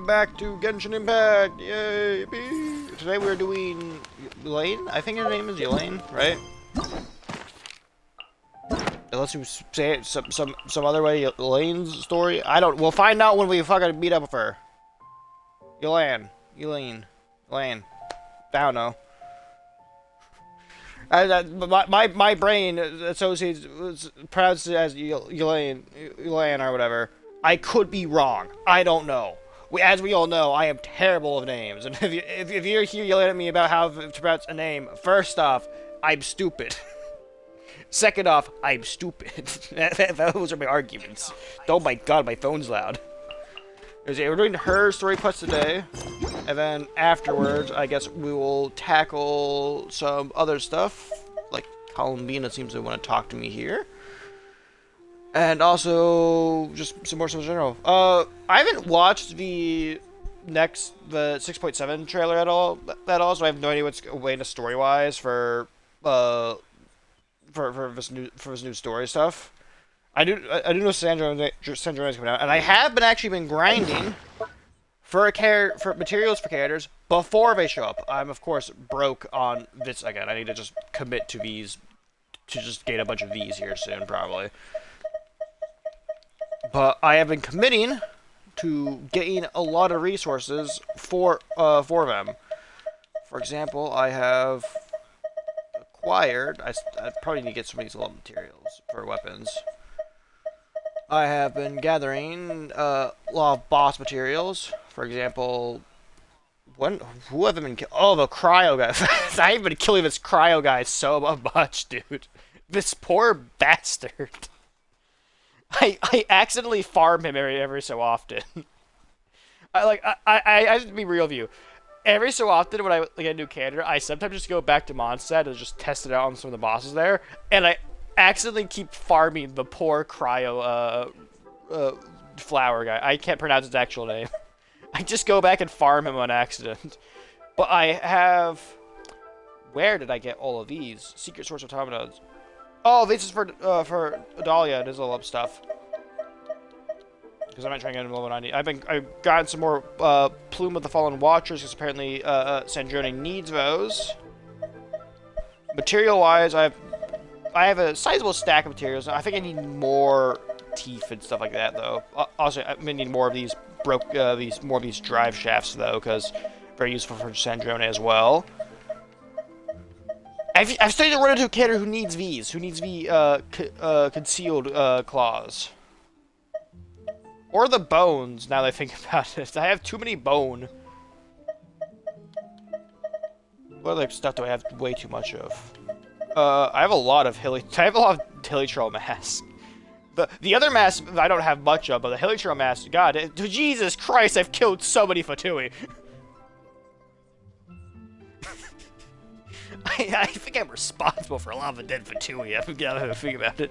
welcome back to Genshin Impact! Yay! Yippee. Today we're doing Yelan? I think her name is Yelan, right? Unless you say it some other way, Yelan's story? I don't... We'll find out when we fucking meet up with her. Yelan. I don't know. My brain associates... pronounces it as Yelan or whatever. I could be wrong. I don't know. As we all know, I am terrible with names. And if you're here yelling at me about how to pronounce a name, first off, I'm stupid. Second off, I'm stupid. Those are my arguments. Oh my god, my phone's loud. We're doing her story quest today. And then afterwards, I guess we will tackle some other stuff. Like, Columbina seems to want to talk to me here. And also, just some more stuff in general. I haven't watched the 6.7 trailer at all, so I have no idea what's awaiting us story-wise for this new story stuff. I do know Sandra is coming out, and I have actually been grinding for materials for characters before they show up. I'm of course broke on this again. I need to just commit to these to just gain a bunch of these here soon, probably. But I have been committing to getting a lot of resources for them. For example, I have acquired... I probably need to get some of these little materials for weapons. I have been gathering a lot of boss materials. For example... Who have I been killing? Oh, the cryo guy. I've been killing this cryo guy so much, dude. This poor bastard. I accidentally farm him every so often. I have to be real with you. Every so often when I get a new character, I sometimes just go back to Mondstadt and just test it out on some of the bosses there, and I accidentally keep farming the poor cryo flower guy. I can't pronounce his actual name. I just go back and farm him on accident. But I have... Where did I get all of these? Secret source automatons. Oh, this is for Dahlia and his level up stuff. Because I'm not trying to get him level 90. I've gotten some more Plume of the Fallen Watchers, because apparently Sandrone needs those. Material-wise, I have a sizable stack of materials. I think I need more teeth and stuff like that, though. Also, I'm gonna need more of these more of these drive shafts, though, because very useful for Sandrone as well. I've started to run into a character who needs these, the concealed claws. Or the bones, now that I think about it. I have too many bone. What other stuff do I have way too much of? I have a lot of Hilichurl mass. The other mass I don't have much of, but the Hilichurl mass, god, Jesus Christ, I've killed so many Fatui. I think I'm responsible for a lot of the dead Fatui. I've got to think about it.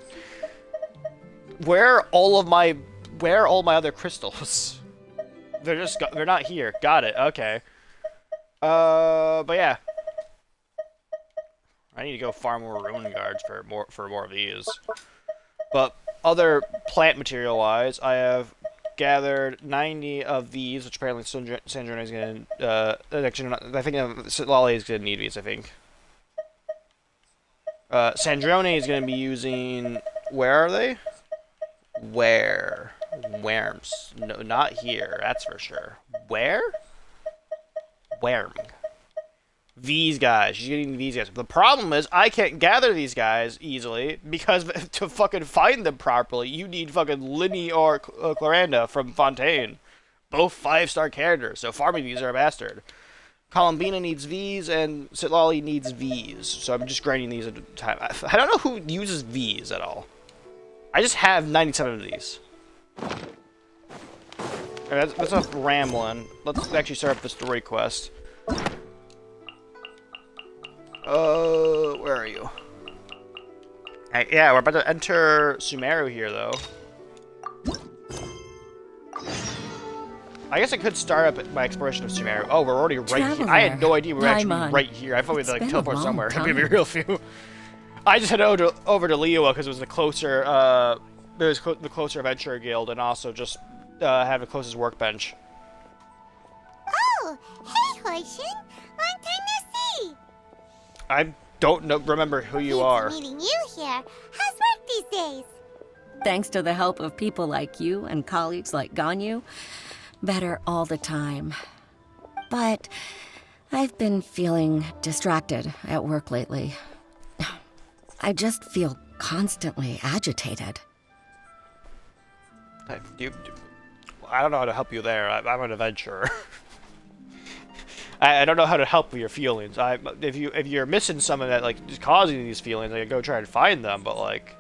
Where are all my other crystals? They're not here. Got it. Okay. But yeah. I need to go farm more ruin guards for more of these. But other plant material wise, I have gathered 90 of these, which apparently Sandrone is gonna actually I think Lolly is gonna need these, I think. Sandrone is going to be using... Where are they? Where? Worms. No, not here. That's for sure. Where? Worm. These guys. She's getting these guys. The problem is, I can't gather these guys easily, because to fucking find them properly, you need fucking Linny or Claranda from Fontaine. Both 5-star characters, so farming these are a bastard. Columbina needs V's, and Sitlali needs V's. So I'm just grinding these at a time. I don't know who uses V's at all. I just have 97 of these. Alright, that's enough rambling. Let's actually start up the story quest. Where are you? Hey, yeah, we're about to enter Sumeru here, though. I guess I could start up my exploration of Sumeru. Oh, we're already right here. I had no idea we were actually right here. I thought we had to like teleport somewhere. I'm gonna be real with you. I just headed over to liyue because it was the closer, the closer adventure guild, and also just have the closest workbench. Ocean. Long time no see. I don't remember who you are. Meeting you here. How's work these days? Thanks to the help of people like you and colleagues like Ganyu, better all the time. But I've been feeling distracted at work lately. I just feel constantly agitated. I don't know how to help you there. I'm an adventurer. I don't know how to help with your feelings. If you're missing someone that like is causing these feelings, I can go try and find them. But like,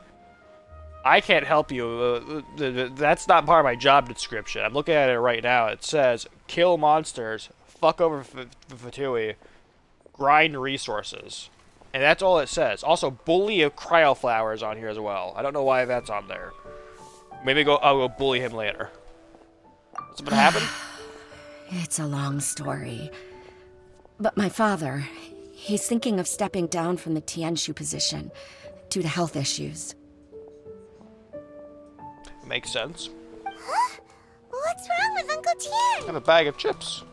I can't help you. That's not part of my job description. I'm looking at it right now. It says kill monsters, fuck over Fatui, grind resources, and that's all it says. Also, bully a cryoflower is on here as well. I don't know why that's on there. Maybe I'll go bully him later. Something happened? It's a long story. But my father, he's thinking of stepping down from the Tianshu position due to health issues. Makes sense. Huh? What's wrong with Uncle Tian? I have a bag of chips.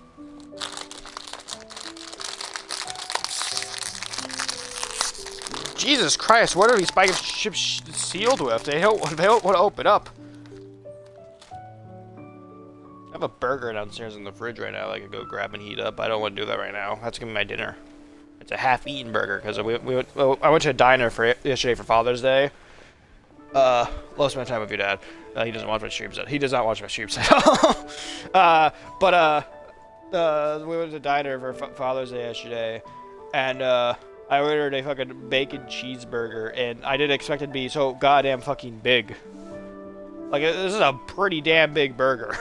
Jesus Christ, what are these bag of chips sealed with? They don't want to open up. I have a burger downstairs in the fridge right now I could go grab and heat up. I don't want to do that right now. That's going to be my dinner. It's a half-eaten burger because I went to a diner yesterday for Father's Day. Love spend time with your dad. He doesn't watch my streams. He does not watch my streams at all. We went to a diner for Father's Day yesterday, and I ordered a fucking bacon cheeseburger, and I didn't expect it to be so goddamn fucking big. Like, this is a pretty damn big burger.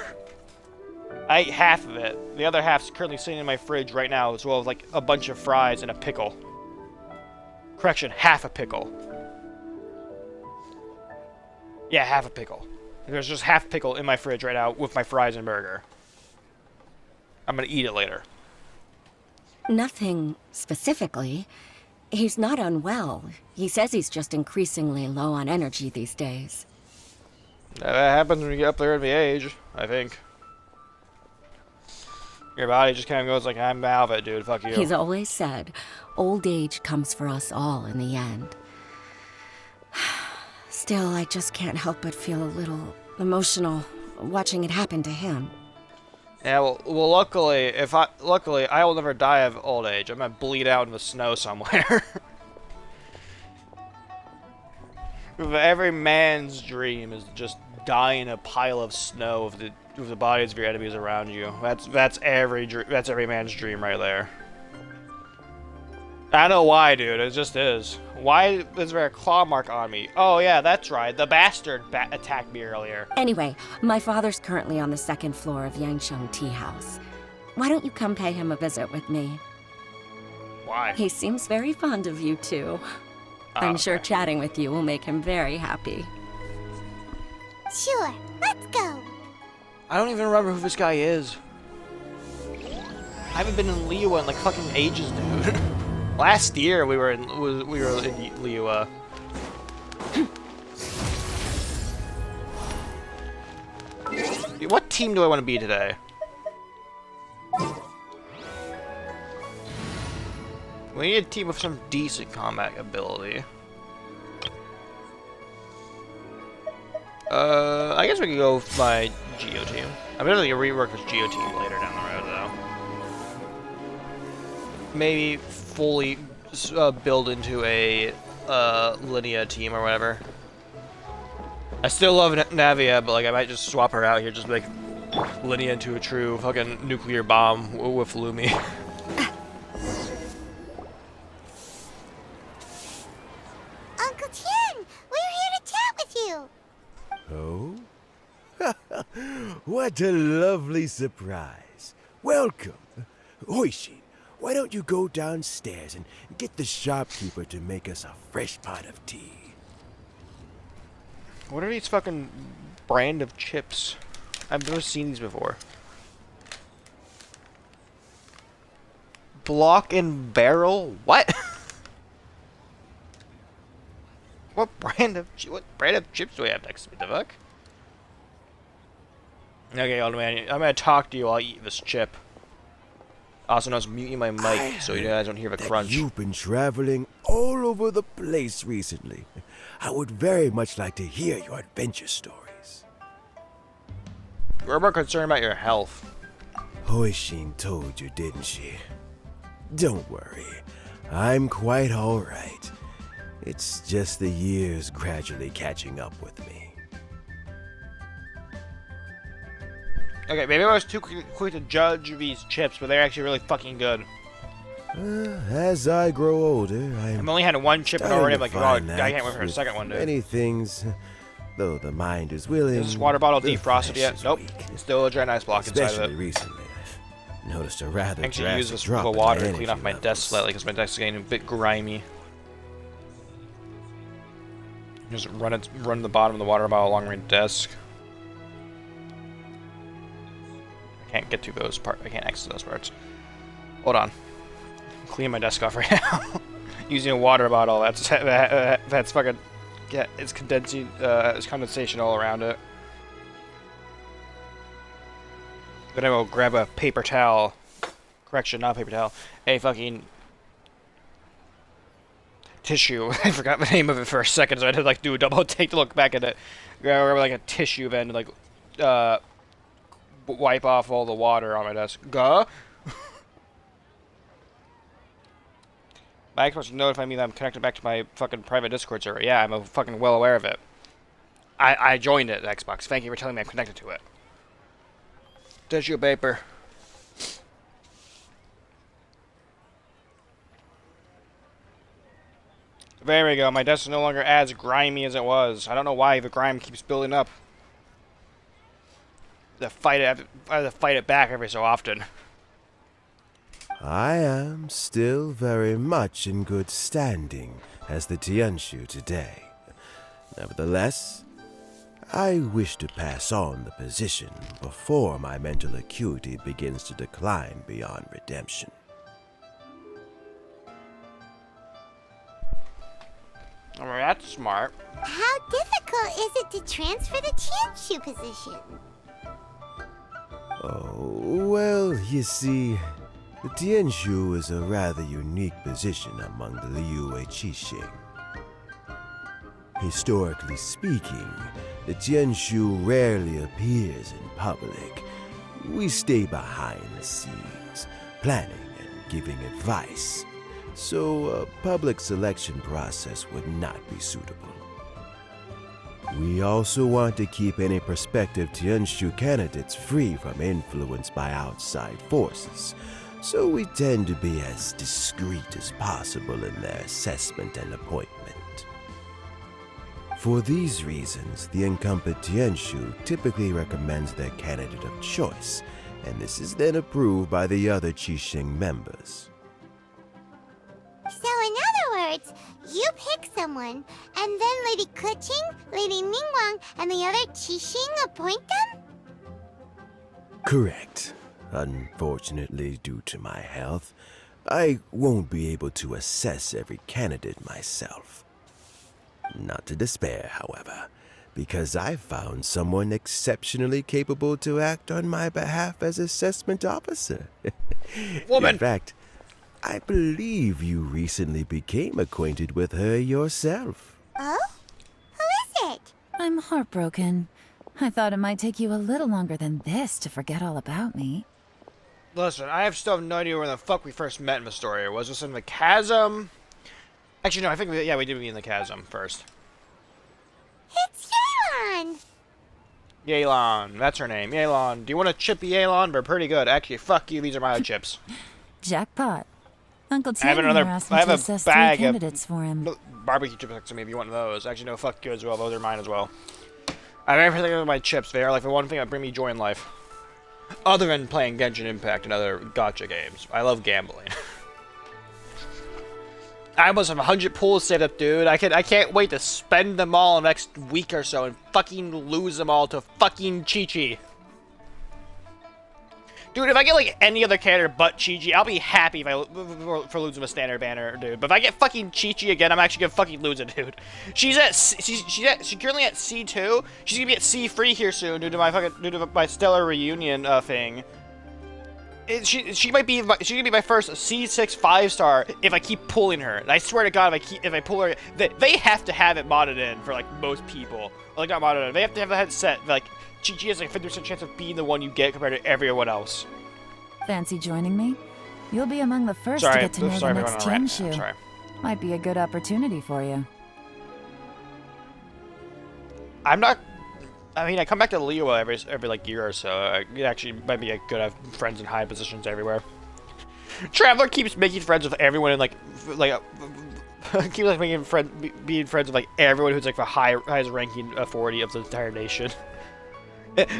I ate half of it. The other half's currently sitting in my fridge right now, as well as like a bunch of fries and a pickle. Correction, half a pickle. Yeah, half a pickle. There's just half pickle in my fridge right now with my fries and burger. I'm gonna eat it later. Nothing specifically. He's not unwell. He says he's just increasingly low on energy these days. That happens when you get up there in the age, I think. Your body just kind of goes like, I'm out of it, dude. Fuck you. He's always said, old age comes for us all in the end. Still, I just can't help but feel a little emotional watching it happen to him. Yeah, well, luckily, I will never die of old age. I'm gonna bleed out in the snow somewhere. Every man's dream is just die in a pile of snow with the bodies of your enemies around you. That's every man's dream right there. I don't know why, dude. It just is. Why is there a claw mark on me? Oh yeah, that's right. The bastard attacked me earlier. Anyway, my father's currently on the second floor of Yangsheng Tea House. Why don't you come pay him a visit with me? Why? He seems very fond of you too. I'm sure chatting with you will make him very happy. Sure, let's go. I don't even remember who this guy is. I haven't been in liyue in like fucking ages, dude. Last year we were in liyue. What team do I want to be today? We need a team with some decent combat ability. I guess we could go with my Geo team. I'm gonna rework this Geo team later down the road, though. Maybe fully build into a Linnea team or whatever. I still love Navia, but like I might just swap her out here, just make Linnea into a true fucking nuclear bomb with Lumi. Uncle Tian, we're here to chat with you. Oh? What a lovely surprise. Welcome. Oishin, why don't you go downstairs and get the shopkeeper to make us a fresh pot of tea? What are these fucking brand of chips? I've never seen these before. Block and barrel? What? What brand of chips do we have next to me? The fuck? Okay, old man, I'm gonna talk to you while I eat this chip. Also known as muting my mic so you guys don't hear the that crunch. You've been traveling all over the place recently. I would very much like to hear your adventure stories. We're more concerned about your health. Hoishin told you, didn't she? Don't worry. I'm quite alright. It's just the years gradually catching up with me. Okay, maybe I was too quick to judge these chips, but they're actually really fucking good. As I grow older, I've only had one chip and already I'm like, oh, I can't wait for a second one, dude. Many things, though the mind is willing. Is this water bottle the defrosted flesh yet? is Nope. weak. It's still a giant ice block inside of Especially it. recently, I've noticed a rather I actually use drastic this drop in water my to clean off energy my desk levels. slightly because my desk is getting a bit grimy. Just run the bottom of the water bottle along my desk. I can't get to those parts. I can't access those parts. Hold on. I'm cleaning my desk off right now. Using a water bottle. That's fucking. Yeah, it's condensing. It's condensation all around it. Then I will grab a paper towel. Correction, not a paper towel. A fucking tissue. I forgot the name of it for a second, so I had to like do a double take to look back at it. Grab like a tissue then to like wipe off all the water on my desk. My Xbox notify me that I'm connected back to my fucking private Discord server. Yeah, I'm fucking well aware of it. I joined it, Xbox. Thank you for telling me I'm connected to it. Tissue paper. There we go. My desk is no longer as grimy as it was. I don't know why the grime keeps building up. I have to fight it back every so often. I am still very much in good standing as the Tianshu today. Nevertheless, I wish to pass on the position before my mental acuity begins to decline beyond redemption. Oh, that's smart. How difficult is it to transfer the Tianshu position? Oh, well, you see, the Tianshu is a rather unique position among the liyue Qixing. Historically speaking, the Tianshu rarely appears in public. We stay behind the scenes, planning and giving advice, so a public selection process would not be suitable. We also want to keep any prospective Tianshu candidates free from influence by outside forces, so we tend to be as discreet as possible in their assessment and appointment. For these reasons, the incumbent Tianshu typically recommends their candidate of choice, and this is then approved by the other Qixing members. So in other words, you pick someone, and then Lady Keqing, Lady Ningguang, and the other Qixing appoint them? Correct. Unfortunately, due to my health, I won't be able to assess every candidate myself. Not to despair, however, because I found someone exceptionally capable to act on my behalf as assessment officer. Woman! In fact, I believe you recently became acquainted with her yourself. Oh? Who is it? I'm heartbroken. I thought it might take you a little longer than this to forget all about me. Listen, I still have no idea where the fuck we first met in the story. Was this in the chasm? Actually, no, I think we did meet in the chasm first. It's Yelan! Yelan, that's her name. Yelan. Do you want a chip, Yelan? They're pretty good. Actually, fuck you, these are my chips. Jackpot. Uncle I have Tim another. here asked I me have to a assess 3 bag candidates of for him. barbecue chips next to me if you want those. Actually, no, fuck you as well. Those are mine as well. I have everything with my chips. They are like the one thing that bring me joy in life. Other than playing Genshin Impact and other gacha games. I love gambling. I almost have 100 pools set up, dude. I can't wait to spend them all in the next week or so and fucking lose them all to fucking Chi-Chi. Dude, if I get like any other character but Chi-Chi, I'll be happy if for losing a standard banner, dude. But if I get fucking Chi-Chi again, I'm actually gonna fucking lose it, dude. She's currently at C2. She's gonna be at C3 here soon due to my stellar reunion thing. She might be she could be my first C6 5-star if I keep pulling her. And I swear to God, if I pull her, they have to have it modded in for like most people. Like not modded in. They have to have that set. Like she has like 50% chance of being the one you get compared to everyone else. Fancy joining me? You'll be among the first Sorry, to get to know the next Tianshu. Sorry. Might be a good opportunity for you. I'm not. I mean, I come back to liyue every like year or so. It actually might be good to have friends in high positions everywhere. Traveler keeps making friends with everyone in keeps like being friends with like everyone who's like the highest ranking authority of the entire nation.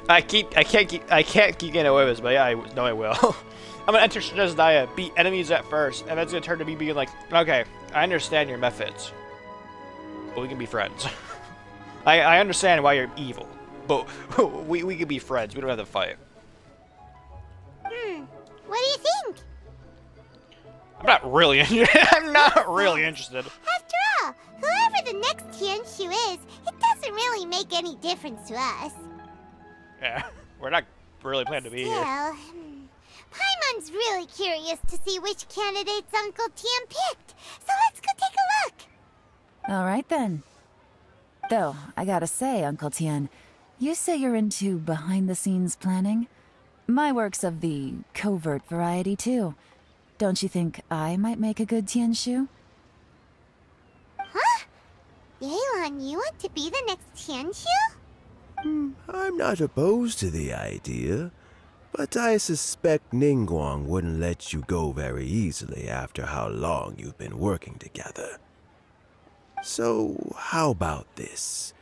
I can't keep getting away with this, but yeah, I know I will. I'm gonna enter Shadaya, beat enemies at first, and that's gonna turn to me being like, okay, I understand your methods, but we can be friends. I understand why you're evil, but we can be friends. We don't have to fight. What do you think? I'm not really interested. After all, whoever the next Tianshu is, it doesn't really make any difference to us. Yeah, we're not really planning to be here. Paimon's really curious to see which candidates Uncle Tian picked, so let's go take a look. All right then. Though, I gotta say, Uncle Tian, you say you're into behind-the-scenes planning? My work's of the covert variety, too. Don't you think I might make a good Tianshu? Huh? Yelan, you want to be the next Tianshu? I'm not opposed to the idea, but I suspect Ningguang wouldn't let you go very easily after how long you've been working together. So, how about this?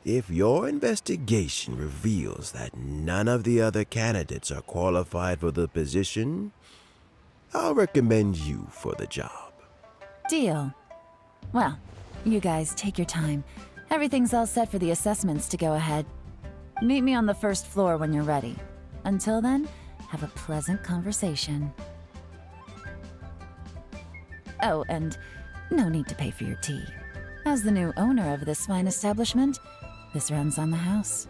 If your investigation reveals that none of the other candidates are qualified for the position, I'll recommend you for the job. Deal. Well, you guys take your time. Everything's all set for the assessments to go ahead. Meet me on the first floor when you're ready. Until then, have a pleasant conversation. Oh, and no need to pay for your tea. As the new owner of this fine establishment, this runs on the house.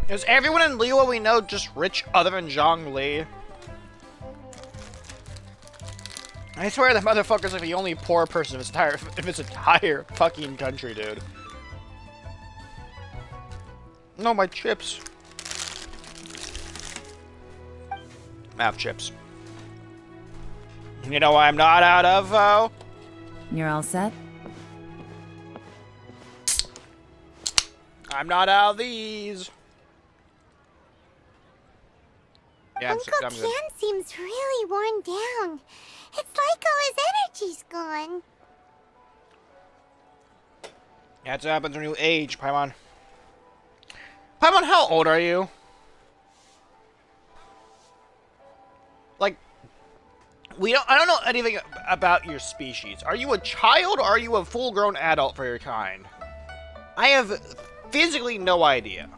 Is everyone in liyue we know just rich other than Zhongli? I swear that motherfucker's like the only poor person of his entire fucking country, dude. No, my chips. Mouth chips. You know why I'm not out of, though? You're all set? I'm not out of these. Yeah, Uncle I'm Tian good. seems really worn down. It's like all his energy's gone. That's what happens when you age, Paimon. Paimon, how old are you? Like, I don't know anything about your species. Are you a child or are you a full-grown adult for your kind? I have physically no idea.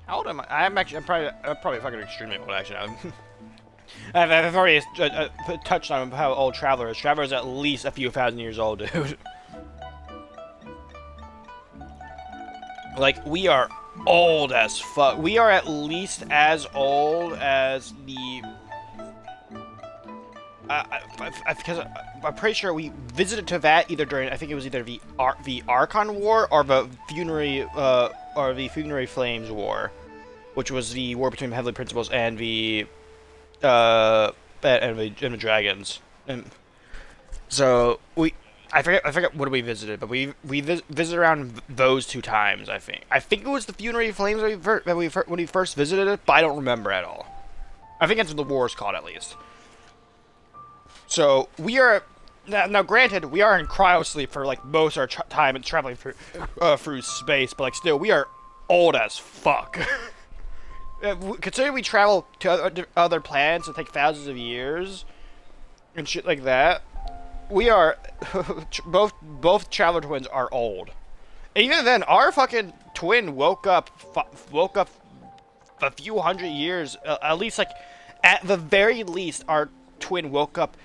How old am I? I'm probably fucking extremely old, actually. I've already touched on how old Traveler is. Traveler is at least a few thousand years old, dude. Like, we are old as fuck. We are at least as old as the... because I'm pretty sure we visited Tevat either during, I think it was either the Archon War or the Funerary Flames War, which was the war between the Heavenly Principles and the dragons. And so I forget what we visited, but we visited around those two times. I think it was the Funerary Flames when we first visited it, but I don't remember at all. I think that's what the war is called, at least. So we are now. Granted, we are in cryosleep for like most of our time and traveling through space, but like still, we are old as fuck. Considering we travel to other planets and take thousands of years and shit like that, we are both traveler twins are old. And even then, our fucking twin woke up a few hundred years, at least like at the very least, our twin woke up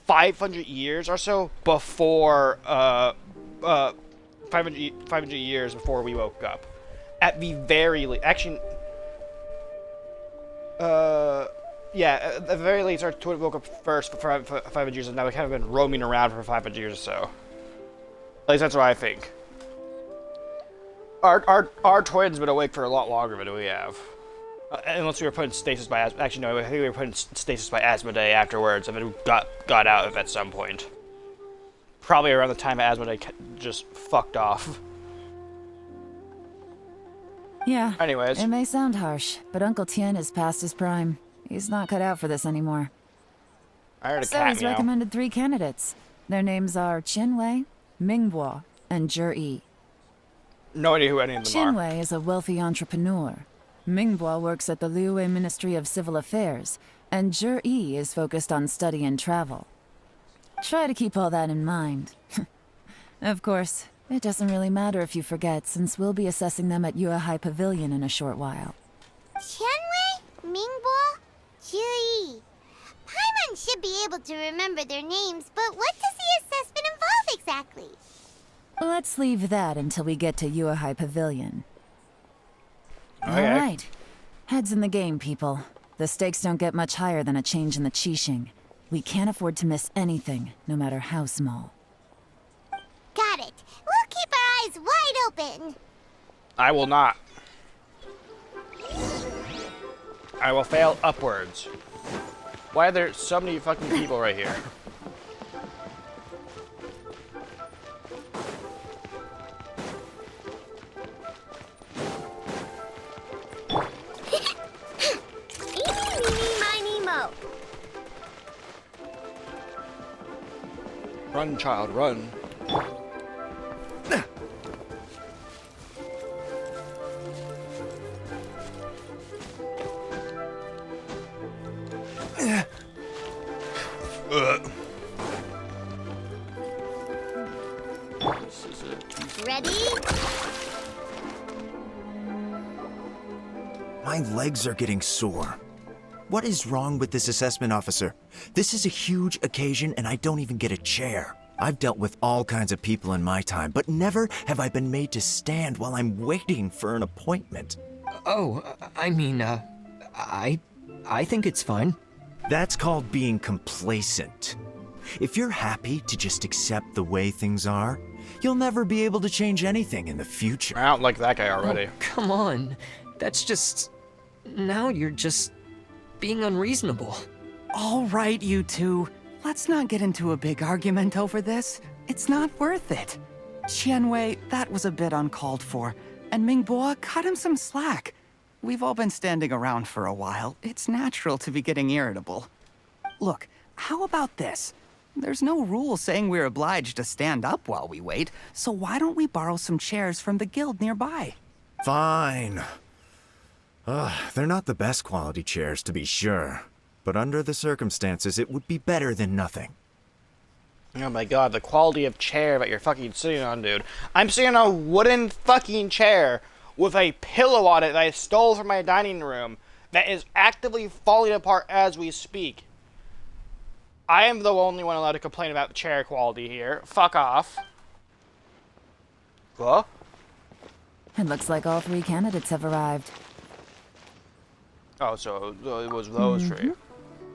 500 years or so before 500 years before we woke up. At the very least, actually, yeah, at the very least, our twin woke up first for 500 years, and now we kind of been roaming around for 500 years or so. At least that's what I think. Our twin's been awake for a lot longer than we have. Unless we were put in stasis by actually no, I think we were put in stasis by Asmodee afterwards, and then we got out of it at some point. Probably around the time Asmodee just fucked off. Yeah. Anyways. It may sound harsh, but Uncle Tien is past his prime. He's not cut out for this anymore. I heard a So cat he's meow. recommended 3 candidates. Their names are Qinwei, Mingbo, and Zhi. No idea who any of them are. Qinwei is a wealthy entrepreneur. Mingbo works at the Liyue Ministry of Civil Affairs, and Zhi is focused on study and travel. Try to keep all that in mind. Of course, it doesn't really matter if you forget, since we'll be assessing them at Yuehai Pavilion in a short while. Qianwei, Mingbo, Zhi. Paimon should be able to remember their names, but what does the assessment involve exactly? Let's leave that until we get to Yuehai Pavilion. Okay. All right. Heads in the game, people. The stakes don't get much higher than a change in the Qixing. We can't afford to miss anything, no matter how small. Got it. We'll keep our eyes wide open. I will not. I will fail upwards. Why are there so many fucking people right here? Eeny, meeny, miny, mo. Run, child, run. Ready? My legs are getting sore. What is wrong with this assessment officer? This is a huge occasion and I don't even get a chair. I've dealt with all kinds of people in my time, but never have I been made to stand while I'm waiting for an appointment. Oh, I mean, I think it's fine. That's called being complacent. If you're happy to just accept the way things are, you'll never be able to change anything in the future. I don't like that guy already. Oh, come on. That's just... Now you're just being unreasonable. All right, you two. Let's not get into a big argument over this. It's not worth it. Qianwei, that was a bit uncalled for. And Mingbo, cut him some slack. We've all been standing around for a while. It's natural to be getting irritable. Look, how about this? There's no rule saying we're obliged to stand up while we wait, so why don't we borrow some chairs from the guild nearby? Fine. They're not the best quality chairs, to be sure. But under the circumstances, it would be better than nothing. Oh my god, the quality of chair that you're fucking sitting on, dude. I'm sitting on a wooden fucking chair with a pillow on it that I stole from my dining room that is actively falling apart as we speak. I am the only one allowed to complain about the chair quality here. Fuck off. What? It looks like all 3 candidates have arrived. Oh, so it was those three.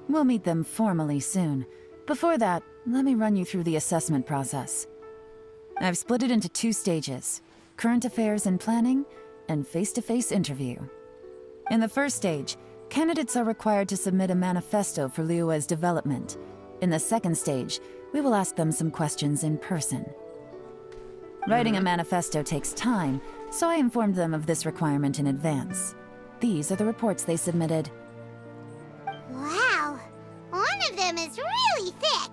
We'll meet them formally soon. Before that, let me run you through the assessment process. I've split it into 2 stages: current affairs and planning, and face-to-face interview. In the first stage, candidates are required to submit a manifesto for Liyue's development. In the second stage, we will ask them some questions in person. Writing a manifesto takes time, so I informed them of this requirement in advance. These are the reports they submitted. Wow. One of them is really thick.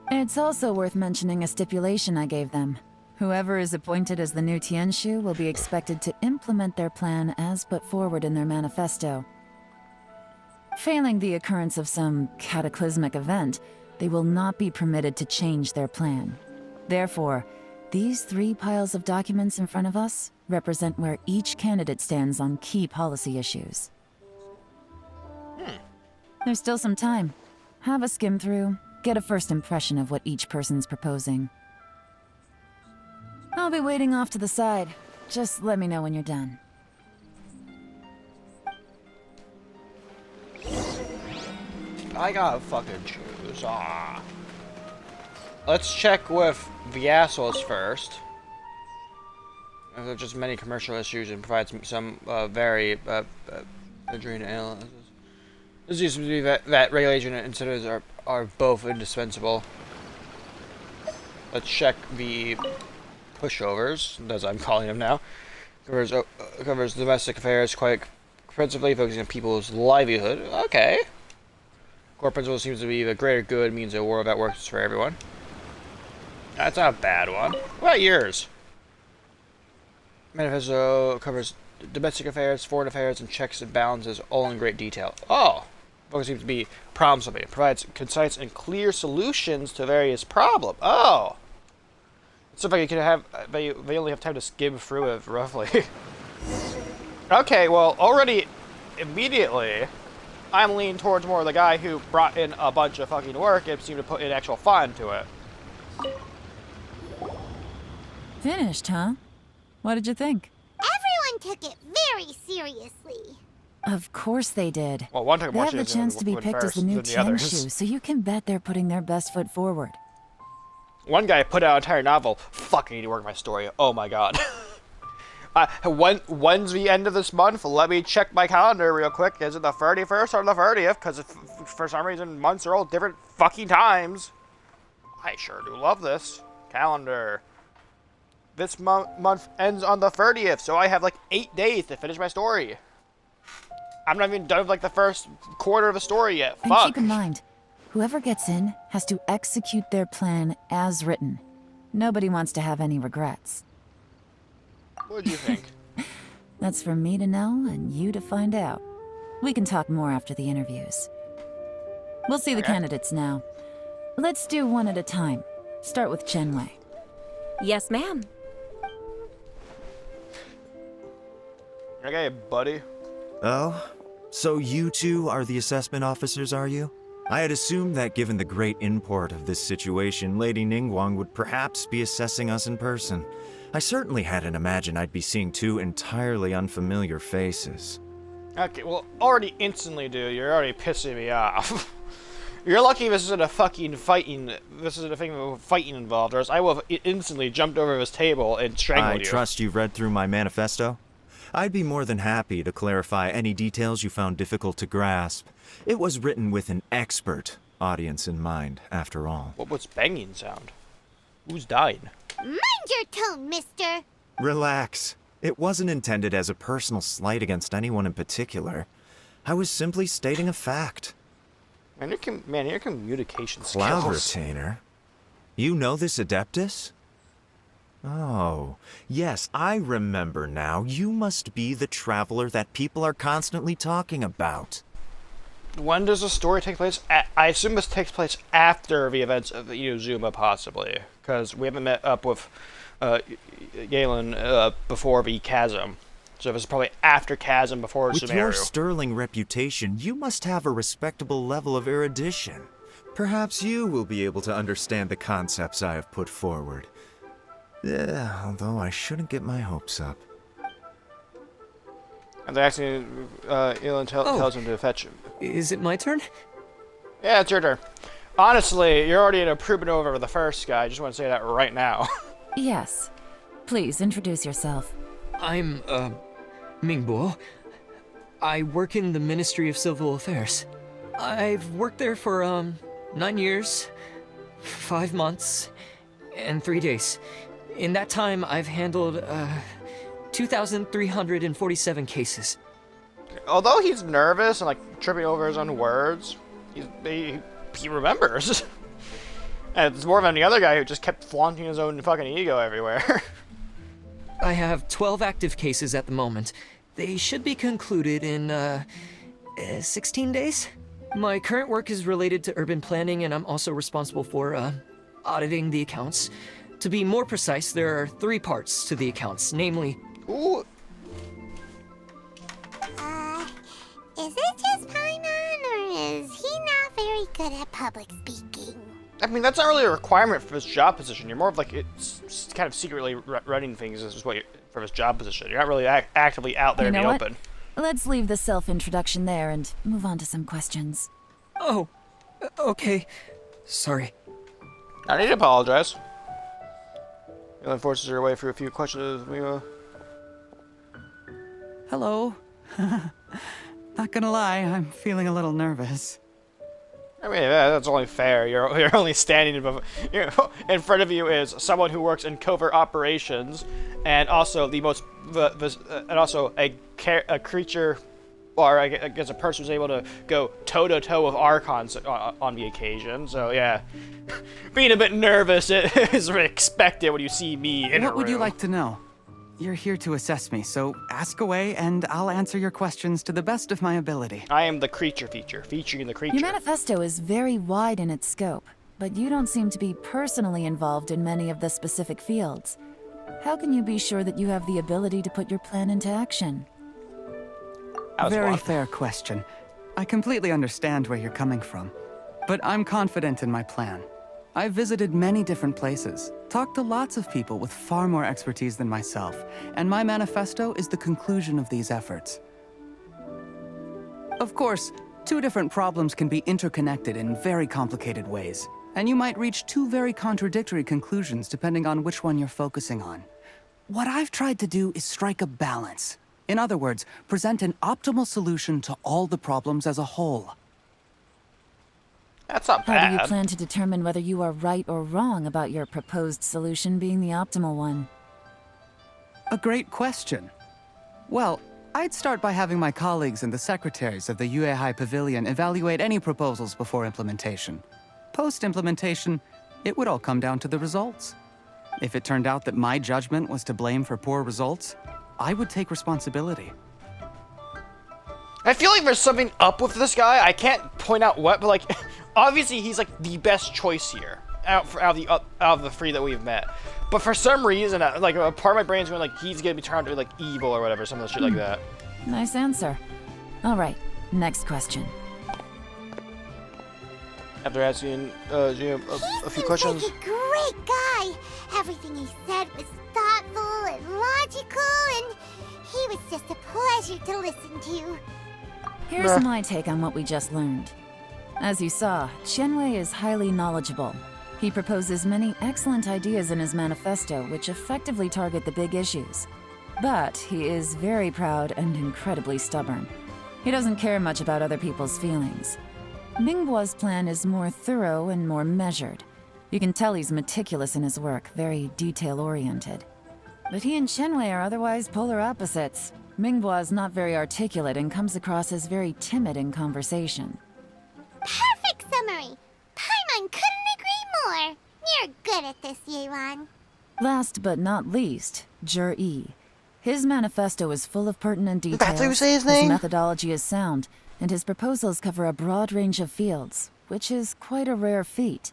It's also worth mentioning a stipulation I gave them. Whoever is appointed as the new Tianshu will be expected to implement their plan as put forward in their manifesto. Failing the occurrence of some cataclysmic event, they will not be permitted to change their plan. Therefore, these 3 piles of documents in front of us represent where each candidate stands on key policy issues. There's still some time. Have a skim through, get a first impression of what each person's proposing. I'll be waiting off to the side. Just let me know when you're done. I gotta fucking choose. Ah. Let's check with the assholes first. There are just many commercial issues and provides some very adrenal analysis. This used to be that regulation and incentives are both indispensable. Let's check the pushovers, as I'm calling them now. Covers domestic affairs quite comprehensively, focusing on people's livelihood. Okay. Core principle seems to be the greater good means a world that works for everyone. That's not a bad one. What about yours? Manifesto covers domestic affairs, foreign affairs, and checks and balances all in great detail. Oh! Focus seems to be problem solving. It provides concise and clear solutions to various problems. Oh! It's something you can have, they only have time to skim through it, roughly. Okay, well, already, immediately, I'm leaning towards more of the guy who brought in a bunch of fucking work and seemed to put in actual fun to it. Finished, huh? What did you think? Everyone took it very seriously. Of course they did. Well, one took They more have the seriously chance to be than picked as the first new than the others. Chenshu, so you can bet they're putting their best foot forward. One guy put out an entire novel. Fuck, I need to work my story. Oh my god. When's the end of this month? Let me check my calendar real quick. Is it the 31st or the 30th? Because for some reason, months are all different fucking times. I sure do love this. Calendar. This month ends on the 30th, so I have like 8 days to finish my story. I'm not even done with like the first quarter of a story yet. And Fuck. keep in mind, whoever gets in has to execute their plan as written. Nobody wants to have any regrets. What do you think? That's for me to know and you to find out. We can talk more after the interviews. We'll see the candidates now. Let's do one at a time. Start with Chenwei. Yes, ma'am. Okay, buddy. Oh? So you two are the assessment officers, are you? I had assumed that given the great import of this situation, Lady Ningguang would perhaps be assessing us in person. I certainly hadn't imagined I'd be seeing two entirely unfamiliar faces. Okay, well, already instantly, dude, you're already pissing me off. You're lucky this isn't a fucking fighting, this isn't a thing with fighting involved, or else I will have instantly jumped over this table and strangled you. I trust you've read through my manifesto? I'd be more than happy to clarify any details you found difficult to grasp. It was written with an expert audience in mind, after all. What was banging sound? Who's dying? Mind your tone, mister. Relax. It wasn't intended as a personal slight against anyone in particular. I was simply stating a fact. Man, your communication Cloud skills. Retainer? You know this Adeptus? Oh, yes, I remember now. You must be the traveler that people are constantly talking about. When does the story take place? I assume this takes place after the events of Inazuma, possibly. Because we haven't met up with Yelan before the Chasm. So this is probably after Chasm, before With Sumeru. your sterling reputation, you must have a respectable level of erudition. Perhaps you will be able to understand the concepts I have put forward. Yeah, although I shouldn't get my hopes up. And they actually, Yelan tells him to fetch him. Is it my turn? Yeah, it's your turn. Honestly, you're already an improvement over the first guy. I just want to say that right now. Yes. Please introduce yourself. I'm, Mingbo. I work in the Ministry of Civil Affairs. I've worked there for, 9 years, 5 months, and 3 days. In that time, I've handled, 2,347 cases. Although he's nervous and like tripping over his own words, he remembers. And it's more than the other guy who just kept flaunting his own fucking ego everywhere. I have 12 active cases at the moment. They should be concluded in, 16 days? My current work is related to urban planning, and I'm also responsible for, auditing the accounts. To be more precise, there are 3 parts to the accounts, namely... Ooh. Is it just Paimon, or is he not very good at public speaking? I mean, that's not really a requirement for this job position. You're more of like, it's kind of secretly running things is what from his job position. You're not really actively out there You in know the what? open. Let's leave the self-introduction there and move on to some questions. Oh, okay. Sorry. I need to apologize. Yelan forces her way through a few questions. Hello. Not gonna lie, I'm feeling a little nervous. I mean, that's only fair. You're only standing in front of you is someone who works in covert operations, and also a creature, or I guess a person who's able to go toe to toe with Archons on the occasion. So yeah, being a bit nervous is expected when you see me in a What would you room. like to know? You're here to assess me, so ask away, and I'll answer your questions to the best of my ability. I am the creature featuring the creature. Your manifesto is very wide in its scope, but you don't seem to be personally involved in many of the specific fields. How can you be sure that you have the ability to put your plan into action? Very fair question. I completely understand where you're coming from, but I'm confident in my plan. I've visited many different places, talked to lots of people with far more expertise than myself, and my manifesto is the conclusion of these efforts. Of course, two different problems can be interconnected in very complicated ways, and you might reach two very contradictory conclusions depending on which one you're focusing on. What I've tried to do is strike a balance. In other words, present an optimal solution to all the problems as a whole. That's not How bad. do you plan to determine whether you are right or wrong about your proposed solution being the optimal one? A great question. Well, I'd start by having my colleagues and the secretaries of the Yue Pavilion evaluate any proposals before implementation. Post-implementation, it would all come down to the results. If it turned out that my judgment was to blame for poor results, I would take responsibility. I feel like there's something up with this guy. I can't point out what, but like, obviously he's like the best choice here out of the three that we've met. But for some reason, like a part of my brain's going like he's gonna be turned into like evil or whatever, some of the shit like that. Nice answer. All right, next question. After asking a few questions. He's like a great guy. Everything he said was thoughtful and logical, and he was just a pleasure to listen to. Here's my take on what we just learned. As you saw, Qianwei is highly knowledgeable. He proposes many excellent ideas in his manifesto which effectively target the big issues. But he is very proud and incredibly stubborn. He doesn't care much about other people's feelings. Mingboa's plan is more thorough and more measured. You can tell he's meticulous in his work, very detail-oriented. But he and Qianwei are otherwise polar opposites. Mingboa is not very articulate and comes across as very timid in conversation. Perfect summary. Paimon couldn't agree more. You're good at this, Yelan. Last but not least, Zhi. His manifesto is full of pertinent details. That's how you say his name? Methodology is sound, and his proposals cover a broad range of fields, which is quite a rare feat.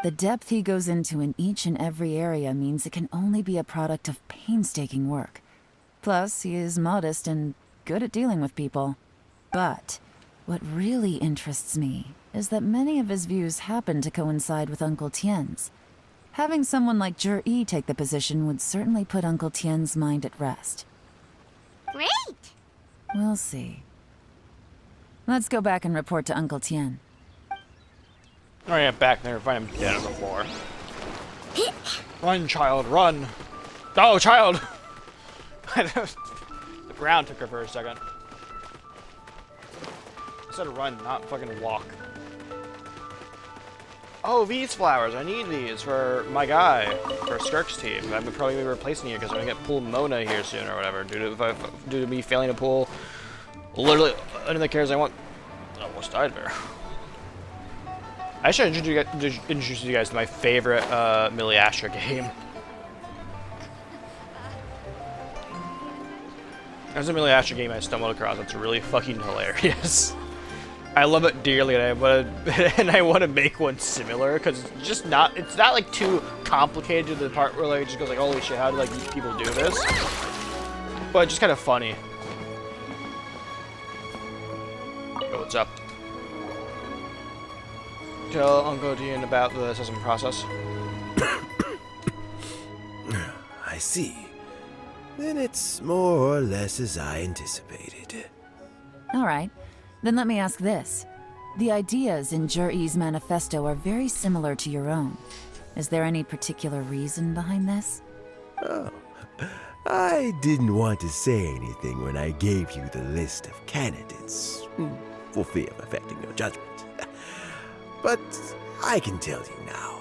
The depth he goes into in each and every area means it can only be a product of painstaking work. Plus, he is modest and good at dealing with people. But what really interests me is that many of his views happen to coincide with Uncle Tien's. Having someone like Zhi take the position would certainly put Uncle Tien's mind at rest. Great. We'll see. Let's go back and report to Uncle Tien. Oh yeah, back there, find him dead on the floor. Run, child, run! Oh, child! The ground took her for a second. I said run, not fucking walk. Oh, these flowers. I need these for my guy, for Skirk's team. I'm probably gonna be replacing you because I'm gonna get pull Mona here soon or whatever. Due to me failing to pull literally any of the characters I want. I almost died there. I should introduce you guys to my favorite Millie Asher game. There's a Millie Asher game I stumbled across that's really fucking hilarious. I love it dearly, and I want to make one similar because it's not like too complicated to the part where like it just goes like, holy shit, how do like these people do this? But it's just kind of funny. Oh, what's up? Tell Uncle Tien about the assessment process. see. Then it's more or less as I anticipated. All right, then let me ask this. The ideas in Jur-E's manifesto are very similar to your own. Is there any particular reason behind this? Oh, I didn't want to say anything when I gave you the list of candidates, for fear of affecting your judgment. But I can tell you now.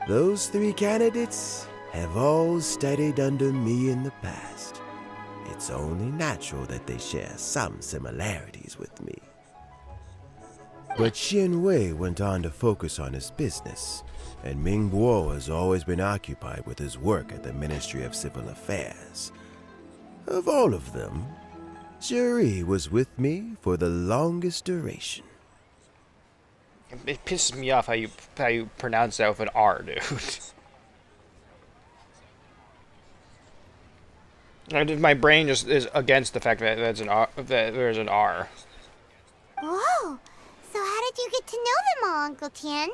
Those 3 candidates have all studied under me in the past. It's only natural that they share some similarities with me. But Xian Wei went on to focus on his business, and Ming Guo has always been occupied with his work at the Ministry of Civil Affairs. Of all of them, Juri was with me for the longest duration. It pisses me off how you pronounce that with an R, dude. My brain just is against the fact that that's an R, that there's an R. Whoa! So how did you get to know them all, Uncle Tian?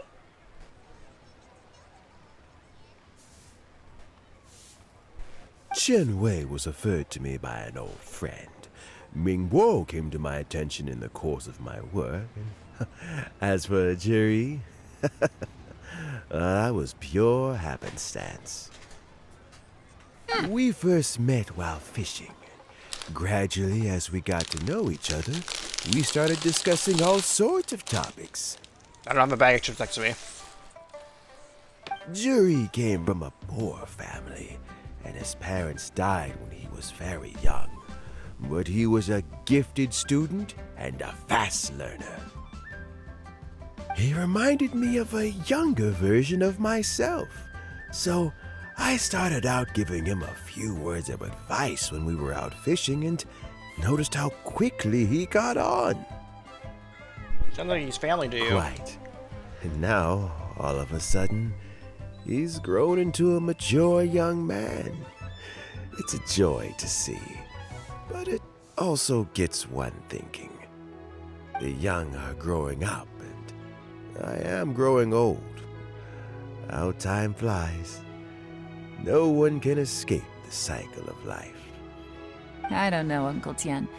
Chen Wei was referred to me by an old friend. Ming Guo came to my attention in the course of my work. As for Juri, that was pure happenstance. We first met while fishing. Gradually, as we got to know each other, we started discussing all sorts of topics. I don't have a bag of chips next to me. Juri came from a poor family, and his parents died when he was very young. But he was a gifted student and a fast learner. He reminded me of a younger version of myself, so I started out giving him a few words of advice when we were out fishing and noticed how quickly he got on. Sounds like he's family to you. Quite. And now, all of a sudden, he's grown into a mature young man. It's a joy to see, but it also gets one thinking. The young are growing up, and I am growing old. How time flies. No one can escape the cycle of life. I don't know, Uncle Tian.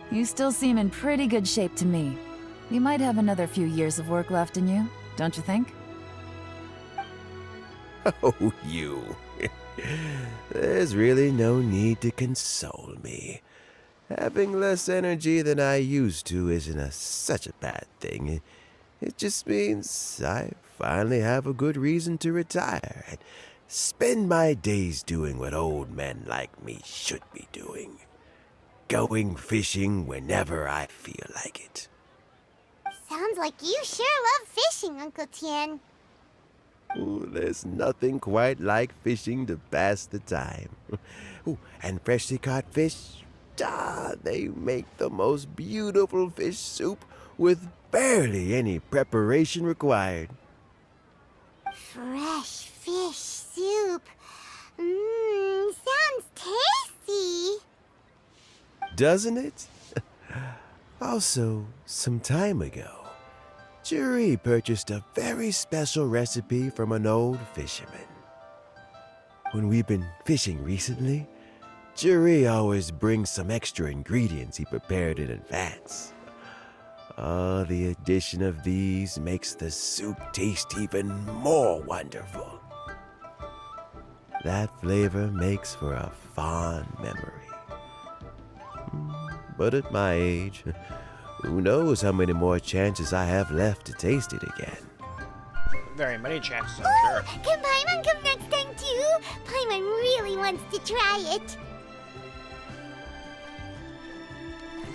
You still seem in pretty good shape to me. You might have another few years of work left in you, don't you think? Oh, you. There's really no need to console me. Having less energy than I used to isn't such a bad thing. It just means I finally have a good reason to retire and spend my days doing what old men like me should be doing. Going fishing whenever I feel like it. Sounds like you sure love fishing, Uncle Tian. Ooh, there's nothing quite like fishing to pass the time. Ooh, and freshly caught fish, they make the most beautiful fish soup with barely any preparation required. Fresh fish soup. Sounds tasty. Doesn't it? Also, some time ago, Juri purchased a very special recipe from an old fisherman. When we've been fishing recently, Juri always brings some extra ingredients he prepared in advance. Oh, the addition of these makes the soup taste even more wonderful. That flavor makes for a fond memory. But at my age, who knows how many more chances I have left to taste it again. Very many chances, I'm Ooh, sure. can Paimon come next time too? Paimon really wants to try it.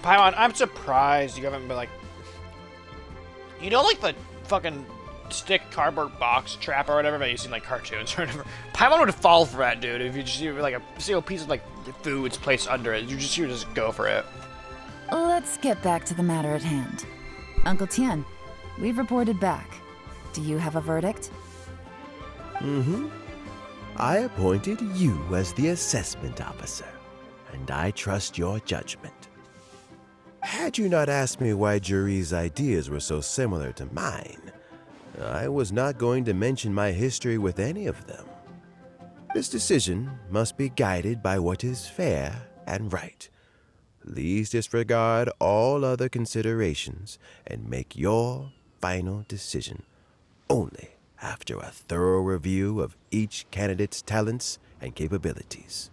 Paimon, I'm surprised you haven't been like... You know, like the fucking stick cardboard box trap or whatever that you see in like cartoons or whatever? Paimon would fall for that, dude. If you just see like a single piece of like food's placed under it, you just go for it. Let's get back to the matter at hand. Uncle Tian, we've reported back. Do you have a verdict? I appointed you as the assessment officer, and I trust your judgment. Had you not asked me why Juri's ideas were so similar to mine, I was not going to mention my history with any of them. This decision must be guided by what is fair and right. Please disregard all other considerations and make your final decision only after a thorough review of each candidate's talents and capabilities.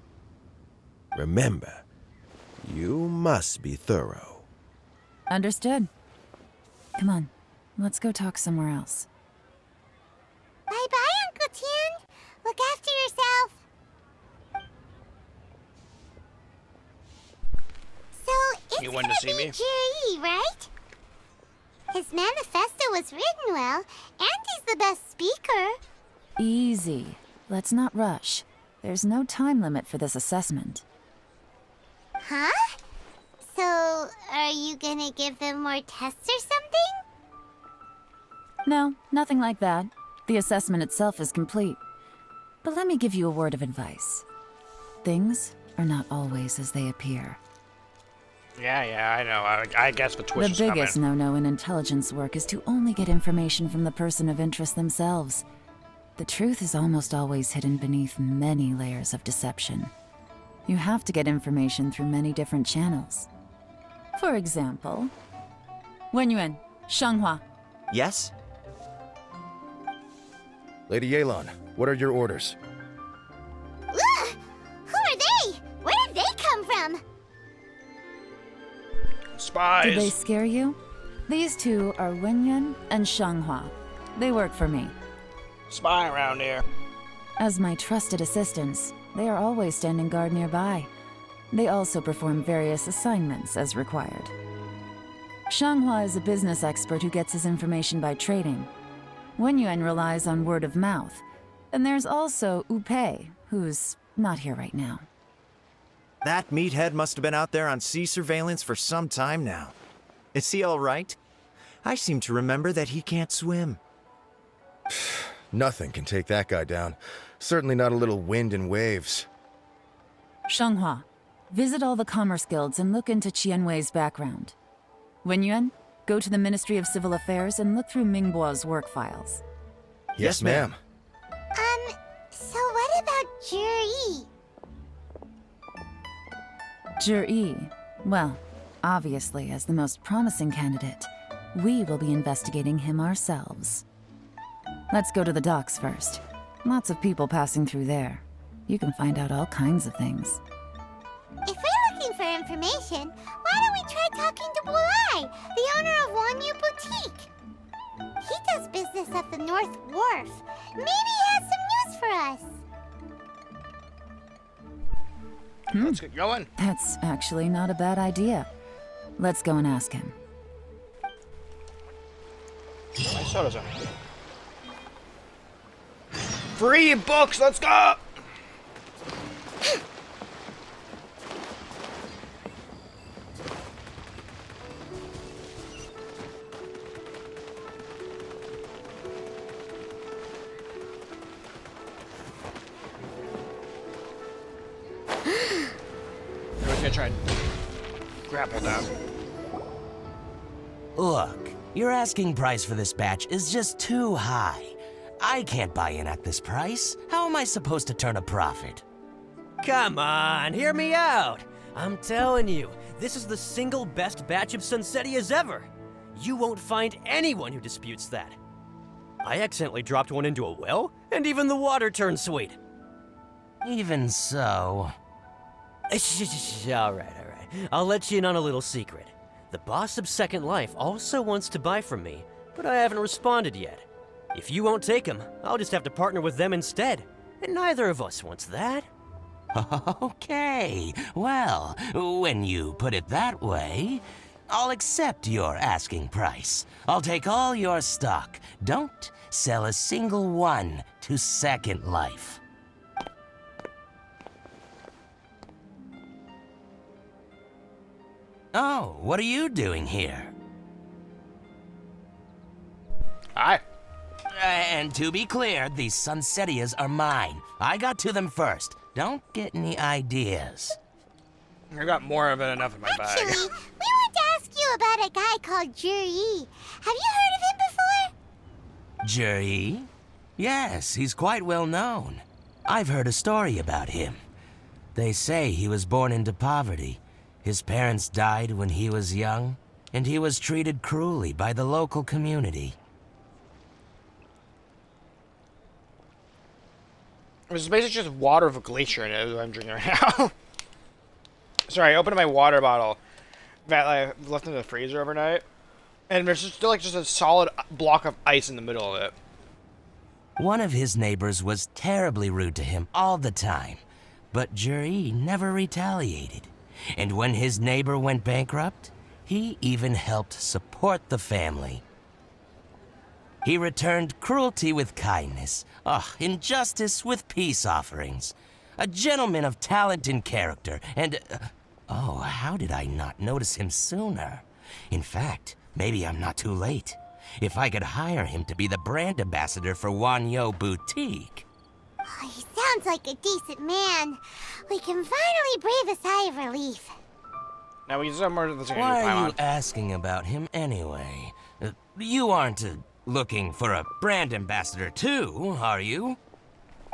Remember, you must be thorough. Understood. Come on, let's go talk somewhere else. Bye-bye, Uncle Tian. Look after yourself. So, it's You gonna wanted to see be me? Jerry, right? His manifesto was written well, and he's the best speaker. Easy. Let's not rush. There's no time limit for this assessment. Huh? So, are you gonna give them more tests or something? No, nothing like that. The assessment itself is complete. But let me give you a word of advice. Things are not always as they appear. Yeah, I know. I guess the twist is The coming. biggest no-no in intelligence work is to only get information from the person of interest themselves. The truth is almost always hidden beneath many layers of deception. You have to get information through many different channels. For example, Wenyuan, Shanghua. Yes? Lady Yelan, what are your orders? Ugh! Who are they? Where did they come from? Spies. Did they scare you? These two are Wenyuan and Shanghua. They work for me. Spy around here. As my trusted assistants, they are always standing guard nearby. They also perform various assignments as required. Shanghua is a business expert who gets his information by trading. Wenyuan relies on word of mouth. And there's also Upei, who's not here right now. That meathead must have been out there on sea surveillance for some time now. Is he all right? I seem to remember that he can't swim. Nothing can take that guy down. Certainly not a little wind and waves. Shanghua, visit all the commerce guilds and look into Qianwei's background. Wenyuan, go to the Ministry of Civil Affairs and look through Mingbo's work files. Yes, ma'am. So what about Juri? Zhi, well, obviously, as the most promising candidate, we will be investigating him ourselves. Let's go to the docks first. Lots of people passing through there. You can find out all kinds of things. If we're looking for information, why don't we try talking to Bulai, the owner of Wanyu Boutique? He does business at the North Wharf. Maybe he has some news for us. Let's get going. That's actually not a bad idea. Let's go and ask him. My soda's on. Free books, let's go! I was gonna try and grapple down. Look, your asking price for this batch is just too high. I can't buy in at this price. How am I supposed to turn a profit? Come on, hear me out. I'm telling you, this is the single best batch of Sunsetias ever. You won't find anyone who disputes that. I accidentally dropped one into a well, and even the water turned sweet. Even so... All right. I'll let you in on a little secret. The boss of Second Life also wants to buy from me, but I haven't responded yet. If you won't take him, I'll just have to partner with them instead. And neither of us wants that. Okay, well, when you put it that way, I'll accept your asking price. I'll take all your stock. Don't sell a single one to Second Life. Oh, what are you doing here? Hi. And to be clear, these Sunsetias are mine. I got to them first. Don't get any ideas. I got more of it enough in my bag. Actually, we want to ask you about a guy called Juri. Have you heard of him before? Juri? Yes, he's quite well known. I've heard a story about him. They say he was born into poverty. His parents died when he was young, and he was treated cruelly by the local community. This is basically just water with a glacier in it, is what I'm drinking right now. Sorry, I opened my water bottle that I left in the freezer overnight, and there's just still like just a solid block of ice in the middle of it. One of his neighbors was terribly rude to him all the time, but Juri never retaliated. And when his neighbor went bankrupt, he even helped support the family. He returned cruelty with kindness, injustice with peace offerings. A gentleman of talent and character, and... oh, how did I not notice him sooner? In fact, maybe I'm not too late. If I could hire him to be the brand ambassador for Wanyo Boutique. Oh, he sounds like a decent man. We can finally breathe a sigh of relief. Now we just have more of this. Why are you asking about him anyway? You aren't looking for a brand ambassador too, are you?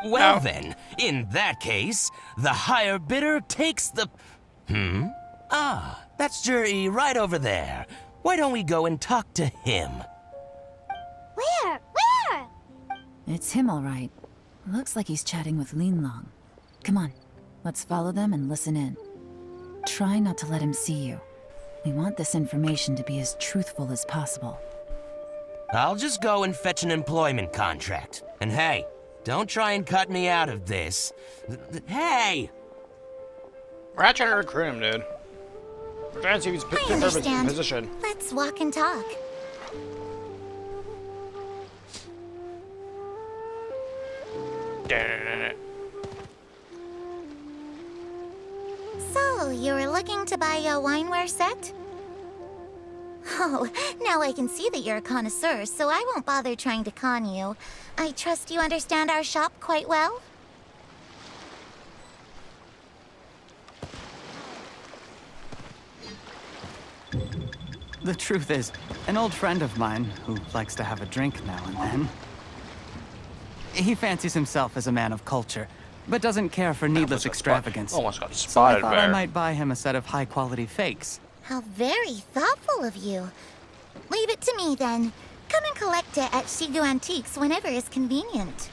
Well then, in that case, the higher bidder takes the... that's Juri right over there. Why don't we go and talk to him? Where? It's him, all right. Looks like he's chatting with Yelan. Come on, let's follow them and listen in. Try not to let him see you. We want this information to be as truthful as possible. I'll just go and fetch an employment contract. And hey, don't try and cut me out of this. Hey! We're not trying to recruit him, dude. We're trying to see if he's fit for his position. Let's walk and talk. So, you were looking to buy a wineware set? Oh, now I can see that you're a connoisseur, so I won't bother trying to con you. I trust you understand our shop quite well? The truth is, an old friend of mine, who likes to have a drink now and then, he fancies himself as a man of culture, but doesn't care for needless extravagance. Almost got So I spotted thought there. I might buy him a set of high-quality fakes. How very thoughtful of you. Leave it to me, then. Come and collect it at Shigu Antiques whenever is convenient.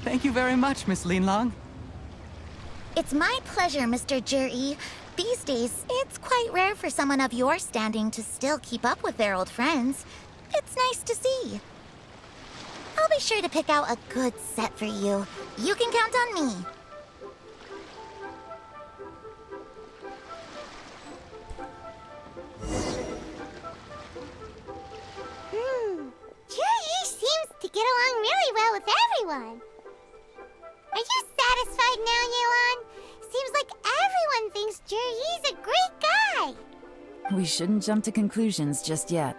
Thank you very much, Miss Yelan. It's my pleasure, Mr. Juri. These days, it's quite rare for someone of your standing to still keep up with their old friends. It's nice to see. I'll be sure to pick out a good set for you. You can count on me. Juri seems to get along really well with everyone. Are you satisfied now, Yelan? Seems like everyone thinks Juri's a great guy. We shouldn't jump to conclusions just yet.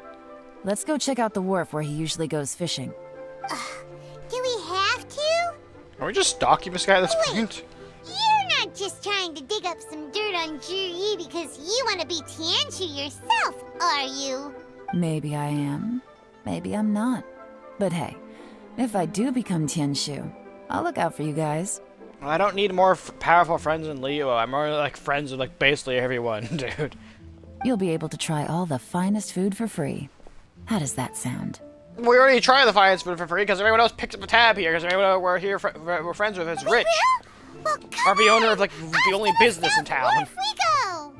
Let's go check out the wharf where he usually goes fishing. Do we have to? Are we just stalking this guy at this point? You're not just trying to dig up some dirt on Juri because you want to be Tianshu yourself, are you? Maybe I am. Maybe I'm not. But hey, if I do become Tianshu, I'll look out for you guys. I don't need more powerful friends than liyue. I'm more like friends with like basically everyone, dude. You'll be able to try all the finest food for free. How does that sound? We already tried the finance food for free because everyone else picked up a tab here because everyone we're here we're friends with is rich. Well, Or the owner of like the only business in town. Where we go?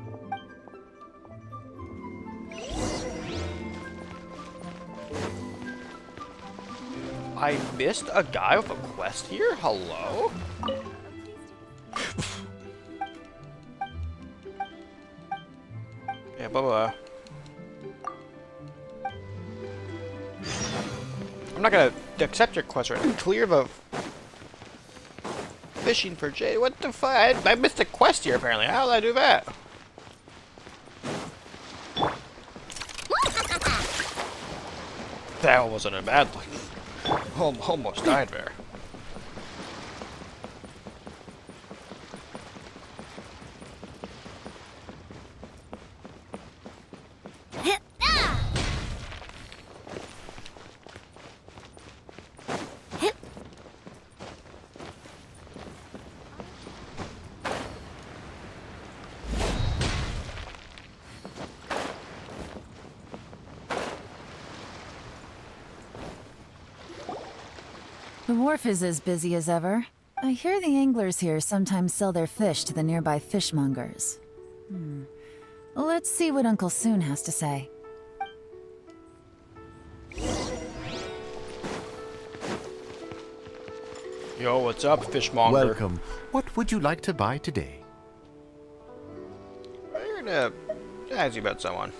I missed a guy with a quest here? Hello? Yeah, blah. I'm not gonna accept your quest right now. Clear the fishing for Jade. What the fuck? I missed a quest here apparently. How did I do that? That one wasn't a bad one. Almost died there. The wharf is as busy as ever. I hear the anglers here sometimes sell their fish to the nearby fishmongers. Let's see what Uncle Soon has to say. Yo, what's up, fishmonger? Welcome. What would you like to buy today? We're gonna ask you about someone.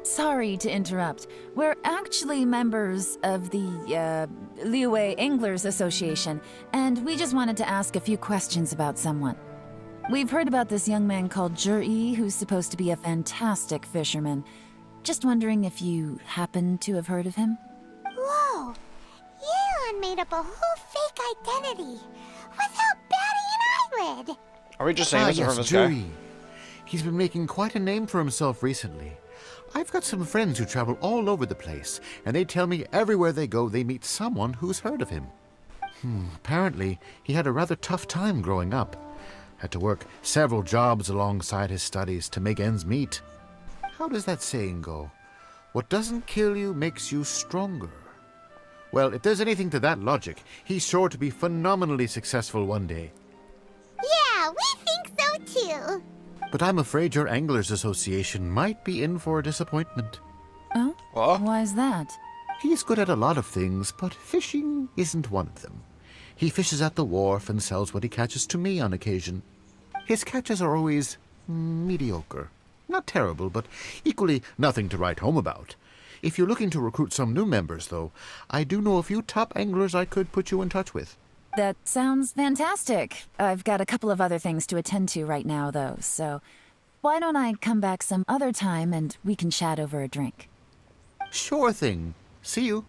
Sorry to interrupt. We're actually members of the, Liyue Anglers Association, and we just wanted to ask a few questions about someone. We've heard about this young man called Zhi, who's supposed to be a fantastic fisherman. Just wondering if you happen to have heard of him? Whoa! Yelan made up a whole fake identity without batting an eyelid. Are we just saying this yes, from this guy? Jury. He's been making quite a name for himself recently. I've got some friends who travel all over the place, and they tell me everywhere they go they meet someone who's heard of him. Apparently, he had a rather tough time growing up. Had to work several jobs alongside his studies to make ends meet. How does that saying go? What doesn't kill you makes you stronger. Well, if there's anything to that logic, he's sure to be phenomenally successful one day. Yeah, we think so too. But I'm afraid your Anglers Association might be in for a disappointment. Oh? What? Why's that? He's good at a lot of things, but fishing isn't one of them. He fishes at the wharf and sells what he catches to me on occasion. His catches are always mediocre. Not terrible, but equally nothing to write home about. If you're looking to recruit some new members, though, I do know a few top anglers I could put you in touch with. That sounds fantastic. I've got a couple of other things to attend to right now, though, so why don't I come back some other time and we can chat over a drink? Sure thing. See you.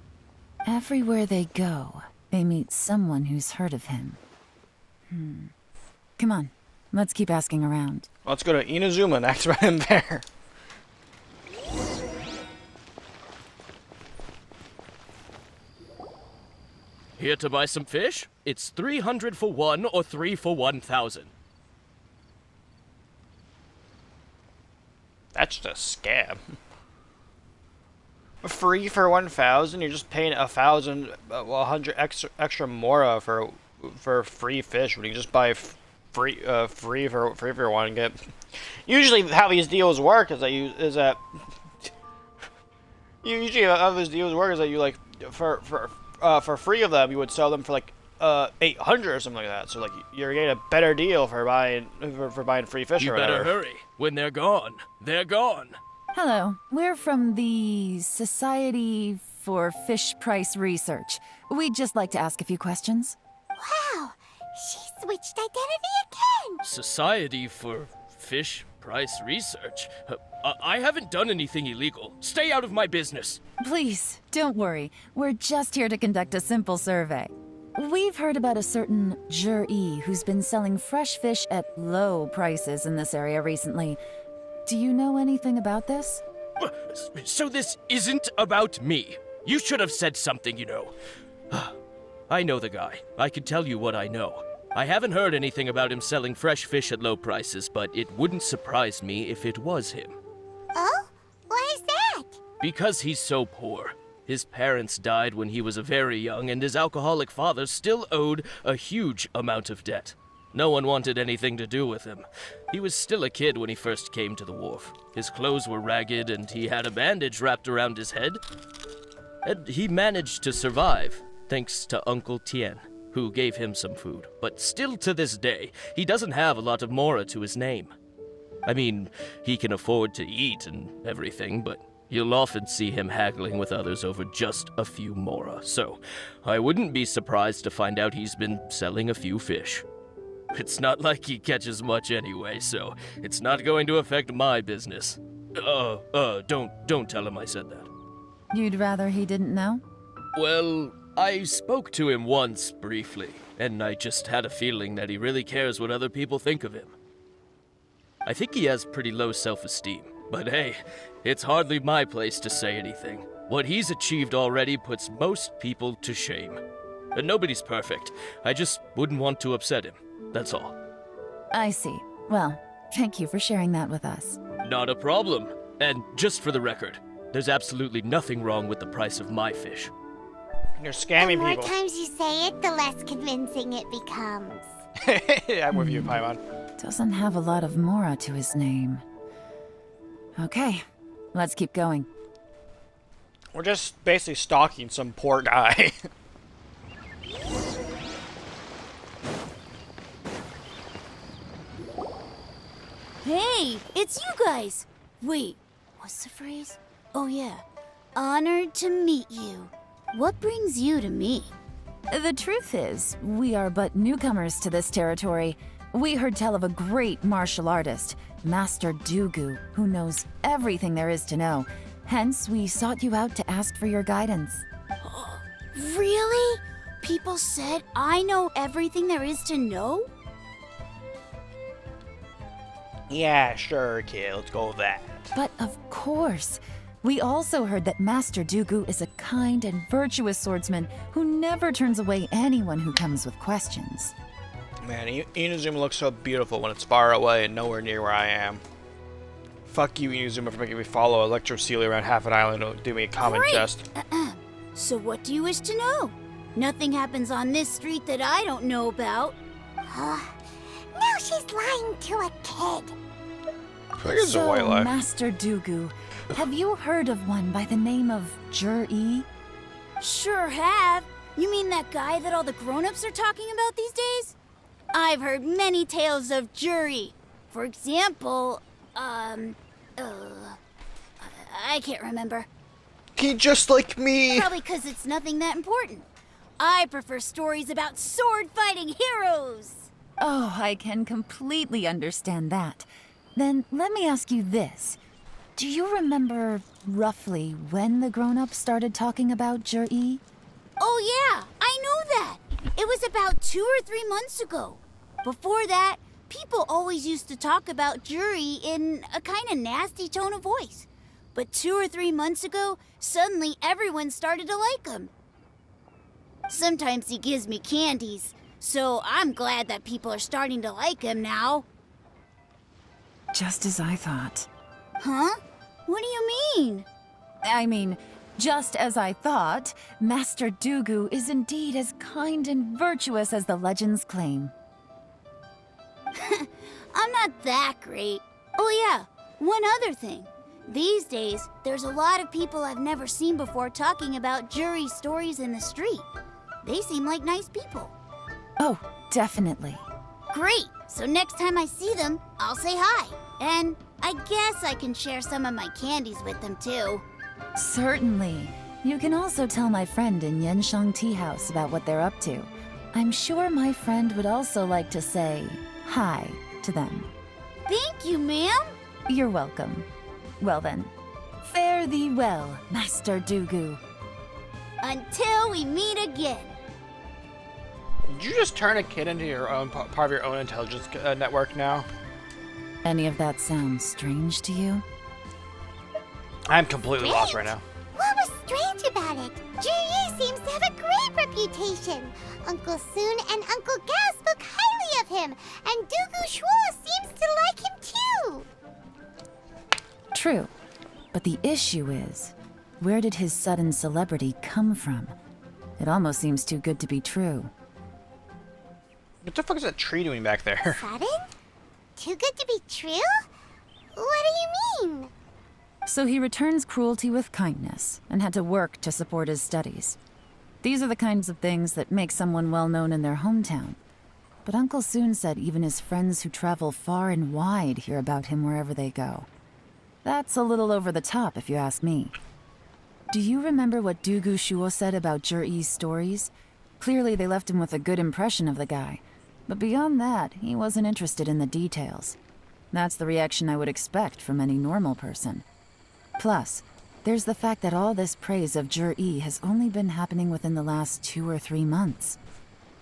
Everywhere they go, they meet someone who's heard of him. Come on, let's keep asking around. Let's go to Inazuma and ask about him there. Here to buy some fish? It's 300 for one or 3 for 1,000. That's just a scam. Free for 1,000? You're just paying 100 extra mora for free fish when you just buy free for one and get. Usually, how these deals work is that you like for free of them you would sell them for like 800 or something like that. So like you're getting a better deal for buying free fish You or whatever. better hurry. When they're gone, they're gone. Hello, we're from the Society for Fish Price Research. We'd just like to ask a few questions. Wow, she switched identity again. Society for Fish Price Research? I haven't done anything illegal. Stay out of my business. Please, don't worry. We're just here to conduct a simple survey. We've heard about a certain Zhi who's been selling fresh fish at low prices in this area recently. Do you know anything about this? So this isn't about me. You should have said something, you know. I know the guy. I can tell you what I know. I haven't heard anything about him selling fresh fish at low prices, but it wouldn't surprise me if it was him. Oh? Why is that? Because he's so poor. His parents died when he was very young, and his alcoholic father still owed a huge amount of debt. No one wanted anything to do with him. He was still a kid when he first came to the wharf. His clothes were ragged, and he had a bandage wrapped around his head. And he managed to survive, thanks to Uncle Tien, who gave him some food. But still to this day, he doesn't have a lot of mora to his name. I mean, he can afford to eat and everything, but you'll often see him haggling with others over just a few mora. So, I wouldn't be surprised to find out he's been selling a few fish. It's not like he catches much anyway, so it's not going to affect my business. Don't tell him I said that. You'd rather he didn't know? Well, I spoke to him once, briefly, and I just had a feeling that he really cares what other people think of him. I think he has pretty low self-esteem, but hey, it's hardly my place to say anything. What he's achieved already puts most people to shame. And nobody's perfect. I just wouldn't want to upset him. That's all. I see. Well, thank you for sharing that with us. Not a problem. And just for the record, there's absolutely nothing wrong with the price of my fish. You're The scamming more people. times you say it, the less convincing it becomes. I'm with you, Paimon. Doesn't have a lot of mora to his name. Okay, let's keep going. We're just basically stalking some poor guy. Hey, it's you guys! Wait, what's the phrase? Oh yeah, honored to meet you. What brings you to me? The truth is, we are but newcomers to this territory. We heard tell of a great martial artist, Master Dugu, who knows everything there is to know. Hence, we sought you out to ask for your guidance. Really? People said I know everything there is to know? Yeah, sure, kid. Let's go with that. But of course, we also heard that Master Dugu is a kind and virtuous swordsman who never turns away anyone who comes with questions. Man, Inazuma looks so beautiful when it's far away and nowhere near where I am. Fuck you, Inazuma, for making me follow Electrocelia around half an island and do me a common Great. jest. So what do you wish to know? Nothing happens on this street that I don't know about. Now she's lying to a kid. I think it's a white lie. Master Dugu, have you heard of one by the name of Jur-E? Sure have. You mean that guy that all the grown-ups are talking about these days? I've heard many tales of jury. For example, I can't remember. He just like me. Probably because it's nothing that important. I prefer stories about sword-fighting heroes. Oh, I can completely understand that. Then let me ask you this. Do you remember roughly when the grown-ups started talking about Jur-E? Oh yeah, I know that. It was about 2 or 3 months ago. Before that, people always used to talk about jury in a kind of nasty tone of voice. But 2 or 3 months ago, suddenly everyone started to like him. Sometimes he gives me candies, so I'm glad that people are starting to like him now. Just as I thought. Huh? What do you mean? I mean, just as I thought, Master Dugu is indeed as kind and virtuous as the legends claim. I'm not that great. Oh yeah, one other thing. These days, there's a lot of people I've never seen before talking about jury stories in the street. They seem like nice people. Oh, definitely. Great! So next time I see them, I'll say hi. And I guess I can share some of my candies with them too. Certainly. You can also tell my friend in Yenshang Tea House about what they're up to. I'm sure my friend would also like to say hi to them. Thank you, ma'am. You're welcome. Well then, fare thee well, Master Dugu. Until we meet again. Did you just turn a kid into your own part of your own intelligence network now? Any of that sound strange to you? I'm completely lost right now. What was strange about it? Jur-E seems to have a great reputation. Uncle Soon and Uncle Gao spoke highly of him, and Dugu Shuo seems to like him too. True. But the issue is, where did his sudden celebrity come from? It almost seems too good to be true. What the fuck is that tree doing back there? Sudden? Too good to be true? What do you mean? So he returns cruelty with kindness and had to work to support his studies. These are the kinds of things that make someone well known in their hometown. But Uncle Soon said even his friends who travel far and wide hear about him wherever they go. That's a little over the top, if you ask me. Do you remember what Dugu Shuo said about Jur-E's stories? Clearly they left him with a good impression of the guy. But beyond that, he wasn't interested in the details. That's the reaction I would expect from any normal person. Plus, there's the fact that all this praise of Jur-E has only been happening within the last 2 or 3 months.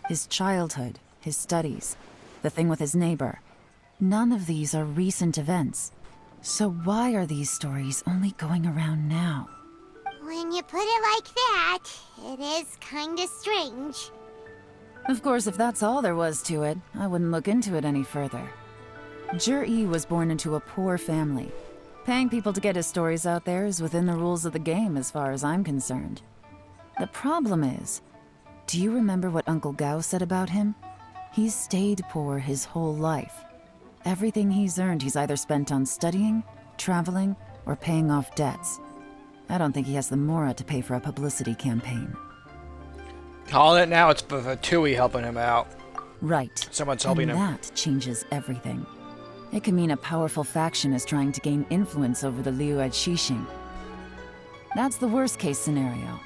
His childhood, his studies, the thing with his neighbor. None of these are recent events. So why are these stories only going around now? When you put it like that, it is kinda strange. Of course, if that's all there was to it, I wouldn't look into it any further. Jur-E was born into a poor family. Paying people to get his stories out there is within the rules of the game as far as I'm concerned. The problem is, do you remember what Uncle Gao said about him? He's stayed poor his whole life. Everything he's earned he's either spent on studying, traveling, or paying off debts. I don't think he has the mora to pay for a publicity campaign. Calling it now, it's pigFIVE helping him out. Right. Someone's helping and him. That changes everything. It could mean a powerful faction is trying to gain influence over the liyue at Xixing. That's the worst case scenario.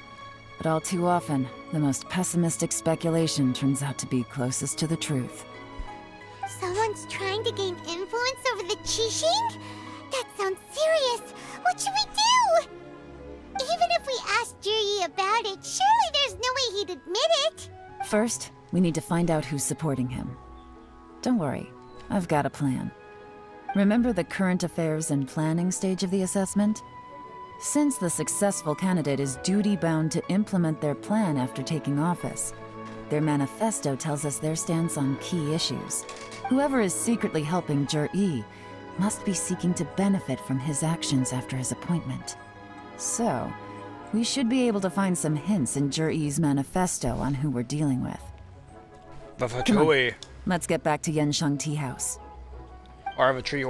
But all too often, the most pessimistic speculation turns out to be closest to the truth. Someone's trying to gain influence over the Qixing? That sounds serious. What should we do? Even if we asked Jiri about it, surely there's no way he'd admit it. First, we need to find out who's supporting him. Don't worry, I've got a plan. Remember the current affairs and planning stage of the assessment? Since the successful candidate is duty-bound to implement their plan after taking office, their manifesto tells us their stance on key issues. Whoever is secretly helping Jiri must be seeking to benefit from his actions after his appointment. So, we should be able to find some hints in Jiri's manifesto on who we're dealing with. But for Come on, pigFIVE, let's get back to Yenshang Tea House. or I have a tree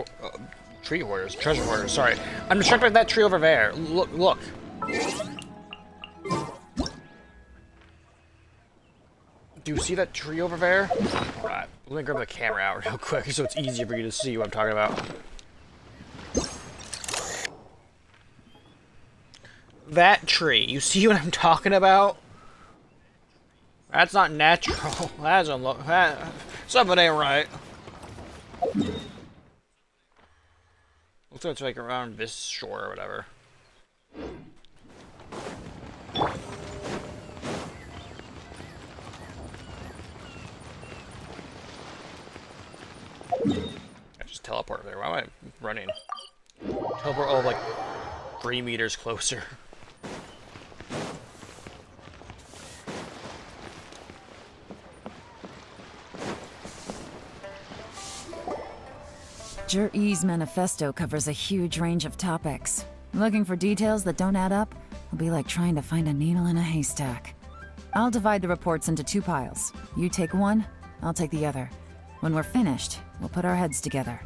hoarders, treasure hoarders, sorry. I'm distracted by that tree over there. Look. Do you see that tree over there? Alright, let me grab the camera out real quick so it's easier for you to see what I'm talking about. That tree, you see what I'm talking about? That's not natural. That doesn't look... something ain't right. Looks like it's like around this shore or whatever. I just teleport there. Why am I running? Teleport all like 3 meters closer. Jiri's manifesto covers a huge range of topics. Looking for details that don't add up will be like trying to find a needle in a haystack. I'll divide the reports into 2 piles. You take one, I'll take the other. When we're finished, we'll put our heads together.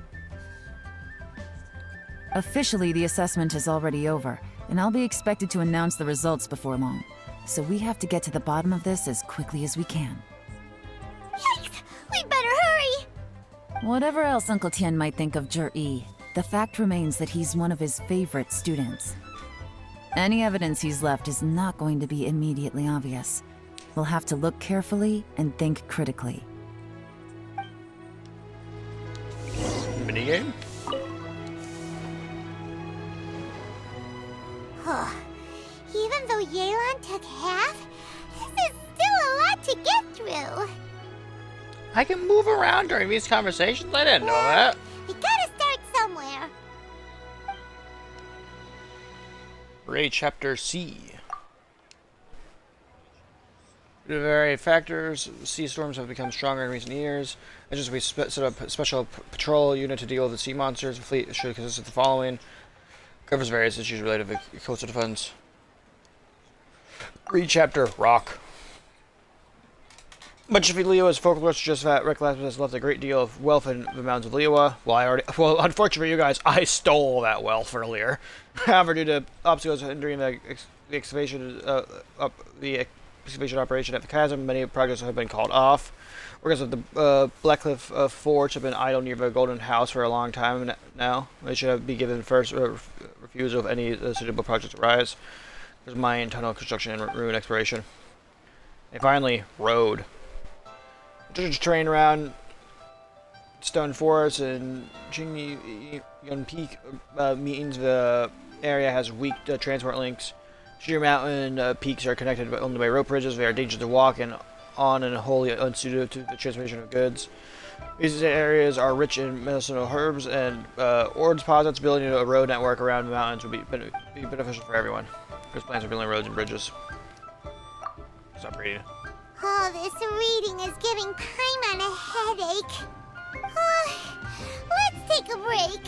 Officially, the assessment is already over, and I'll be expected to announce the results before long. So we have to get to the bottom of this as quickly as we can. Yikes! We better hurry! Whatever else Uncle Tian might think of Jiri, the fact remains that he's one of his favorite students. Any evidence he's left is not going to be immediately obvious. We'll have to look carefully and think critically. Minigame? Even though Yelan took half, this is still a lot to get through. I can move around during these conversations? I didn't know that. We gotta start somewhere. Read Chapter C. Due to various factors, sea storms have become stronger in recent years. As just we set up a special patrol unit to deal with the sea monsters. The fleet should consist of the following. Covers various issues related to coastal defense. Read Chapter Rock. Much of Liyue's folklore suggests that Reckless has left a great deal of wealth in the mountains of Liyue. Well, unfortunately for you guys, I stole that wealth earlier. However, due to obstacles hindering the excavation operation at the chasm, many projects have been called off. Workers of the Blackcliff Forge have been idle near the Golden House for a long time now. They should be given first refusal if any suitable projects arise. There's mine, tunnel construction, and ruin exploration. And finally, road. Terrain around Stone Forest and Yun Peak means the area has weak transport links. Sheer mountain peaks are connected only by rope bridges. They are dangerous to walk and on and wholly unsuited to the transportation of goods. These areas are rich in medicinal herbs and ore deposits. Building a road network around the mountains would be beneficial for everyone. There's plans for building roads and bridges. Stop reading. Oh, this reading is giving Paimon a headache. Let's take a break.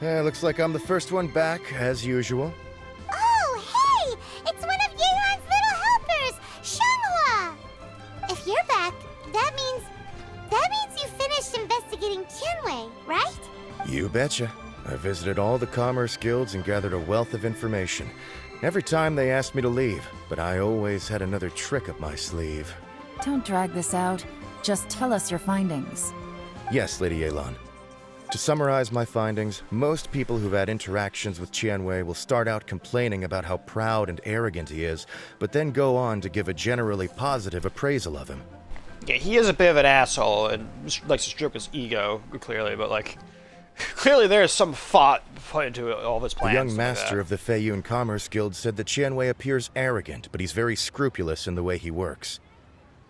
Looks like I'm the first one back, as usual. Oh, hey! It's one of Yelan's little helpers, Shanghua! If you're back, that means you finished investigating Tianwei, right? You betcha. I visited all the commerce guilds and gathered a wealth of information. Every time they asked me to leave, but I always had another trick up my sleeve. Don't drag this out. Just tell us your findings. Yes, Lady Yelan. To summarize my findings, most people who've had interactions with Tianwei will start out complaining about how proud and arrogant he is, but then go on to give a generally positive appraisal of him. Yeah, he is a bit of an asshole and likes to stroke his ego, clearly, but like, clearly there is some thought put into all of his plans. The young master of the Feiyun Commerce Guild said that Tianwei appears arrogant, but he's very scrupulous in the way he works.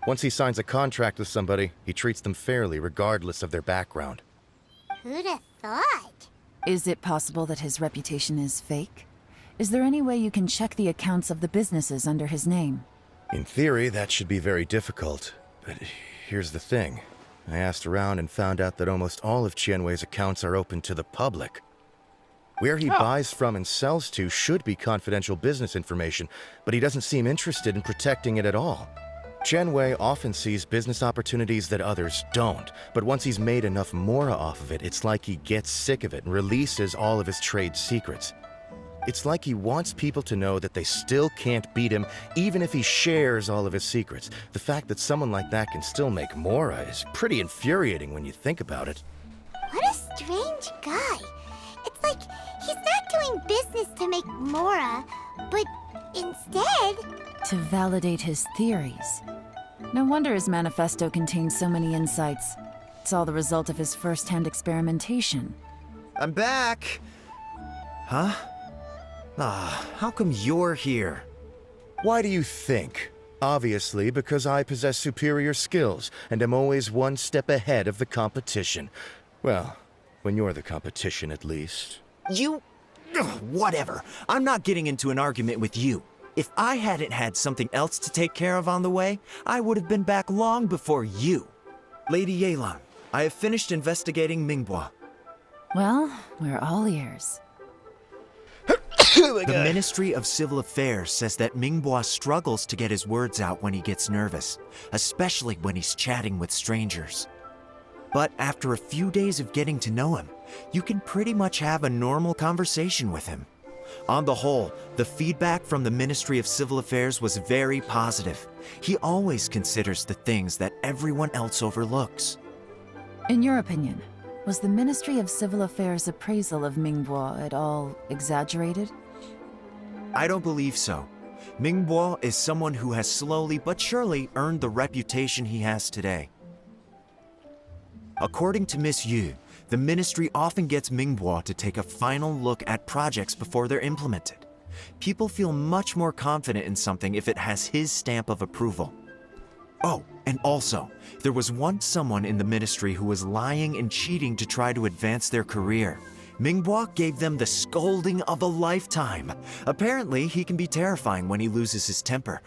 Once he signs a contract with somebody, he treats them fairly regardless of their background. Who'd have thought? Is it possible that his reputation is fake? Is there any way you can check the accounts of the businesses under his name? In theory, that should be very difficult, but here's the thing. I asked around and found out that almost all of Tianwei's accounts are open to the public. Where he buys from and sells to should be confidential business information, but he doesn't seem interested in protecting it at all. Tianwei often sees business opportunities that others don't, but once he's made enough mora off of it, it's like he gets sick of it and releases all of his trade secrets. It's like he wants people to know that they still can't beat him, even if he shares all of his secrets. The fact that someone like that can still make mora is pretty infuriating when you think about it. What a strange guy. It's like he's not doing business to make mora, but instead... to validate his theories. No wonder his manifesto contains so many insights. It's all the result of his first-hand experimentation. I'm back! Huh? How come you're here? Why do you think? Obviously, because I possess superior skills and am always one step ahead of the competition. Well, when you're the competition, at least. You... whatever. I'm not getting into an argument with you. If I hadn't had something else to take care of on the way, I would have been back long before you. Lady Yelan, I have finished investigating Mingbois. Well, we're all ears. The Ministry of Civil Affairs says that Mingbois struggles to get his words out when he gets nervous, especially when he's chatting with strangers. But after a few days of getting to know him, you can pretty much have a normal conversation with him. On the whole, the feedback from the Ministry of Civil Affairs was very positive. He always considers the things that everyone else overlooks. In your opinion, was the Ministry of Civil Affairs' appraisal of Mingbois at all exaggerated? I don't believe so. Mingbois is someone who has slowly but surely earned the reputation he has today. According to Miss Yu, the ministry often gets Mingbois to take a final look at projects before they're implemented. People feel much more confident in something if it has his stamp of approval. Oh, and also, there was once someone in the ministry who was lying and cheating to try to advance their career. Mingbois gave them the scolding of a lifetime. Apparently, he can be terrifying when he loses his temper.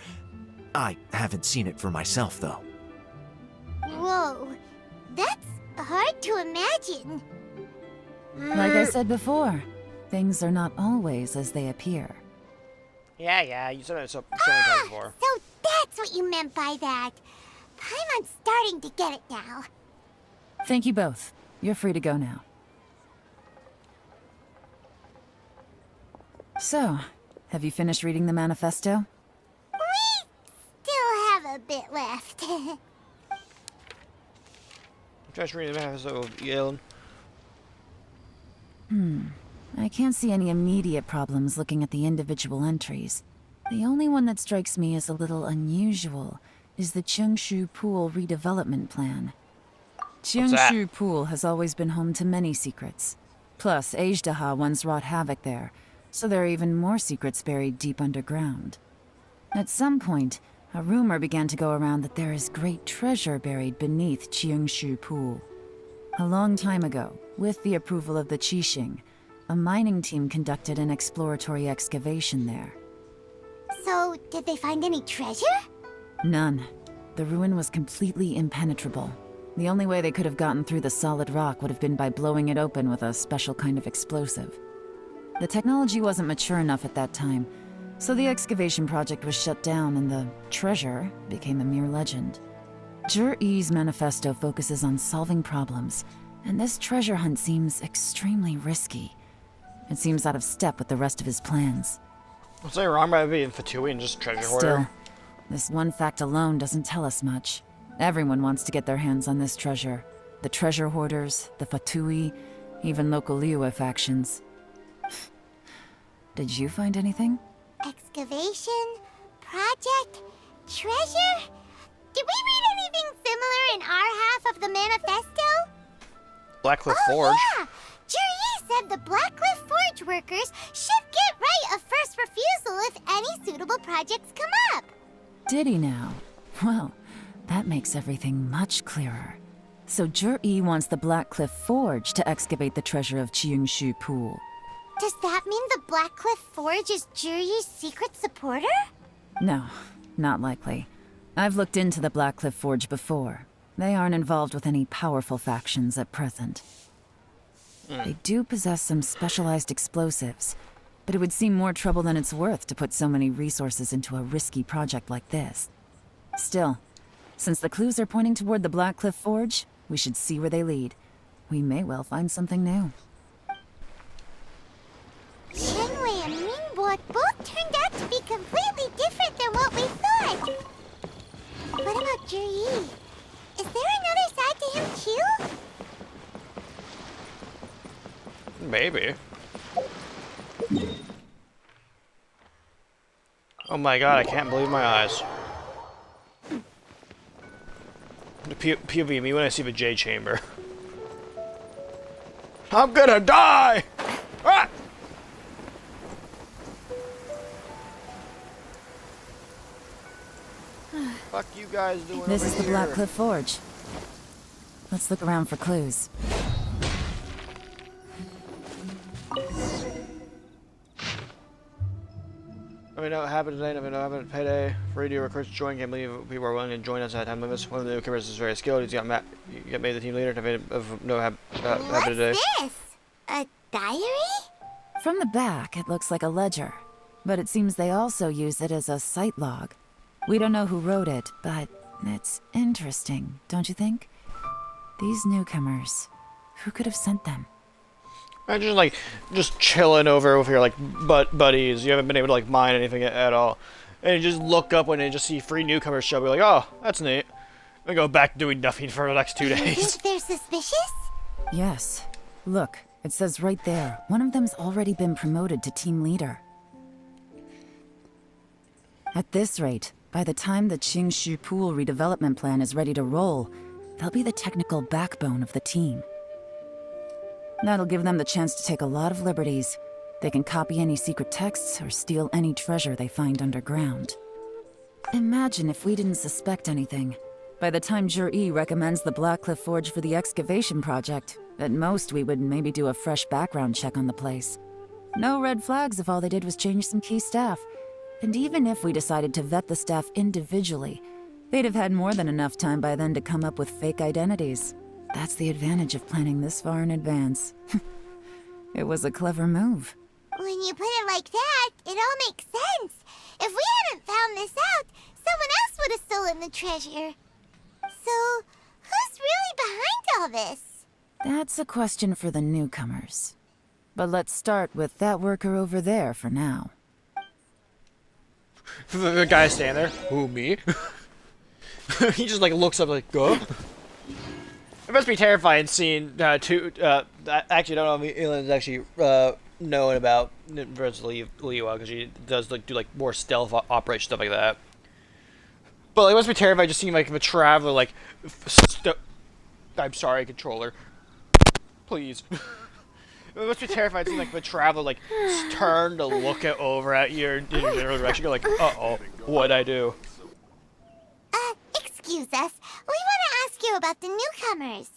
I haven't seen it for myself, though. Whoa, that's hard to imagine. Like I said before, things are not always as they appear. Yeah, you said it so many times before. So that's what you meant by that. I'm starting to get it now. Thank you both. You're free to go now. So, have you finished reading the manifesto? We still have a bit left. Just reading the manifesto, Yelan. I can't see any immediate problems looking at the individual entries. The only one that strikes me as a little unusual is the Chengshu Pool redevelopment plan. Chengshu Pool has always been home to many secrets. Plus, Ajdaha once wrought havoc there, so there are even more secrets buried deep underground. At some point, a rumor began to go around that there is great treasure buried beneath Chengshu Pool. A long time ago, with the approval of the Qixing, a mining team conducted an exploratory excavation there. So, did they find any treasure? None. The ruin was completely impenetrable. The only way they could have gotten through the solid rock would have been by blowing it open with a special kind of explosive. The technology wasn't mature enough at that time, so the excavation project was shut down and the treasure became a mere legend. Jur-E's manifesto focuses on solving problems, and this treasure hunt seems extremely risky. It seems out of step with the rest of his plans. What's that wrong by being Fatui and just treasure hoarder? Still, this one fact alone doesn't tell us much. Everyone wants to get their hands on this treasure. The treasure hoarders, the Fatui, even local liyue factions. Did you find anything? Excavation? Project? Treasure? Did we read anything similar in our half of the manifesto? Blackcliff Forge. Yeah! Jur-E said the Blackcliff Forge workers should get right of first refusal if any suitable projects come up. Did he now? Well, that makes everything much clearer. So Jur-E wants the Blackcliff Forge to excavate the treasure of Qingshu Pool. Does that mean the Blackcliff Forge is Jur-E's secret supporter? No, not likely. I've looked into the Blackcliff Forge before. They aren't involved with any powerful factions at present. They do possess some specialized explosives, but it would seem more trouble than it's worth to put so many resources into a risky project like this. Still, since the clues are pointing toward the Blackcliff Forge, we should see where they lead. We may well find something new. Shenwei and Mingbok both turned out to be completely different than what we thought. What about Jur-E? Is there another side to him too? Maybe. Oh my god, I can't believe my eyes. The POV me when I see the J chamber. I'm gonna die! Ah! Fuck you guys doing This over is the here? Blackcliff Forge. Let's look around for clues. Let me know what happened today. Let me know what happened payday. Radio request to join. Can't believe people are willing to join us at time limits. One of the newcomers is very skilled. He's got made the team leader. Happened today. What's this? A diary? From the back, it looks like a ledger, but it seems they also use it as a site log. We don't know who wrote it, but it's interesting, don't you think? These newcomers, who could have sent them? Imagine like just chilling over with your like buddies. You haven't been able to like mine anything at all, and you just look up when you just see free newcomers show up. You're like, oh, that's neat. And go back doing nothing for the next 2 You days. think they're suspicious? Yes. Look, it says right there, one of them's already been promoted to team leader. At this rate, by the time the Qingshu Pool redevelopment plan is ready to roll, they'll be the technical backbone of the team. That'll give them the chance to take a lot of liberties. They can copy any secret texts or steal any treasure they find underground. Imagine if we didn't suspect anything. By the time Jur-E recommends the Blackcliff Forge for the excavation project, at most we would maybe do a fresh background check on the place. No red flags if all they did was change some key staff. And even if we decided to vet the staff individually, they'd have had more than enough time by then to come up with fake identities. That's the advantage of planning this far in advance. It was a clever move. When you put it like that, it all makes sense. If we hadn't found this out, someone else would have stolen the treasure. So, who's really behind all this? That's a question for the newcomers. But let's start with that worker over there for now. The guy standing there. Who, me? He just like looks up like, go. It must be terrifying seeing actually, I don't know if Yelan's actually known about versus liyue because she does like do like more stealth operation stuff like that. But like, it must be terrifying just seeing like a traveler like. I'm sorry, controller. Please. It must be terrifying seeing like the traveler like turn to look over at you in your general direction. You're like, uh-oh, what'd I do? Excuse us. We want to ask you about the newcomers.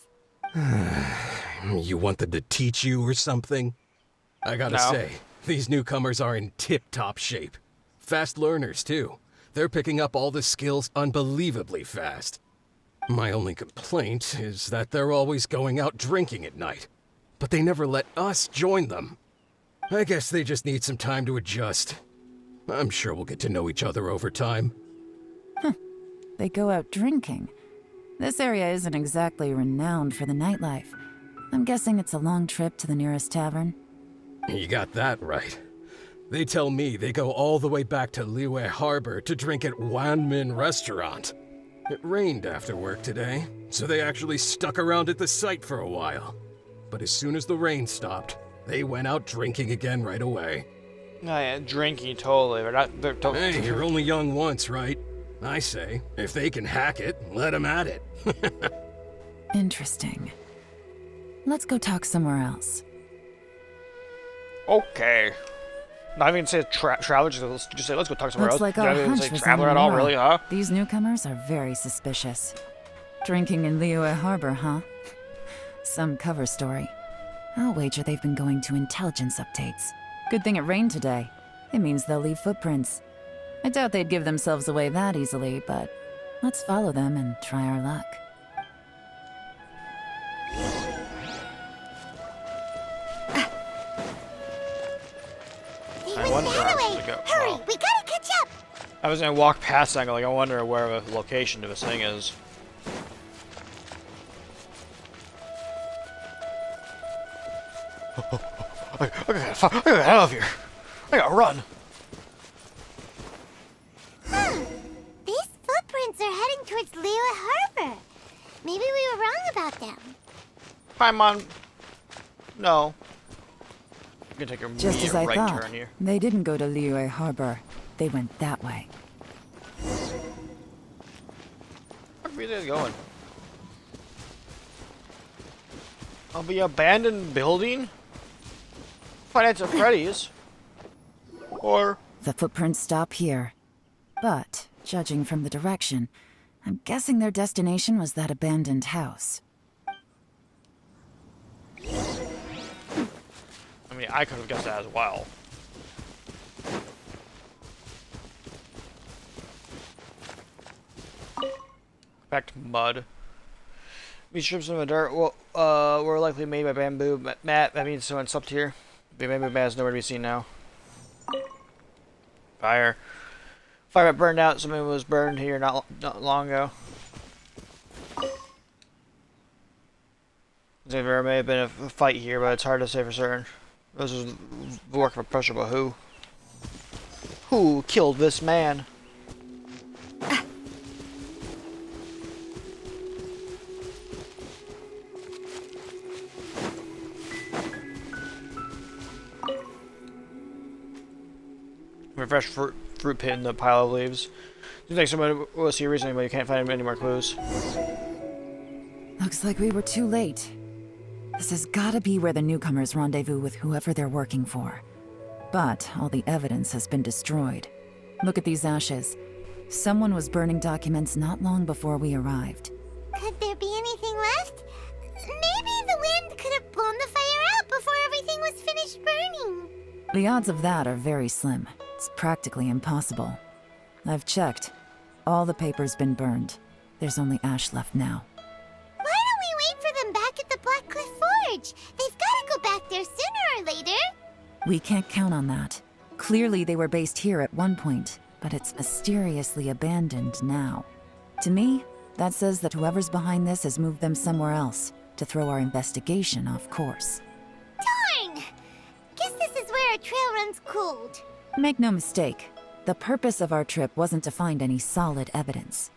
You want them to teach you or something? I gotta say, these newcomers are in tip-top shape. Fast learners, too. They're picking up all the skills unbelievably fast. My only complaint is that they're always going out drinking at night, but they never let us join them. I guess they just need some time to adjust. I'm sure we'll get to know each other over time. They go out drinking. This area isn't exactly renowned for the nightlife. I'm guessing it's a long trip to the nearest tavern. You got that right. They tell me they go all the way back to Liyue Harbor to drink at Wanmin Restaurant. It rained after work today, so they actually stuck around at the site for a while. But as soon as the rain stopped, they went out drinking again right away. Oh yeah, drinking totally. Hey, you're only young once, right? I say, if they can hack it, let them at it. Interesting. Let's go talk somewhere else. Okay. Not even say traveler, just say let's go talk somewhere Looks else. like You our don't even hunch say was traveler on at all, the really, huh? These newcomers are very suspicious. Drinking in Liyue Harbor, huh? Some cover story. I'll wager they've been going to intelligence updates. Good thing it rained today. It means they'll leave footprints. I doubt they'd give themselves away that easily, but let's follow them and try our luck. They I went wonder that how way. to go. Hurry, Oh. we gotta catch up. I was gonna walk past that, like I wonder where the location of this thing is. I gotta get out of here. I gotta run. These footprints are heading towards Liyue Harbor. Maybe we were wrong about them. Hi, Mom. No. I'm gonna take a Just as I right thought, turn here. they didn't go to Liyue Harbor. They went that way. Where are they going? Of the abandoned building? Finance at Freddy's. Or The footprints stop here. But, judging from the direction, I'm guessing their destination was that abandoned house. I mean, I could have guessed that as well. Back to mud. These strips of the dirt were likely made by bamboo mat. That means someone slept here. The bamboo mat is nowhere to be seen now. Fire. Fire mat burned out. Somebody was burned here not long ago. There may have been a fight here, but it's hard to say for certain. This is the work of a pressure, but who? Who killed this man? Fresh fruit pit in the pile of leaves. Seems like somebody was here recently, but you can't find any more clues. Looks like we were too late. This has gotta be where the newcomers rendezvous with whoever they're working for. But all the evidence has been destroyed. Look at these ashes. Someone was burning documents not long before we arrived. Could there be anything left? Maybe the wind could have blown the fire out before everything was finished burning. The odds of that are very slim. It's practically impossible. I've checked. All the paper's been burned. There's only ash left now. Why don't we wait for them back at the Black Cliff Forge? They've gotta go back there sooner or later. We can't count on that. Clearly they were based here at one point, but it's mysteriously abandoned now. To me, that says that whoever's behind this has moved them somewhere else to throw our investigation off course. Darn! Guess this is where our trail runs cold. Make no mistake, the purpose of our trip wasn't to find any solid evidence.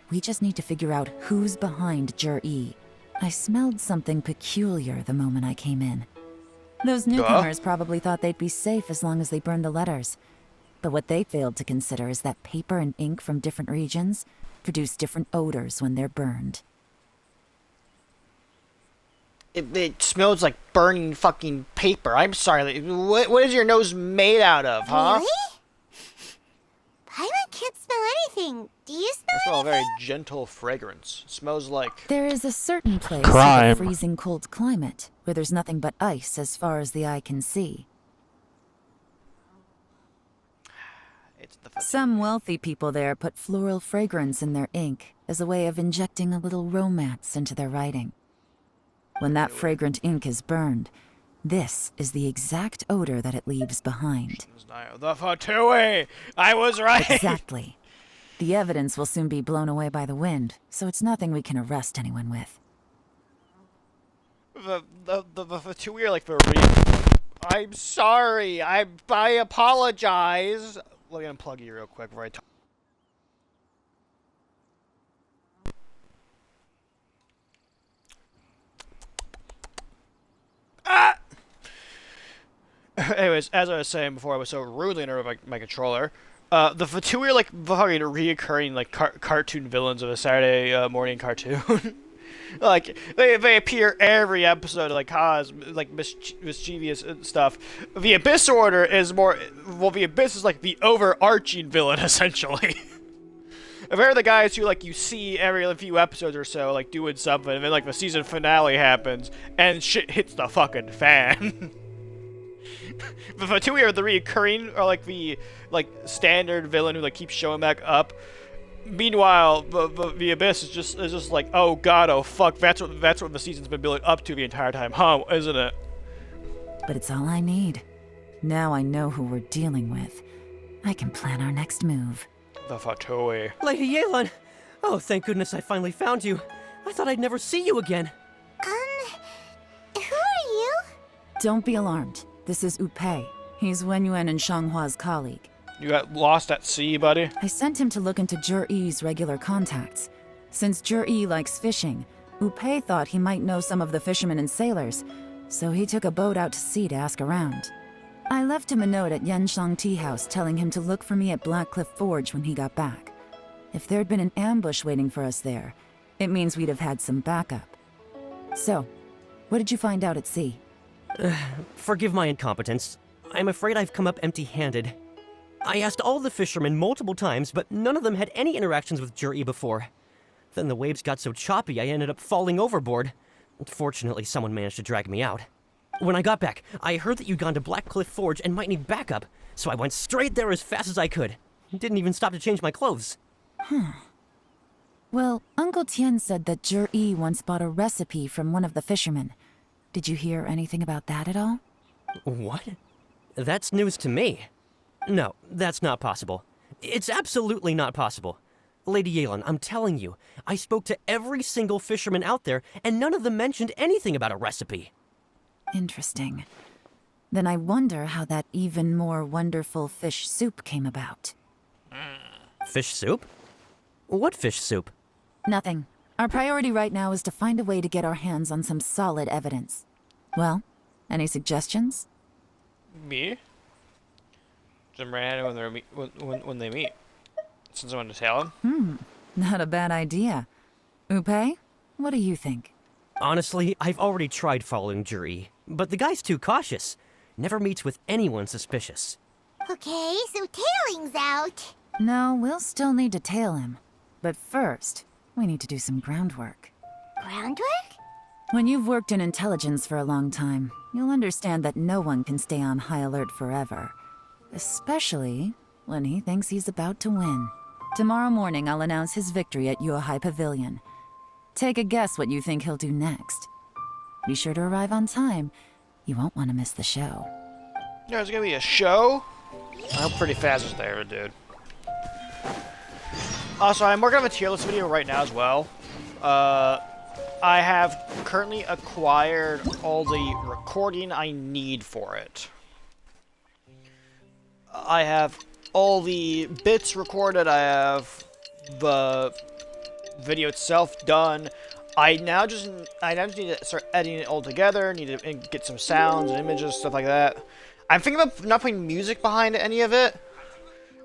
We just need to figure out who's behind Jur-E. I smelled something peculiar the moment I came in. Those newcomers probably thought they'd be safe as long as they burned the letters. But what they failed to consider is that paper and ink from different regions produce different odors when they're burned. It smells like burning fucking paper. I'm sorry. What is your nose made out of, huh? Really? Paimon can't smell anything. Do you I smell smell a very gentle fragrance. It smells like There is a certain place Crime. with a freezing cold climate where there's nothing but ice as far as the eye can see. It's the Some wealthy people there put floral fragrance in their ink as a way of injecting a little romance into their writing. When that fragrant ink is burned, this is the exact odor that it leaves behind. The Fatui! I was right! Exactly. The evidence will soon be blown away by the wind, so it's nothing we can arrest anyone with. The Fatui are like for real. I'm sorry. I apologize. Let me unplug you real quick before I talk. Ah! Anyways, as I was saying before, I was so rudely interrupted by my controller. The Fatui are like fucking reoccurring like cartoon villains of a Saturday morning cartoon. Like they appear every episode, like cause like mischievous stuff. The Abyss Order is more the Abyss is like the overarching villain essentially. They're the guys who like you see every few episodes or so like doing something, and then like the season finale happens and shit hits the fucking fan. The Fatui are the reoccurring, or like the standard villain who like keeps showing back up. Meanwhile, the Abyss is just like, oh god, oh fuck, that's what the season's been building up to the entire time, huh? Isn't it? But it's all I need. Now I know who we're dealing with. I can plan our next move. The Fatui. Lady Yelan! Oh, thank goodness I finally found you. I thought I'd never see you again. Who are you? Don't be alarmed. This is Upei. He's Wenyuan and Shanghua's colleague. You got lost at sea, buddy? I sent him to look into Jur-E's regular contacts. Since Jur-E likes fishing, Upei thought he might know some of the fishermen and sailors, so he took a boat out to sea to ask around. I left him a note at Yanshang Tea House telling him to look for me at Blackcliff Forge when he got back. If there'd been an ambush waiting for us there, it means we'd have had some backup. So, what did you find out at sea? Forgive my incompetence. I'm afraid I've come up empty-handed. I asked all the fishermen multiple times, but none of them had any interactions with Jur-E before. Then the waves got so choppy I ended up falling overboard. Fortunately, someone managed to drag me out. When I got back, I heard that you'd gone to Blackcliff Forge and might need backup, so I went straight there as fast as I could. Didn't even stop to change my clothes. Well, Uncle Tian said that Jur-E once bought a recipe from one of the fishermen. Did you hear anything about that at all? What? That's news to me. No, that's not possible. It's absolutely not possible. Lady Yelan, I'm telling you, I spoke to every single fisherman out there, and none of them mentioned anything about a recipe. Interesting. Then I wonder how that even more wonderful fish soup came about. Fish soup? What fish soup? Nothing. Our priority right now is to find a way to get our hands on some solid evidence. Well, any suggestions? Me? Jim Rand when they meet. Since I want to tell him. Not a bad idea. Upei, what do you think? Honestly, I've already tried following Jur-E, but the guy's too cautious. Never meets with anyone suspicious. Okay, so tailing's out. No, we'll still need to tail him. But first, we need to do some groundwork. Groundwork? When you've worked in intelligence for a long time, you'll understand that no one can stay on high alert forever. Especially when he thinks he's about to win. Tomorrow morning, I'll announce his victory at Yuehai Pavilion. Take a guess what you think he'll do next. Be sure to arrive on time. You won't want to miss the show. Yeah, there's gonna be a show? How pretty fast is there, dude? Also, I'm working on a tier list video right now as well. I have currently acquired all the recording I need for it. I have all the bits recorded, I have the video itself done. I now just need to start editing it all together, need to get some sounds and images, stuff like that. I'm thinking about not putting music behind any of it.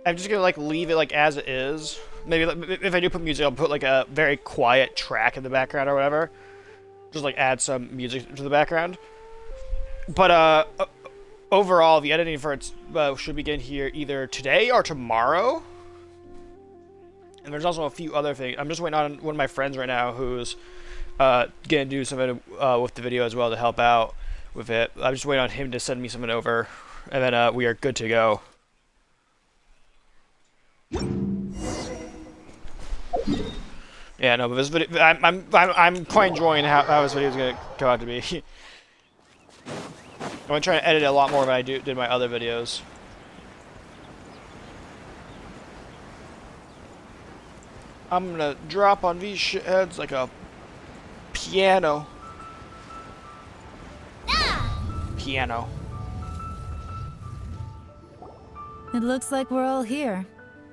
I'm just gonna like leave it like as it is. Maybe if I do put music, I'll put like a very quiet track in the background or whatever. Just like add some music to the background. But overall, the editing for it should begin here either today or tomorrow. And there's also a few other things. I'm just waiting on one of my friends right now who's gonna do something with the video as well to help out with it. I'm just waiting on him to send me something over, and then we are good to go. Yeah, no, but this video, I'm quite enjoying how this video is gonna come out to be. I'm gonna try to edit it a lot more than I did my other videos. I'm gonna drop on these shitheads like a piano. Piano. It looks like we're all here.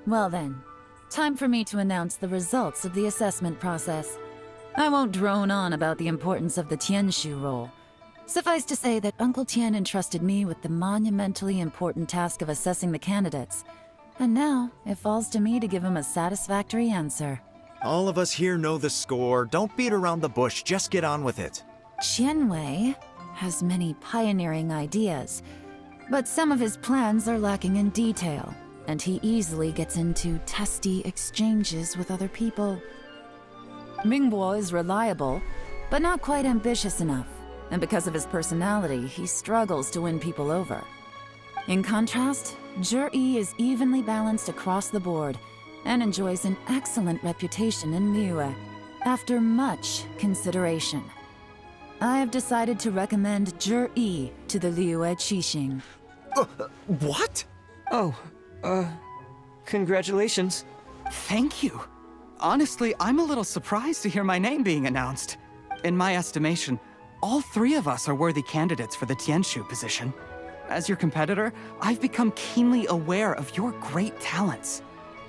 Well then, time for me to announce the results of the assessment process. I won't drone on about the importance of the Tianshu role. Suffice to say that Uncle Tian entrusted me with the monumentally important task of assessing the candidates. And now, it falls to me to give him a satisfactory answer. All of us here know the score. Don't beat around the bush, just get on with it. Qianwei has many pioneering ideas, but some of his plans are lacking in detail, and he easily gets into testy exchanges with other people. Mingbo is reliable, but not quite ambitious enough, and because of his personality, he struggles to win people over. In contrast, Zhi is evenly balanced across the board, and enjoys an excellent reputation in liyue, after much consideration. I have decided to recommend Zhi to the liyue qixing. What? Oh, congratulations. Thank you. Honestly, I'm a little surprised to hear my name being announced. In my estimation, all three of us are worthy candidates for the Tianshu position. As your competitor, I've become keenly aware of your great talents.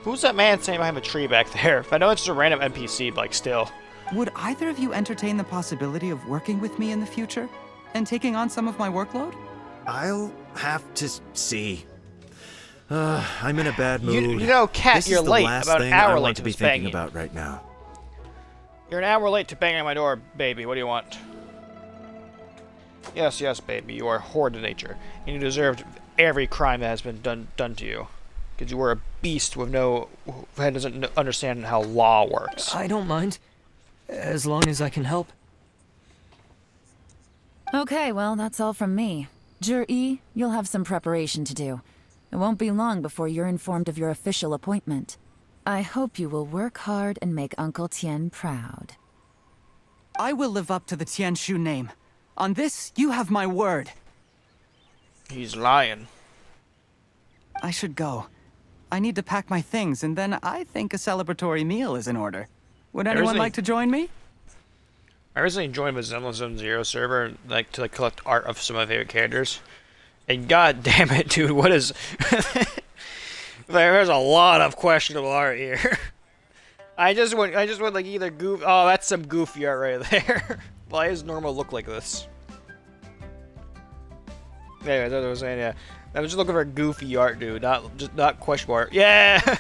Who's that man standing behind the tree back there? I know it's just a random NPC, but like still. Would either of you entertain the possibility of working with me in the future? And taking on some of my workload? I'll have to see. I'm in a bad mood. You know, Kat, this you're is the late. last About thing an hour I late want to to be this thinking banging. about right now. You're an hour late to banging on my door, baby. What do you want? Yes, yes, baby. You are horrid in nature, and you deserved every crime that has been done to you, because you were a beast with no that doesn't understand how law works. I don't mind, as long as I can help. Okay, well, that's all from me. Zhi, you'll have some preparation to do. It won't be long before you're informed of your official appointment. I hope you will work hard and make Uncle Tian proud. I will live up to the Tianshu name. On this, you have my word. He's lying. I should go. I need to pack my things, and then I think a celebratory meal is in order. Would anyone like to join me? I recently joined the Zenless Zone Zero server, to collect art of some of my favorite characters. And god damn it, dude, what is... There's a lot of questionable art here. I just went like either goof... Oh, that's some goofy art right there. Why does normal look like this? Anyways, as I was saying, yeah. I was just looking for goofy art, dude, not questionable art. Yeah!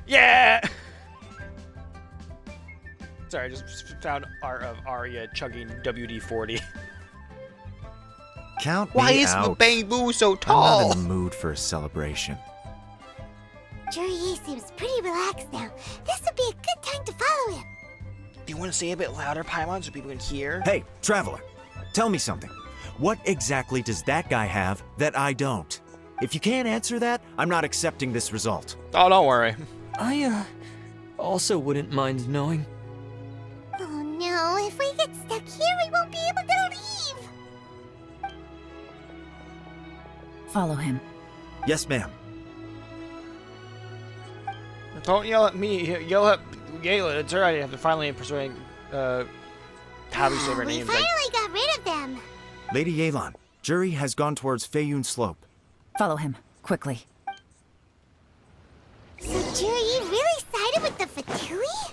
Yeah! Sorry, I just found art of Arya chugging WD-40. Count Why me is the out. bamboo so tall? I'm not in the mood for a celebration. Zhi seems pretty relaxed now. This would be a good time to follow him. Do you want to say a bit louder, Paimon, so people can hear? Hey, Traveler, tell me something. What exactly does that guy have that I don't? If you can't answer that, I'm not accepting this result. Oh, don't worry. I, also wouldn't mind knowing. Oh no, if we get stuck here, we won't be able to leave. Follow him. Yes, ma'am. Don't yell at me. Yell at Yelan. It's alright. I have to finally persuade. How do you say her We name? finally got rid of them. Lady Yelan, Zhi has gone towards Feiyun Slope. Follow him, quickly. So Zhi really sided with the Fatui?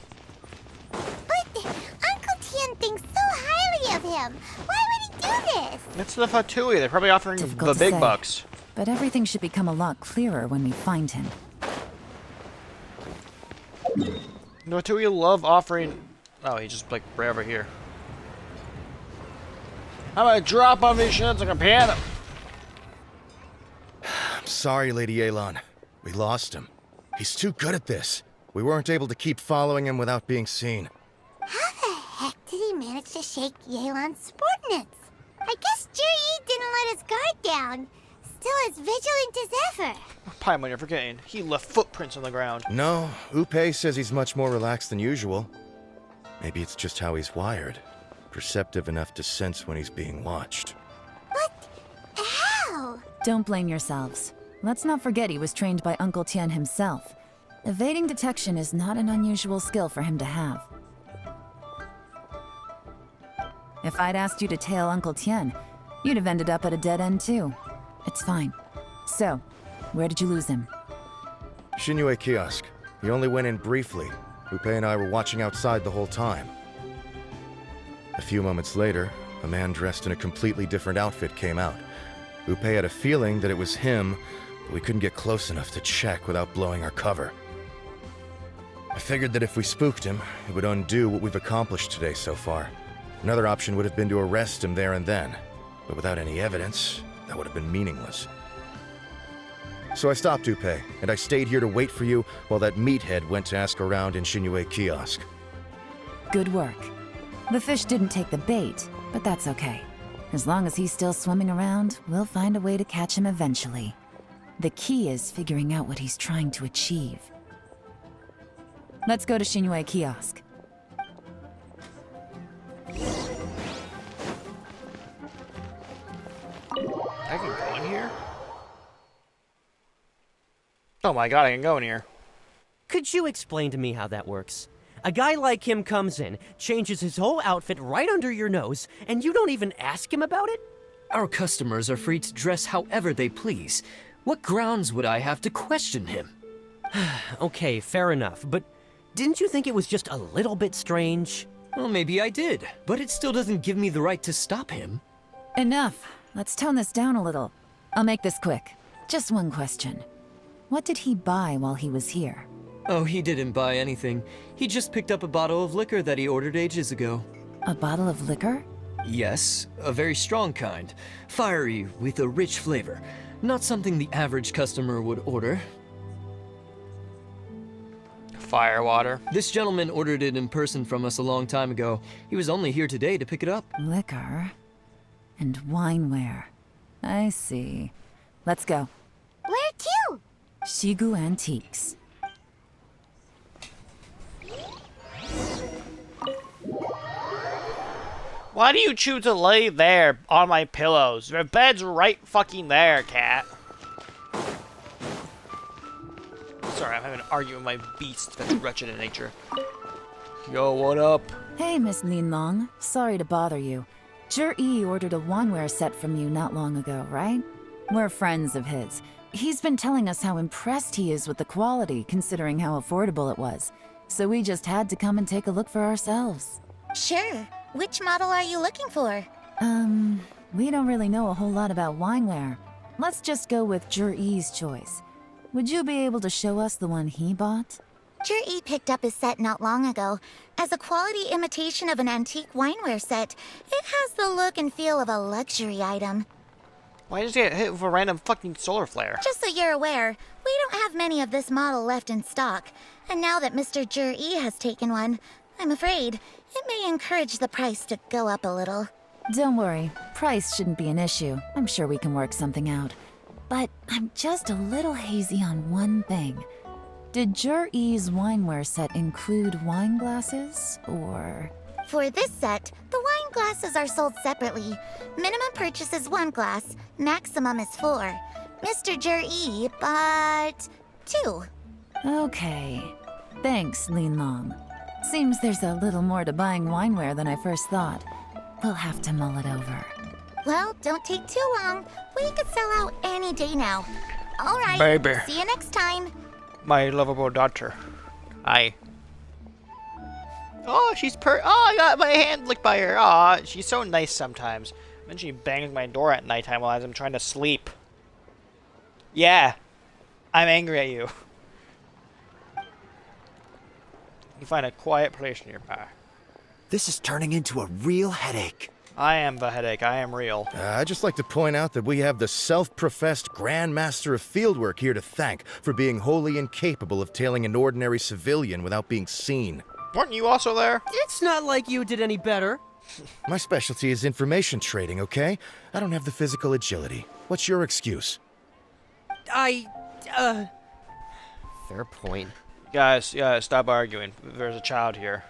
But Uncle Tian thinks so highly of him. Why would he do this? It's the Fatui. They're probably offering Difficult the to big say, bucks. But everything should become a lot clearer when we find him. The Fatui love offering. Oh, he's just like right over here. I'm gonna drop on these shits like a piano. I'm sorry, Lady Yelan. We lost him. He's too good at this. We weren't able to keep following him without being seen. How the heck did he manage to shake Yelan's subordinates? I guess Zhi didn't let his guard down. Still as vigilant as ever. Paimon, you're forgetting. He left footprints on the ground. No, Upe says he's much more relaxed than usual. Maybe it's just how he's wired. Perceptive enough to sense when he's being watched. But how? Don't blame yourselves. Let's not forget he was trained by Uncle Tian himself. Evading detection is not an unusual skill for him to have. If I'd asked you to tail Uncle Tian, you'd have ended up at a dead end too. It's fine. So, where did you lose him? Shinue Kiosk. He only went in briefly. Upe and I were watching outside the whole time. A few moments later, a man dressed in a completely different outfit came out. Upe had a feeling that it was him, but we couldn't get close enough to check without blowing our cover. I figured that if we spooked him, it would undo what we've accomplished today so far. Another option would have been to arrest him there and then, but without any evidence, that would have been meaningless. So I stopped Upe, and I stayed here to wait for you while that meathead went to ask around in Shinue Kiosk. Good work. The fish didn't take the bait, but that's okay. As long as he's still swimming around, we'll find a way to catch him eventually. The key is figuring out what he's trying to achieve. Let's go to Shinue Kiosk. I can go in here? Oh my god, I can go in here. Could you explain to me how that works? A guy like him comes in, changes his whole outfit right under your nose, and you don't even ask him about it? Our customers are free to dress however they please. What grounds would I have to question him? Okay, fair enough, but didn't you think it was just a little bit strange? Well, maybe I did, but it still doesn't give me the right to stop him. Enough. Let's tone this down a little. I'll make this quick. Just one question. What did he buy while he was here? Oh, he didn't buy anything. He just picked up a bottle of liquor that he ordered ages ago. A bottle of liquor? Yes, a very strong kind. Fiery, with a rich flavor. Not something the average customer would order. Firewater. This gentleman ordered it in person from us a long time ago. He was only here today to pick it up. Liquor and wineware. I see. Let's go. Where to? Shigu Antiques. Why do you choose to lay there on my pillows? Your bed's right fucking there, cat. Sorry, I'm having an argument with my beast that's wretched in nature. Yo, what up? Hey, Miss Linlong. Sorry to bother you. Zhi ordered a wanware set from you not long ago, right? We're friends of his. He's been telling us how impressed he is with the quality, considering how affordable it was. So we just had to come and take a look for ourselves. Sure. Which model are you looking for? We don't really know a whole lot about wineware. Let's just go with Zhi's choice. Would you be able to show us the one he bought? Zhi picked up his set not long ago. As a quality imitation of an antique wineware set, it has the look and feel of a luxury item. Why does he get hit with a random fucking solar flare? Just so you're aware, we don't have many of this model left in stock. And now that Mr. Zhi has taken one, I'm afraid it may encourage the price to go up a little. Don't worry, price shouldn't be an issue. I'm sure we can work something out. But I'm just a little hazy on one thing. Did Zhi's wineware set include wine glasses, or...? For this set, the wine glasses are sold separately. Minimum purchase is 1 glass, maximum is 4. Mr. Zhi bought 2. Okay. Thanks, Linlong. Seems there's a little more to buying wineware than I first thought. We'll have to mull it over. Well, don't take too long. We could sell out any day now. All right. Baby. See you next time. My lovable daughter. Hi. Oh, she's Oh, I got my hand licked by her. Aw, she's so nice sometimes. Then she bangs my door at nighttime while I'm trying to sleep. Yeah. I'm angry at you. You find a quiet place nearby. This is turning into a real headache. I am the headache. I am real. I'd just like to point out that we have the self-professed Grand Master of Fieldwork here to thank for being wholly incapable of tailing an ordinary civilian without being seen. Weren't you also there? It's not like you did any better. My specialty is information trading, okay? I don't have the physical agility. What's your excuse? Fair point. Guys, stop arguing. There's a child here.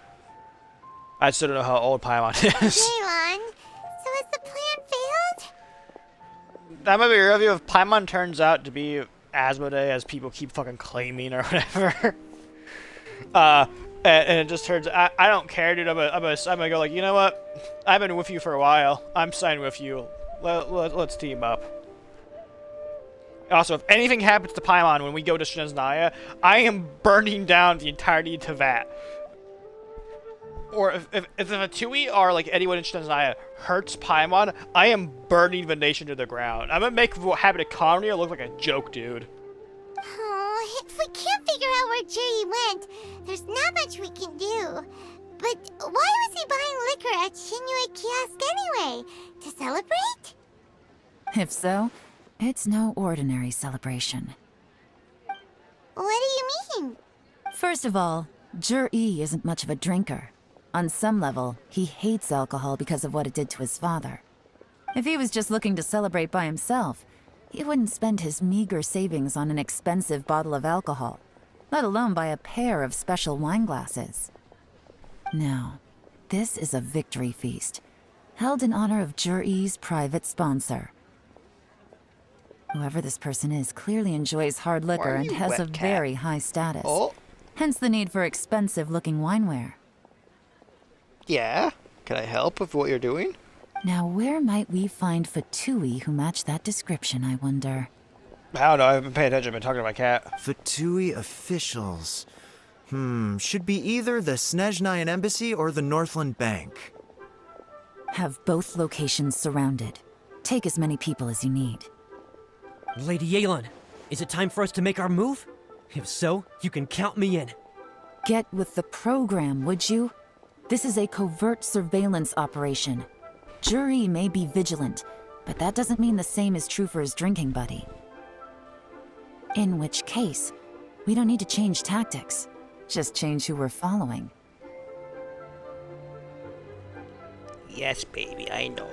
I still don't know how old Paimon is. Yelan, so has the plan failed? That might be a review if Paimon turns out to be Asmodee, as people keep fucking claiming or whatever. And it just turns. I don't care, dude. I'm gonna go like, you know what? I've been with you for a while. I'm signing with you. Let's team up. Also, if anything happens to Paimon when we go to Snezhnaya, I am burning down the entirety of Teyvat. Or if the Fatui or like anyone in Snezhnaya hurts Paimon, I am burning the nation to the ground. I'm gonna make what happened to Conria look like a joke, dude. Oh, if we can't figure out where Jerry went, there's not much we can do. But why was he buying liquor at Shinue Kiosk anyway? To celebrate? If so, it's no ordinary celebration. What do you mean? First of all, Jur-E isn't much of a drinker. On some level, he hates alcohol because of what it did to his father. If he was just looking to celebrate by himself, he wouldn't spend his meager savings on an expensive bottle of alcohol, let alone buy a pair of special wine glasses. No, this is a victory feast, held in honor of Jur-E's private sponsor. Whoever this person is clearly enjoys hard liquor and has a very high status. Oh. Hence the need for expensive-looking wineware. Yeah? Can I help with what you're doing? Now, where might we find Fatui who match that description, I wonder? I don't know. I've been paying attention. I've been talking to my cat. Fatui officials. Should be either the Snezhnayan Embassy or the Northland Bank. Have both locations surrounded. Take as many people as you need. Lady Yelan, is it time for us to make our move? If so, you can count me in. Get with the program, would you? This is a covert surveillance operation. Jur-E may be vigilant, but that doesn't mean the same is true for his drinking buddy. In which case, we don't need to change tactics. Just change who we're following. Yes, baby, I know.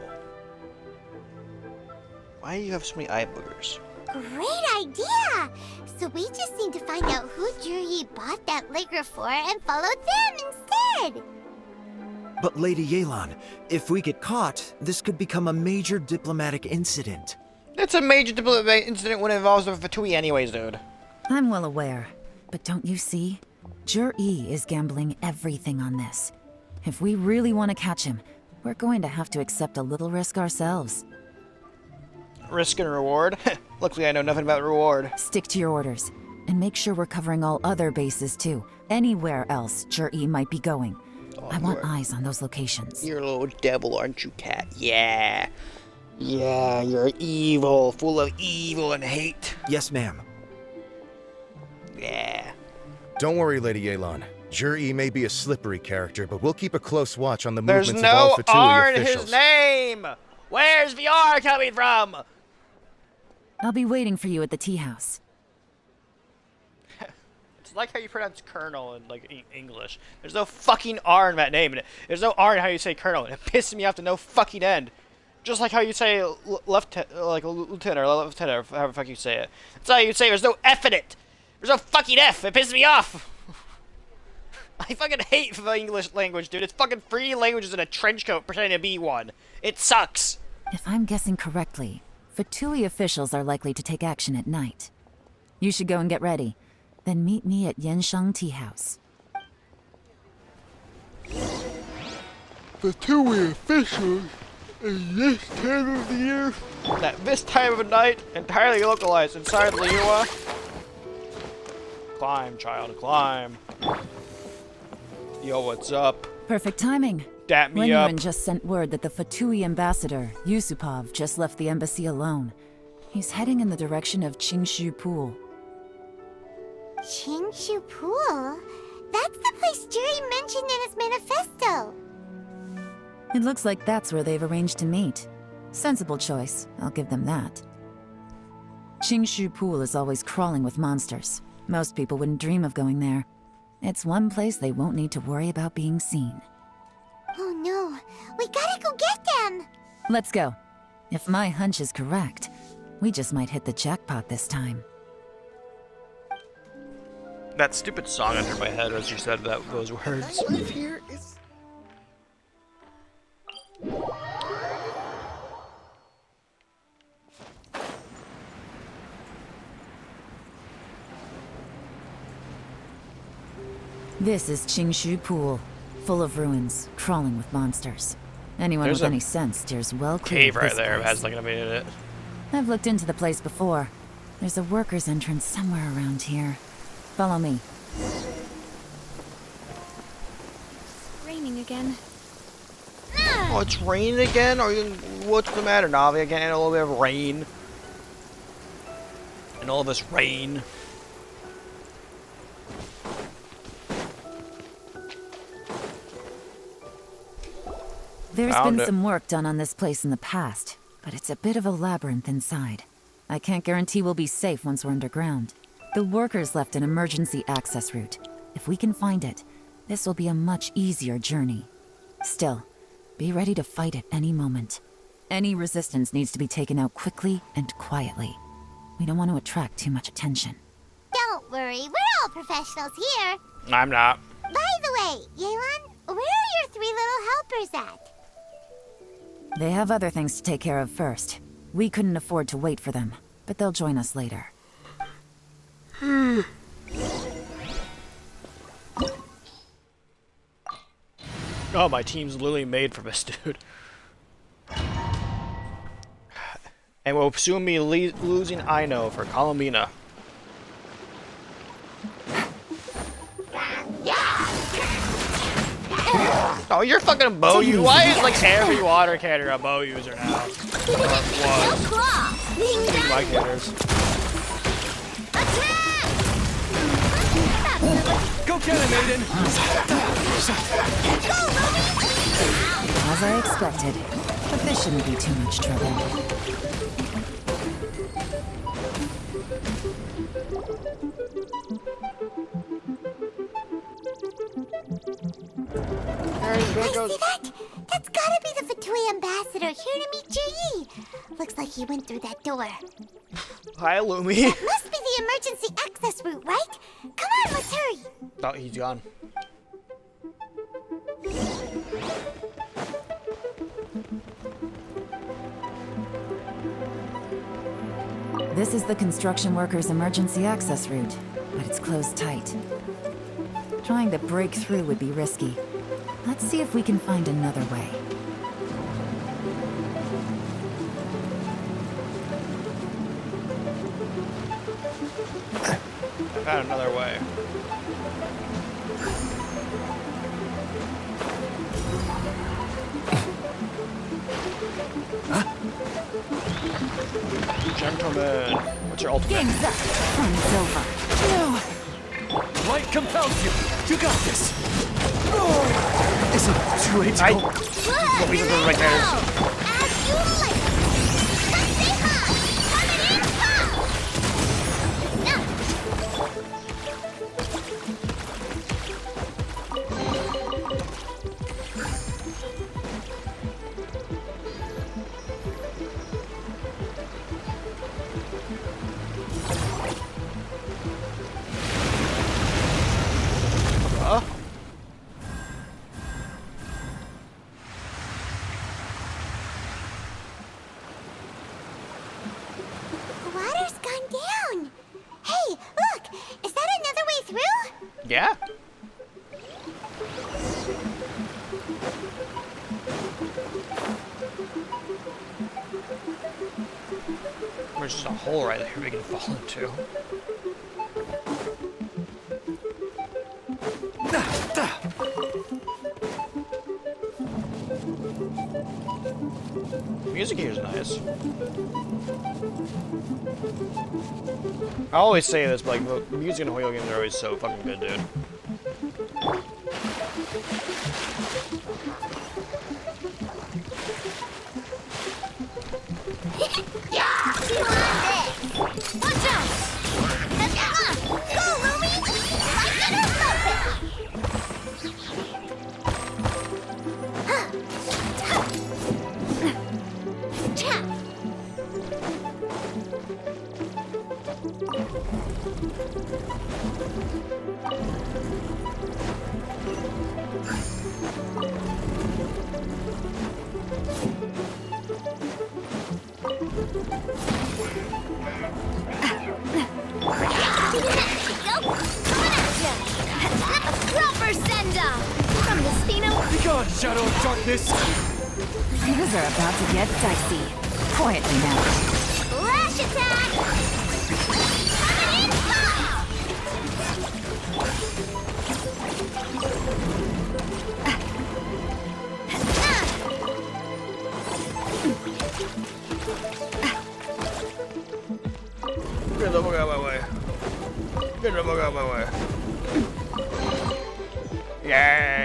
Why do you have so many eye boogers? Great idea! So we just need to find out who Jur-E bought that liquor for and follow them instead! But Lady Yelan, if we get caught, this could become a major diplomatic incident. It's a major diplomatic incident when it involves the Fatui anyways, dude. I'm well aware, but don't you see? Jur-E is gambling everything on this. If we really want to catch him, we're going to have to accept a little risk ourselves. Risk and reward? Looks like I know nothing about reward. Stick to your orders, and make sure we're covering all other bases too. Anywhere else Jur-E might be going. I want eyes on those locations. You're a little devil, aren't you, cat? Yeah. Yeah, you're evil, full of evil and hate. Yes, ma'am. Yeah. Don't worry, Lady Yelan. Jur-E may be a slippery character, but we'll keep a close watch on the There's movements of all no Fatui R in officials. his name! Where's the R coming from? I'll be waiting for you at the tea house. It's like how you pronounce Colonel in like English. There's no fucking R in that name. There's no R in how you say Colonel. And it pisses me off to no fucking end. Just like how you say lieutenant or lieutenant or however the fuck you say it. That's how you say there's no F in it. There's no fucking F. It pisses me off. I fucking hate the English language, dude. It's fucking 3 languages in a trench coat pretending to be one. It sucks. If I'm guessing correctly, Fatui officials are likely to take action at night. You should go and get ready. Then meet me at Yenshang Tea House. Fatui officials in this time of the year. At this time of the night, entirely localized inside liyue. Climb, child, climb. Yo, what's up? Perfect timing. Dap me up. Wenyuan just sent word that the Fatui ambassador, Yusupov, just left the embassy alone. He's heading in the direction of Qingshu Pool. Qingshu Pool? That's the place Jerry mentioned in his manifesto. It looks like that's where they've arranged to meet. Sensible choice, I'll give them that. Qingshu Pool is always crawling with monsters. Most people wouldn't dream of going there. It's one place they won't need to worry about being seen. Oh no, we gotta go get them! Let's go. If my hunch is correct, we just might hit the jackpot this time. That stupid song entered my head as you said those words. Life here is... This is Qingshu Pool, full of ruins, crawling with monsters. Anyone There's with a any sense steers well clear Cave of right this there place. has like an in it. I've looked into the place before. There's a worker's entrance somewhere around here. Follow me. Raining again. Oh, it's raining again? What's the matter, Navi? I can't handle a little bit of rain. And all this rain. There's Found been it. some work done on this place in the past, but it's a bit of a labyrinth inside. I can't guarantee we'll be safe once we're underground. The workers left an emergency access route. If we can find it, this will be a much easier journey. Still, be ready to fight at any moment. Any resistance needs to be taken out quickly and quietly. We don't want to attract too much attention. Don't worry, we're all professionals here. I'm not. By the way, Yelan, where are your 3 little helpers at? They have other things to take care of first. We couldn't afford to wait for them, but they'll join us later. Oh, my team's literally made for this dude. And will soon be losing Ino for Colomina. Oh, you're fucking a bow user. Why is like every water cannon a bow user now? My canners. Go get him, Aiden! As I expected, but this shouldn't be too much trouble. There goes. See that? That's gotta be the Fatui ambassador here to meet Ji. Looks like he went through that door. Hi, Lumi. That must be the emergency access route, right? Come on, let's hurry. Oh, he's gone. This is the construction workers' emergency access route, but it's closed tight. Trying to break through would be risky. Let's see if we can find another way. I found another way. Gentlemen, what's your ultimate? Game's up. Fun's over. Light compels you! You got this! Is it too late to go? What we just right there. As you like. The water's gone down. Hey, look! Is that another way through? Yeah. There's just a hole right there we can fall into. Music here is nice. I always say this, but like, the music in video games are always so fucking good, dude. Watch out! And come on! Go, Lumi! Like it or love it! Cha! shadow of darkness! Things are about to get dicey. Quietly now. Flash attack! Coming in hot! Get the fuck out of my way. Get the fuck out of my way. Yay!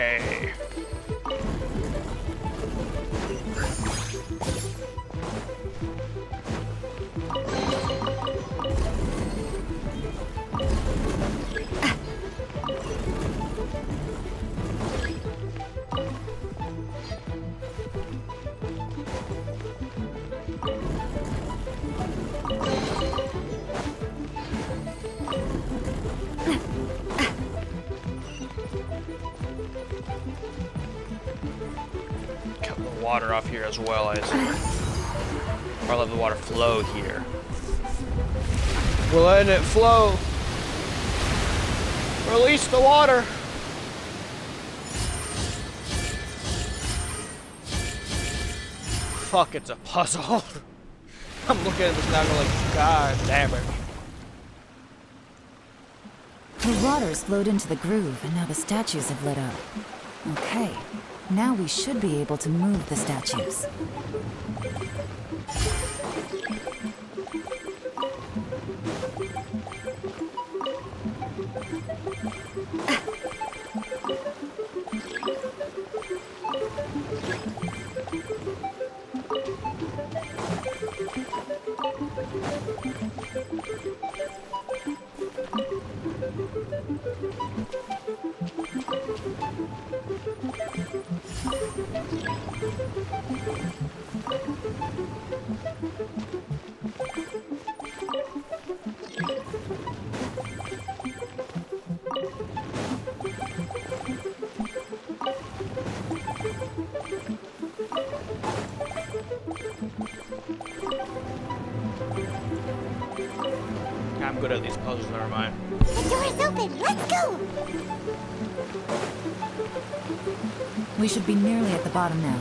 Cut the water off here as well, I assume. Or let the water flow here. We're letting it flow. Release the water. Fuck, it's a puzzle. I'm looking at this now and going like, God damn it. The water's flowed into the groove, and now the statues have lit up. Okay, now we should be able to move the statues. I'm good at these puzzles, never mind. The door's open. Let's go. We should be nearly at the bottom now.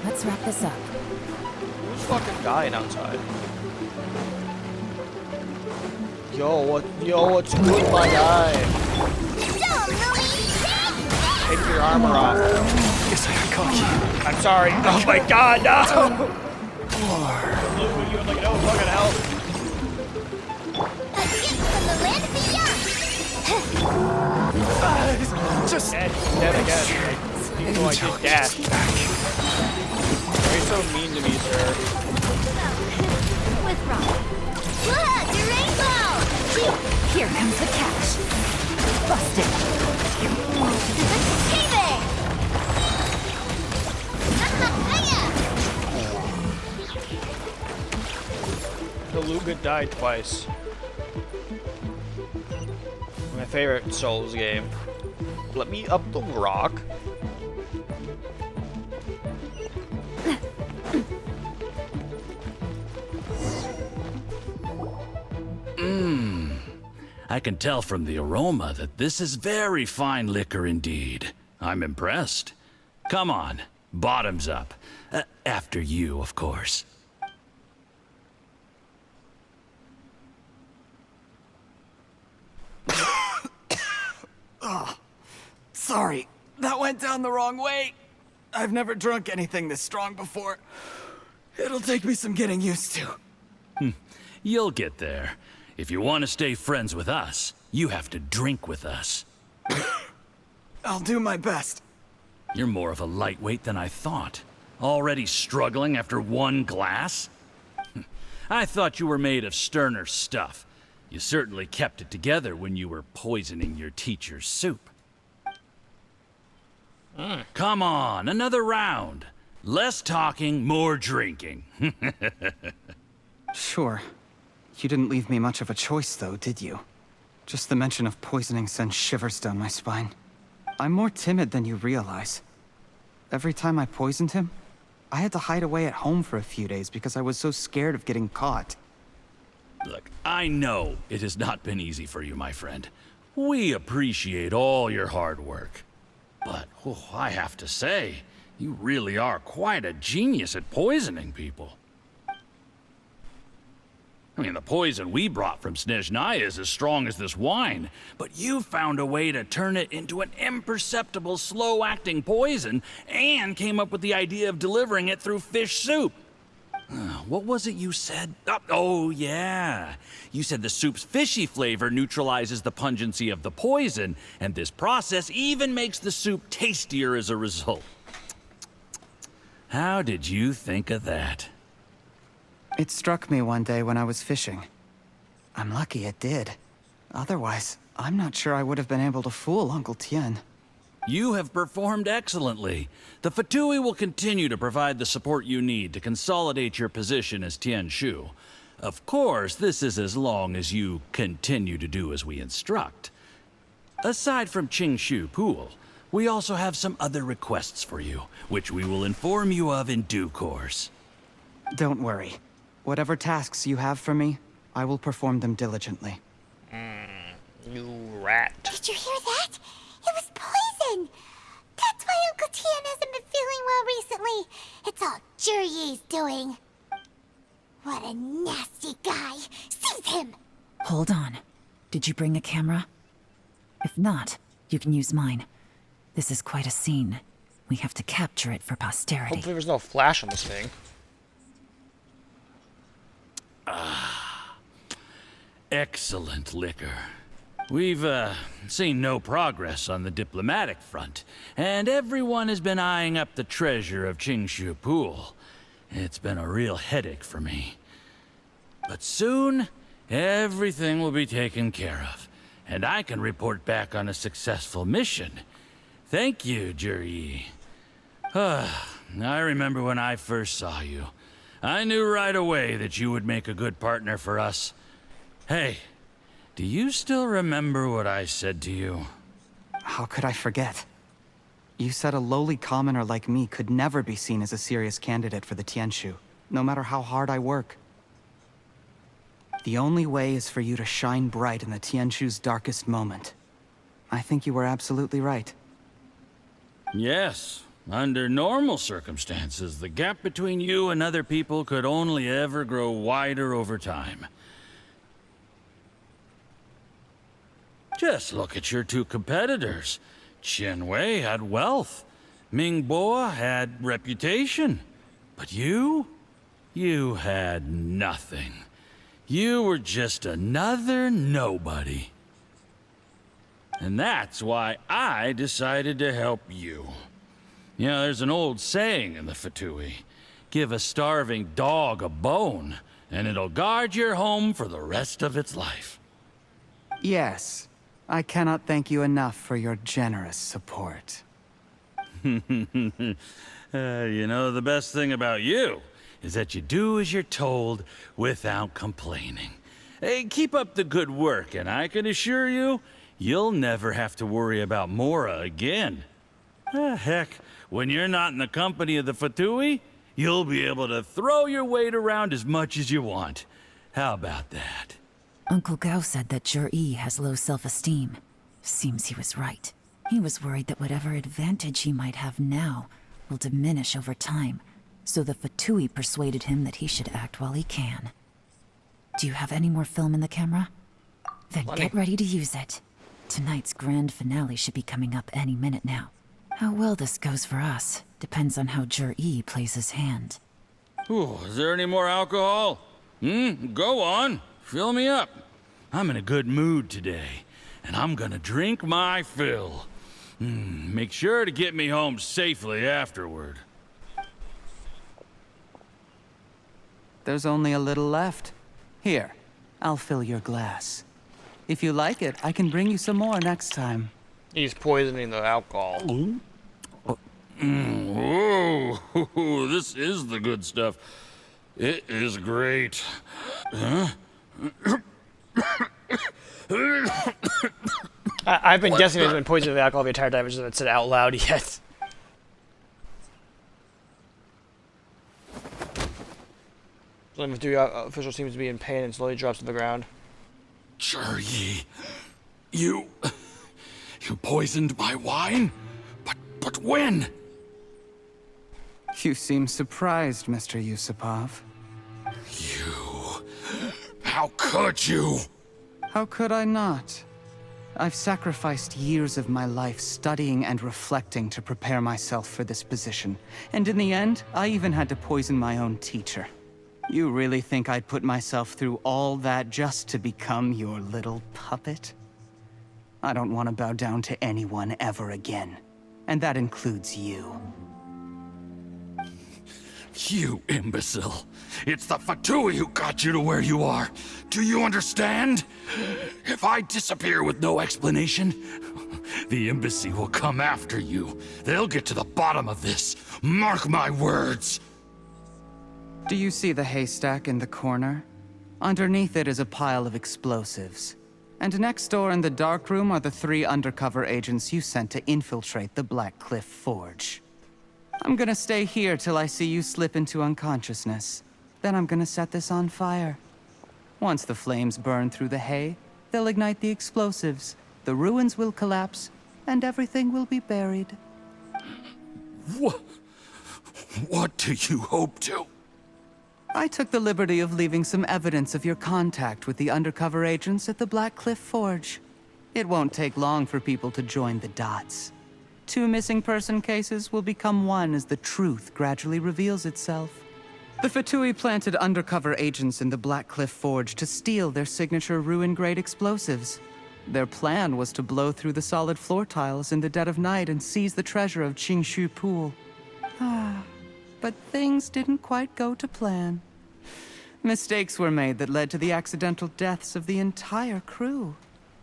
Let's wrap this up. Who's fucking dying outside? What's good, my guy? Take your armor off. Guess I got cocky. I'm sorry. Oh my god, no! You would like, no fucking help. A gift from the land beyond! Just dead again. People like his dad. Why are you so mean to me, sir? With rock. Look, the rainbow! Here comes the catch. Busted. Hey there! Beluga died twice. My favorite Souls game. Let me up the rock. I can tell from the aroma that this is very fine liquor indeed. I'm impressed. Come on, bottoms up. After you, of course. Oh, sorry. That went down the wrong way. I've never drunk anything this strong before. It'll take me some getting used to. You'll get there. If you want to stay friends with us, you have to drink with us. I'll do my best. You're more of a lightweight than I thought. Already struggling after one glass? I thought you were made of sterner stuff. You certainly kept it together when you were poisoning your teacher's soup. Come on, another round. Less talking, more drinking. Sure. You didn't leave me much of a choice, though, did you? Just the mention of poisoning sends shivers down my spine. I'm more timid than you realize. Every time I poisoned him, I had to hide away at home for a few days because I was so scared of getting caught. Look, I know it has not been easy for you, my friend. We appreciate all your hard work. But I have to say, You really are quite a genius at poisoning people. I mean, the poison we brought from Snezhnaya is as strong as this wine, but you found a way to turn it into an imperceptible, slow-acting poison and came up with the idea of delivering it through fish soup. What was it you said? Oh, yeah. You said the soup's fishy flavor neutralizes the pungency of the poison, and this process even makes the soup tastier as a result. How did you think of that? It struck me one day when I was fishing. I'm lucky it did. Otherwise, I'm not sure I would have been able to fool Uncle Tien. You have performed excellently. The Fatui will continue to provide the support you need to consolidate your position as Tien Shu. Of course, this is as long as you continue to do as we instruct. Aside from Qing Shu Pool, we also have some other requests for you, which we will inform you of in due course. Don't worry. Whatever tasks you have for me, I will perform them diligently. You rat. Did you hear that? It was poison! That's why Uncle Tien hasn't been feeling well recently. It's all Jurye's doing. What a nasty guy. Seize him! Hold on. Did you bring a camera? If not, you can use mine. This is quite a scene. We have to capture it for posterity. Hopefully there's no flash on this thing. Excellent liquor. We've, seen no progress on the diplomatic front, and everyone has been eyeing up the treasure of Qingshu Pool. It's been a real headache for me. But soon, everything will be taken care of, and I can report back on a successful mission. Thank you, Jurye. I remember when I first saw you. I knew right away that you would make a good partner for us. Hey, do you still remember what I said to you? How could I forget? You said a lowly commoner like me could never be seen as a serious candidate for the Tianshu, no matter how hard I work. The only way is for you to shine bright in the Tianshu's darkest moment. I think you were absolutely right. Yes. Under normal circumstances, the gap between you and other people could only ever grow wider over time. Just look at your two competitors. Qian Wei had wealth. Ming Boa had reputation. But you had nothing. You were just another nobody. And that's why I decided to help you. You know, there's an old saying in the Fatui. Give a starving dog a bone, and it'll guard your home for the rest of its life. Yes. I cannot thank you enough for your generous support. You know, the best thing about you is that you do as you're told without complaining. Hey, keep up the good work, and I can assure you, you'll never have to worry about Mora again. Heck, when you're not in the company of the Fatui, you'll be able to throw your weight around as much as you want. How about that? Uncle Gao said that Jurye has low self-esteem. Seems he was right. He was worried that whatever advantage he might have now will diminish over time, so the Fatui persuaded him that he should act while he can. Do you have any more film in the camera? Then get ready to use it. Tonight's grand finale should be coming up any minute now. How well this goes for us depends on how Jurye plays his hand. Ooh, is there any more alcohol? Go on. Fill me up. I'm in a good mood today, and I'm gonna drink my fill. Make sure to get me home safely afterward. There's only a little left. Here, I'll fill your glass. If you like it, I can bring you some more next time. He's poisoning the alcohol. Whoa, this is the good stuff. It is great. Huh? I've been guessing he's been poisoning the alcohol the entire time. I just haven't said it out loud yet. The official seems to be in pain and slowly drops to the ground. Jurye, you poisoned my wine? But when? You seem surprised, Mr. Yusupov. You... How could you? How could I not? I've sacrificed years of my life studying and reflecting to prepare myself for this position. And in the end, I even had to poison my own teacher. You really think I'd put myself through all that just to become your little puppet? I don't want to bow down to anyone ever again. And that includes you. You imbecile. It's the Fatui who got you to where you are. Do you understand? If I disappear with no explanation, the embassy will come after you. They'll get to the bottom of this. Mark my words. Do you see the haystack in the corner? Underneath it is a pile of explosives. And next door in the dark room are the 3 undercover agents you sent to infiltrate the Black Cliff Forge. I'm gonna stay here till I see you slip into unconsciousness. Then I'm gonna set this on fire. Once the flames burn through the hay, they'll ignite the explosives, the ruins will collapse, and everything will be buried. What do you hope to? I took the liberty of leaving some evidence of your contact with the undercover agents at the Black Cliff Forge. It won't take long for people to join the dots. 2 missing person cases will become one as the truth gradually reveals itself. The Fatui planted undercover agents in the Black Cliff Forge to steal their signature ruin-grade explosives. Their plan was to blow through the solid floor tiles in the dead of night and seize the treasure of Qingshu Pool. But things didn't quite go to plan. Mistakes were made that led to the accidental deaths of the entire crew.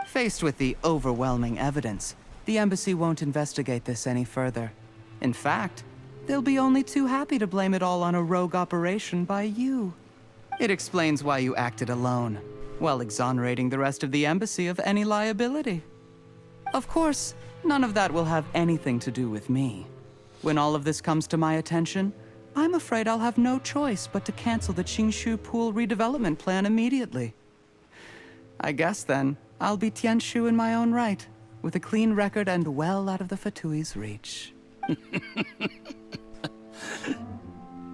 Faced with the overwhelming evidence, the embassy won't investigate this any further. In fact, they'll be only too happy to blame it all on a rogue operation by you. It explains why you acted alone, while exonerating the rest of the embassy of any liability. Of course, none of that will have anything to do with me. When all of this comes to my attention, I'm afraid I'll have no choice but to cancel the Qingshu Pool redevelopment plan immediately. I guess then, I'll be Tianshu in my own right, with a clean record and well out of the Fatui's reach.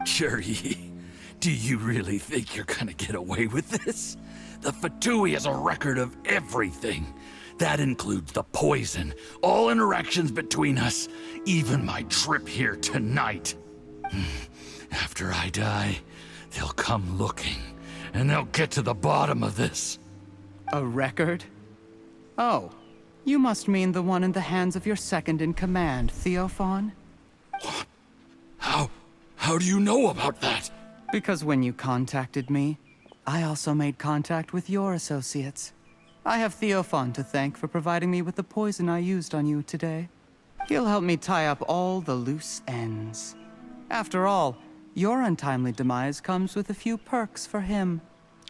Cherry, do you really think you're gonna get away with this? The Fatui has a record of everything. That includes the poison, all interactions between us, even my trip here tonight. After I die, they'll come looking, and they'll get to the bottom of this. A record? Oh, you must mean the one in the hands of your second-in-command, Theophan? What? How do you know about that? Because when you contacted me, I also made contact with your associates. I have Theophan to thank for providing me with the poison I used on you today. He'll help me tie up all the loose ends. After all, your untimely demise comes with a few perks for him.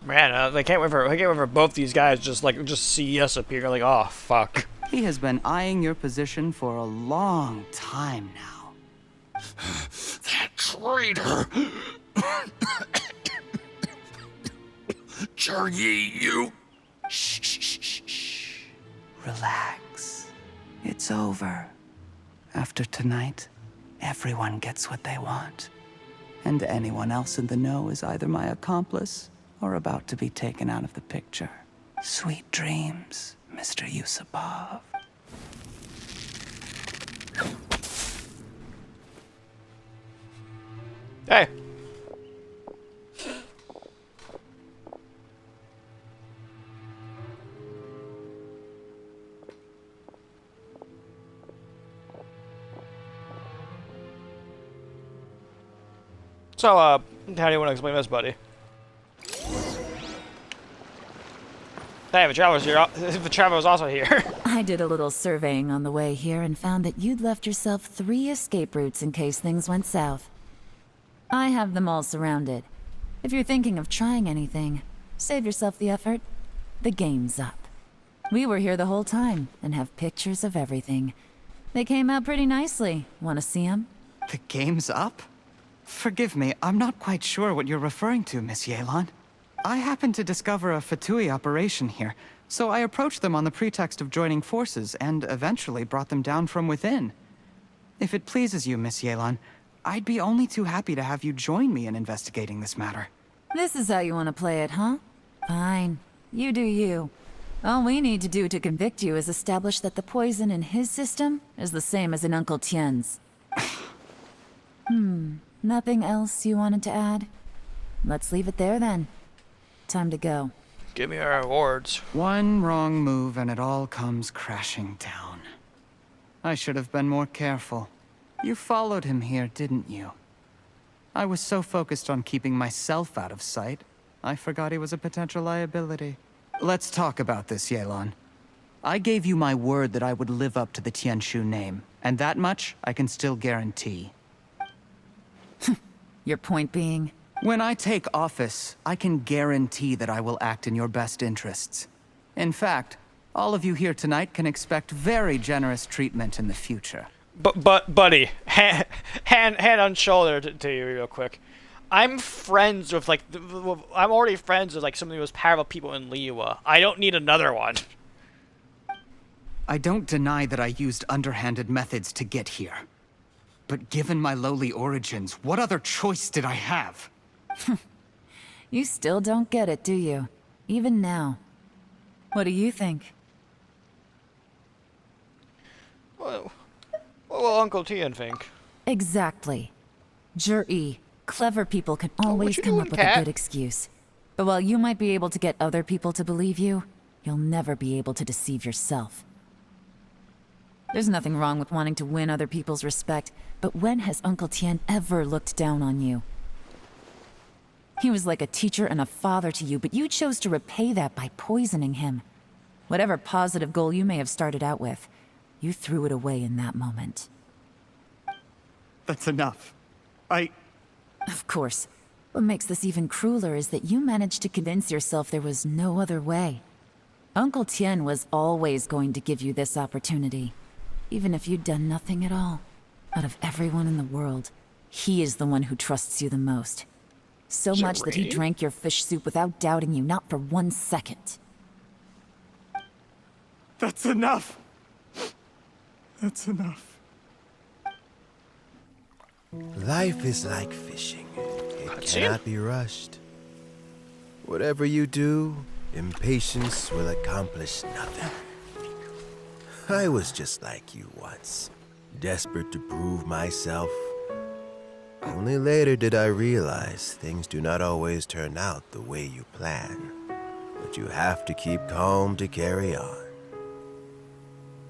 Man, I can't wait for both these guys just see us appear. Like, oh fuck. He has been eyeing your position for a long time now. That traitor! Cherry, you... Shh. Relax. It's over. After tonight, everyone gets what they want. And anyone else in the know is either my accomplice or about to be taken out of the picture. Sweet dreams, Mr. Yusupov. Hey. So, how do you want to explain this, buddy? Hey, the Traveler's also here. I did a little surveying on the way here and found that you'd left yourself 3 escape routes in case things went south. I have them all surrounded. If you're thinking of trying anything, save yourself the effort. The game's up. We were here the whole time and have pictures of everything. They came out pretty nicely. Want to see them? The game's up? Forgive me, I'm not quite sure what you're referring to, Miss Yelan. I happened to discover a Fatui operation here, so I approached them on the pretext of joining forces and eventually brought them down from within. If it pleases you, Miss Yelan, I'd be only too happy to have you join me in investigating this matter. This is how you want to play it, huh? Fine. You do you. All we need to do to convict you is establish that the poison in his system is the same as in Uncle Tien's. Nothing else you wanted to add? Let's leave it there then. Time to go. Give me our rewards. One wrong move and it all comes crashing down. I should have been more careful. You followed him here, didn't you? I was so focused on keeping myself out of sight, I forgot he was a potential liability. Let's talk about this, Yelan. I gave you my word that I would live up to the Tianshu name, and that much I can still guarantee. Your point being? When I take office, I can guarantee that I will act in your best interests. In fact, all of you here tonight can expect very generous treatment in the future. But buddy, hand on shoulder to you real quick. I'm friends with I'm already friends with some of the most powerful people in Liyue. I don't need another one. I don't deny that I used underhanded methods to get here. But given my lowly origins, what other choice did I have? You still don't get it, do you? Even now. What do you think? Well, what will Uncle Tien think? Exactly. Jur-E, clever people can always come up with a good excuse. But while you might be able to get other people to believe you, you'll never be able to deceive yourself. There's nothing wrong with wanting to win other people's respect, but when has Uncle Tien ever looked down on you? He was like a teacher and a father to you, but you chose to repay that by poisoning him. Whatever positive goal you may have started out with, you threw it away in that moment. That's enough. Of course. What makes this even crueler is that you managed to convince yourself there was no other way. Uncle Tien was always going to give you this opportunity, even if you'd done nothing at all. Out of everyone in the world, he is the one who trusts you the most. So much that he drank your fish soup without doubting you, not for 1 second. That's enough. That's enough. Life is like fishing. It cannot be rushed. Whatever you do, impatience will accomplish nothing. I was just like you once, desperate to prove myself. Only later did I realize things do not always turn out the way you plan, but you have to keep calm to carry on.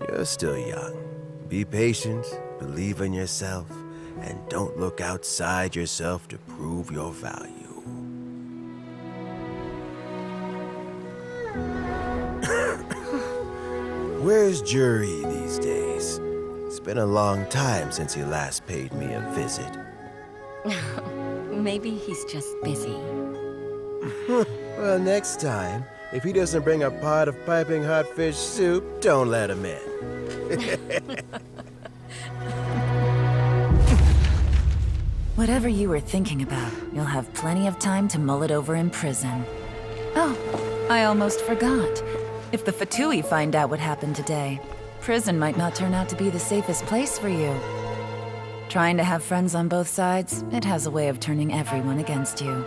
You're still young. Be patient, believe in yourself, and don't look outside yourself to prove your value. Where's Jur-E these days? It's been a long time since he last paid me a visit. Maybe he's just busy. Well, next time, if he doesn't bring a pot of piping hot fish soup, don't let him in. Whatever you were thinking about, you'll have plenty of time to mull it over in prison. Oh, I almost forgot. If the Fatui find out what happened today, prison might not turn out to be the safest place for you. Trying to have friends on both sides, it has a way of turning everyone against you.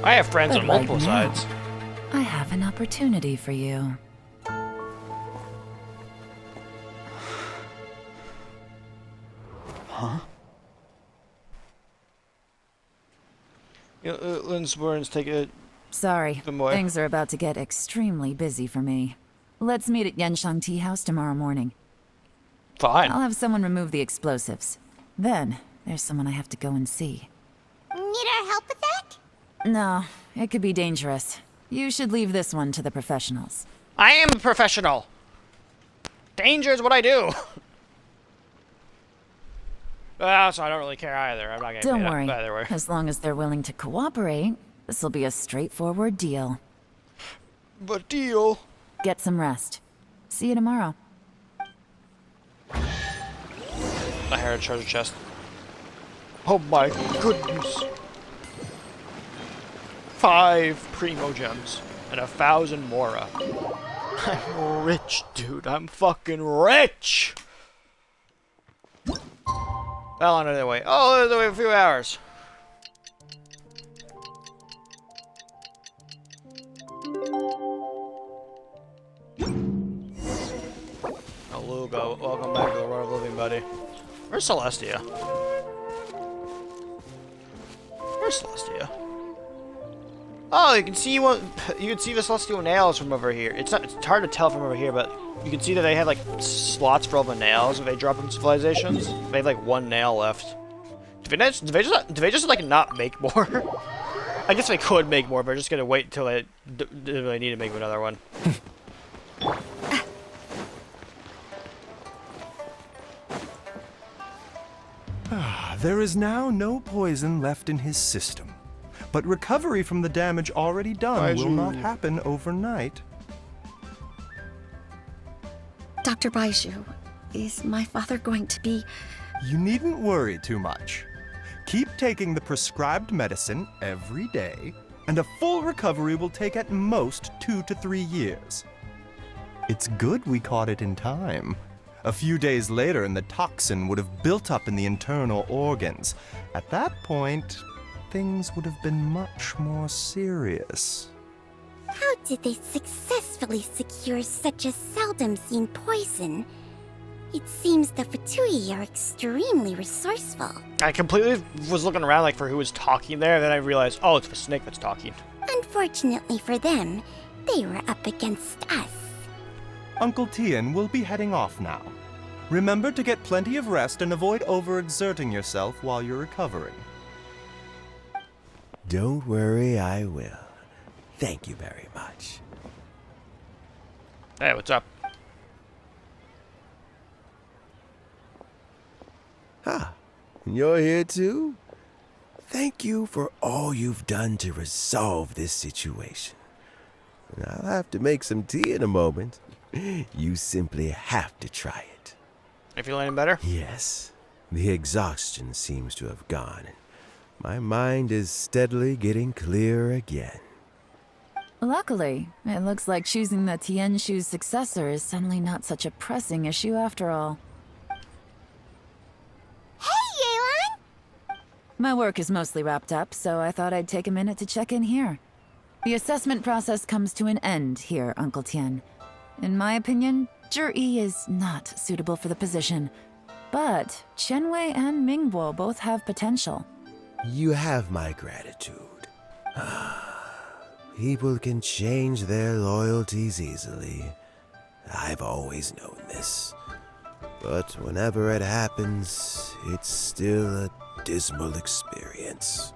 I have friends on multiple right now, sides. I have an opportunity for you. Huh? Linsborn's take it. Sorry, Moy. things are about to get extremely busy for me. Let's meet at Yanshang Tea House tomorrow morning. Fine. I'll have someone remove the explosives. Then, there's someone I have to go and see. Need our help with that? No, it could be dangerous. You should leave this one to the professionals. I am a professional. Danger is what I do. So I don't really care either. I'm not getting Don't paid worry. either way. As long as they're willing to cooperate, this'll be a straightforward deal. But deal. Get some rest. See you tomorrow. I heard a treasure chest. Oh my goodness. 5 primo gems and 1,000 mora. I'm rich, dude. I'm fucking rich. How long are they wait? Oh, they're wait a few hours. Oh, Lugo, welcome back to the world of living, buddy. Where's Celestia? Where's Celestia? Oh, you can see the celestial nails from over here. It's hard to tell from over here, but you can see that they have like slots for all the nails if they drop in civilizations. They have like one nail left. Do they just like not make more? I guess they could make more, but they're just gonna wait until they need to make another one. There is now no poison left in his system, but recovery from the damage already done will not happen overnight. Dr. Baiju, is my father going to be... You needn't worry too much. Keep taking the prescribed medicine every day, and a full recovery will take at most 2 to 3 years. It's good we caught it in time. A few days later, and the toxin would have built up in the internal organs. At that point, things would have been much more serious. How did they successfully secure such a seldom-seen poison? It seems the Fatui are extremely resourceful. I completely was looking around like for who was talking there, and then I realized, oh, it's the snake that's talking. Unfortunately for them, they were up against us. Uncle Tian will be heading off now. Remember to get plenty of rest and avoid overexerting yourself while you're recovering. Don't worry, I will. Thank you very much. Hey, what's up? Ah, you're here too? Thank you for all you've done to resolve this situation. I'll have to make some tea in a moment. You simply have to try it. Are you feeling any better? Yes. The exhaustion seems to have gone. My mind is steadily getting clearer again. Luckily, it looks like choosing the Tianshu's successor is suddenly not such a pressing issue after all. Hey, Yelan! My work is mostly wrapped up, so I thought I'd take a minute to check in here. The assessment process comes to an end here, Uncle Tian. In my opinion, Zhi is not suitable for the position, but Qianwei and Mingbo both have potential. You have my gratitude. People can change their loyalties easily. I've always known this. But whenever it happens, it's still a dismal experience.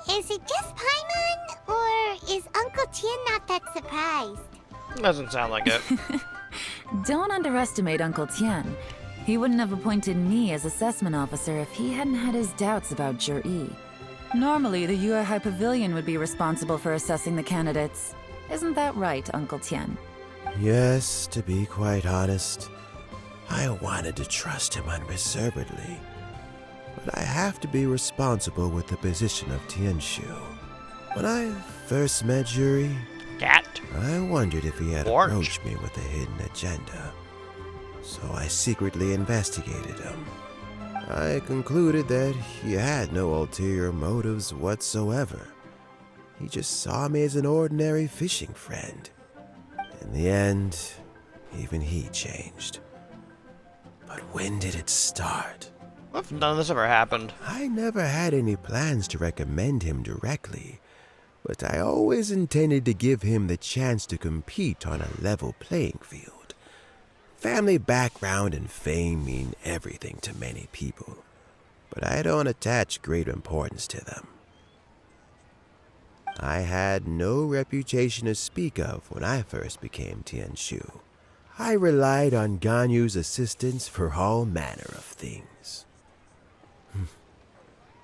Is it just Paimon, or is Uncle Tian not that surprised? Doesn't sound like it. Don't underestimate Uncle Tian. He wouldn't have appointed me as assessment officer if he hadn't had his doubts about Zhi. Normally, the Yue High Pavilion would be responsible for assessing the candidates. Isn't that right, Uncle Tian? Yes, to be quite honest, I wanted to trust him unreservedly. But I have to be responsible with the position of Tianshu. When I first met Zhi, I wondered if he had approached me with a hidden agenda. So I secretly investigated him. I concluded that he had no ulterior motives whatsoever. He just saw me as an ordinary fishing friend. In the end, even he changed. But when did it start? What if none of this ever happened? I never had any plans to recommend him directly, but I always intended to give him the chance to compete on a level playing field. Family background and fame mean everything to many people, but I don't attach great importance to them. I had no reputation to speak of when I first became Tianshu. I relied on Ganyu's assistance for all manner of things.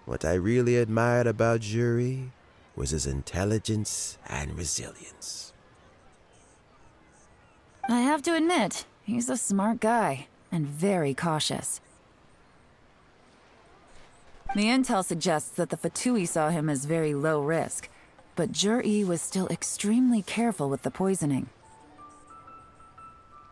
What I really admired about Zhi was his intelligence and resilience. I have to admit, he's a smart guy, and very cautious. The intel suggests that the Fatui saw him as very low risk, but Zhi was still extremely careful with the poisoning.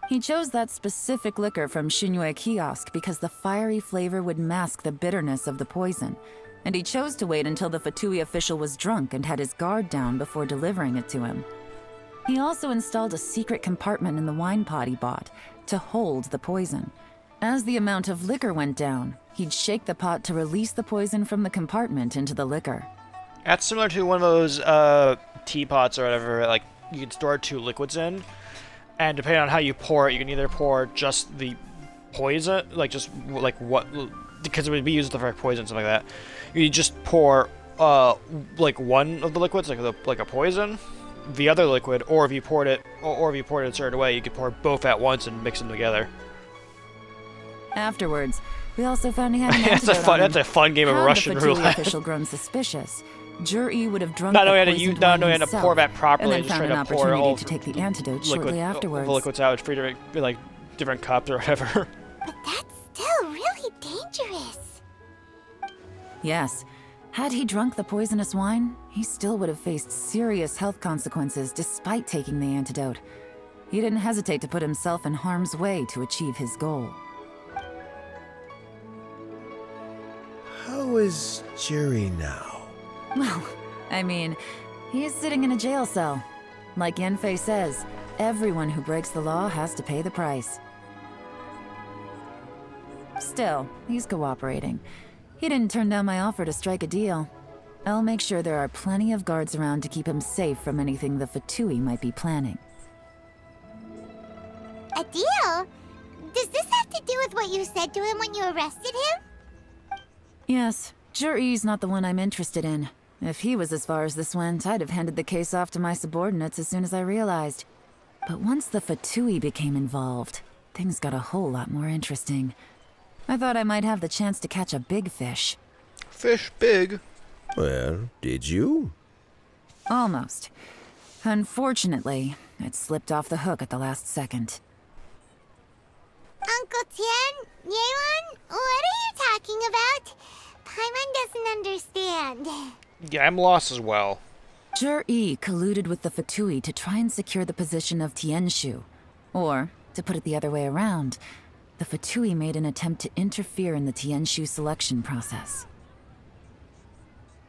He chose that specific liquor from Xinyue kiosk because the fiery flavor would mask the bitterness of the poison, and he chose to wait until the Fatui official was drunk and had his guard down before delivering it to him. He also installed a secret compartment in the wine pot he bought to hold the poison. As the amount of liquor went down, he'd shake the pot to release the poison from the compartment into the liquor. That's similar to one of those teapots or whatever, like you can store 2 liquids in, and depending on how you pour it, you can either pour just the poison, because it would be used for poison, something like that. You just pour one of the liquids, like a poison, the other liquid, or if you poured it a certain way, you could pour both at once and mix them together. Afterwards, we also found he had an antidote That's a fun game of Russian roulette. Had the official grown suspicious, Jur-E would have drunk not the only poisoned had wine to pour that properly, and then just found try an to pour opportunity all to take the antidote shortly afterwards. The liquids out, free to different cups or whatever. But that's still really dangerous. Yes. Had he drunk the poisonous wine, he still would have faced serious health consequences despite taking the antidote. He didn't hesitate to put himself in harm's way to achieve his goal. How is Jerry now? Well, I mean, he is sitting in a jail cell. Like Yanfei says, everyone who breaks the law has to pay the price. Still, he's cooperating. He didn't turn down my offer to strike a deal. I'll make sure there are plenty of guards around to keep him safe from anything the Fatui might be planning. A deal? Does this have to do with what you said to him when you arrested him? Yes, Jur-E's not the one I'm interested in. If he was as far as this went, I'd have handed the case off to my subordinates as soon as I realized. But once the Fatui became involved, things got a whole lot more interesting. I thought I might have the chance to catch a big fish. Fish big? Well, did you? Almost. Unfortunately, it slipped off the hook at the last second. Uncle Tian, Yelan, what are you talking about? Paimon doesn't understand. Yeah, I'm lost as well. Jur-E colluded with the Fatui to try and secure the position of Tianshu. Or, to put it the other way around, the Fatui made an attempt to interfere in the Tianshu selection process.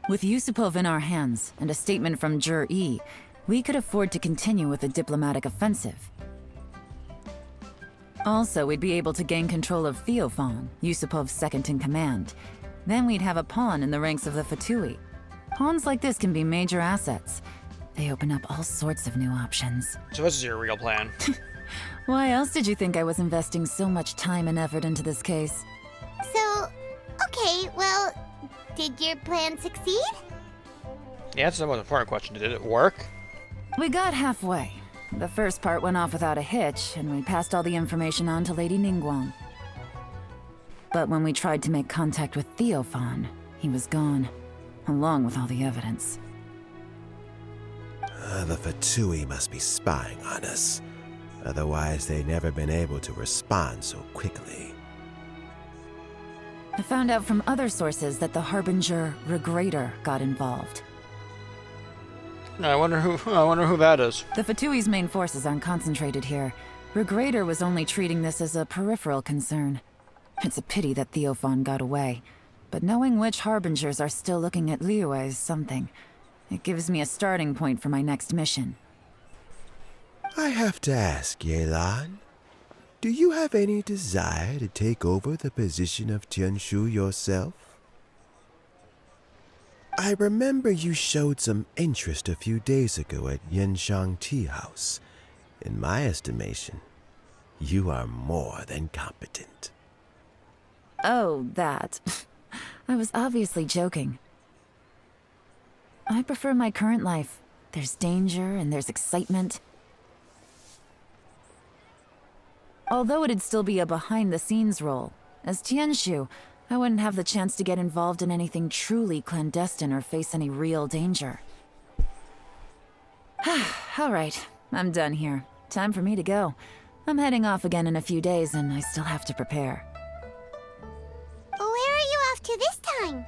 With Yusupov in our hands and a statement from Jur-E, we could afford to continue with a diplomatic offensive. Also, we'd be able to gain control of Theophan, Yusupov's second-in-command. Then we'd have a pawn in the ranks of the Fatui. Pawns like this can be major assets. They open up all sorts of new options. So this is your real plan. Why else did you think I was investing so much time and effort into this case? So, okay, well, did your plan succeed? Yeah, that's the most important question. Did it work? We got halfway. The first part went off without a hitch, and we passed all the information on to Lady Ningguang. But when we tried to make contact with Theophan, he was gone, along with all the evidence. The Fatui must be spying on us. Otherwise, they'd never been able to respond so quickly. I found out from other sources that the Harbinger Regrator got involved. I wonder who that is. The Fatui's main forces aren't concentrated here. Regrator was only treating this as a peripheral concern. It's a pity that Theophan got away. But knowing which Harbingers are still looking at liyue is something. It gives me a starting point for my next mission. I have to ask, Yelan, do you have any desire to take over the position of Tianshu yourself? I remember you showed some interest a few days ago at Yenshang Tea House. In my estimation, you are more than competent. Oh, that. I was obviously joking. I prefer my current life. There's danger and there's excitement. Although it'd still be a behind-the-scenes role, as Tianshu, I wouldn't have the chance to get involved in anything truly clandestine or face any real danger. All right, I'm done here. Time for me to go. I'm heading off again in a few days, and I still have to prepare. Where are you off to this time?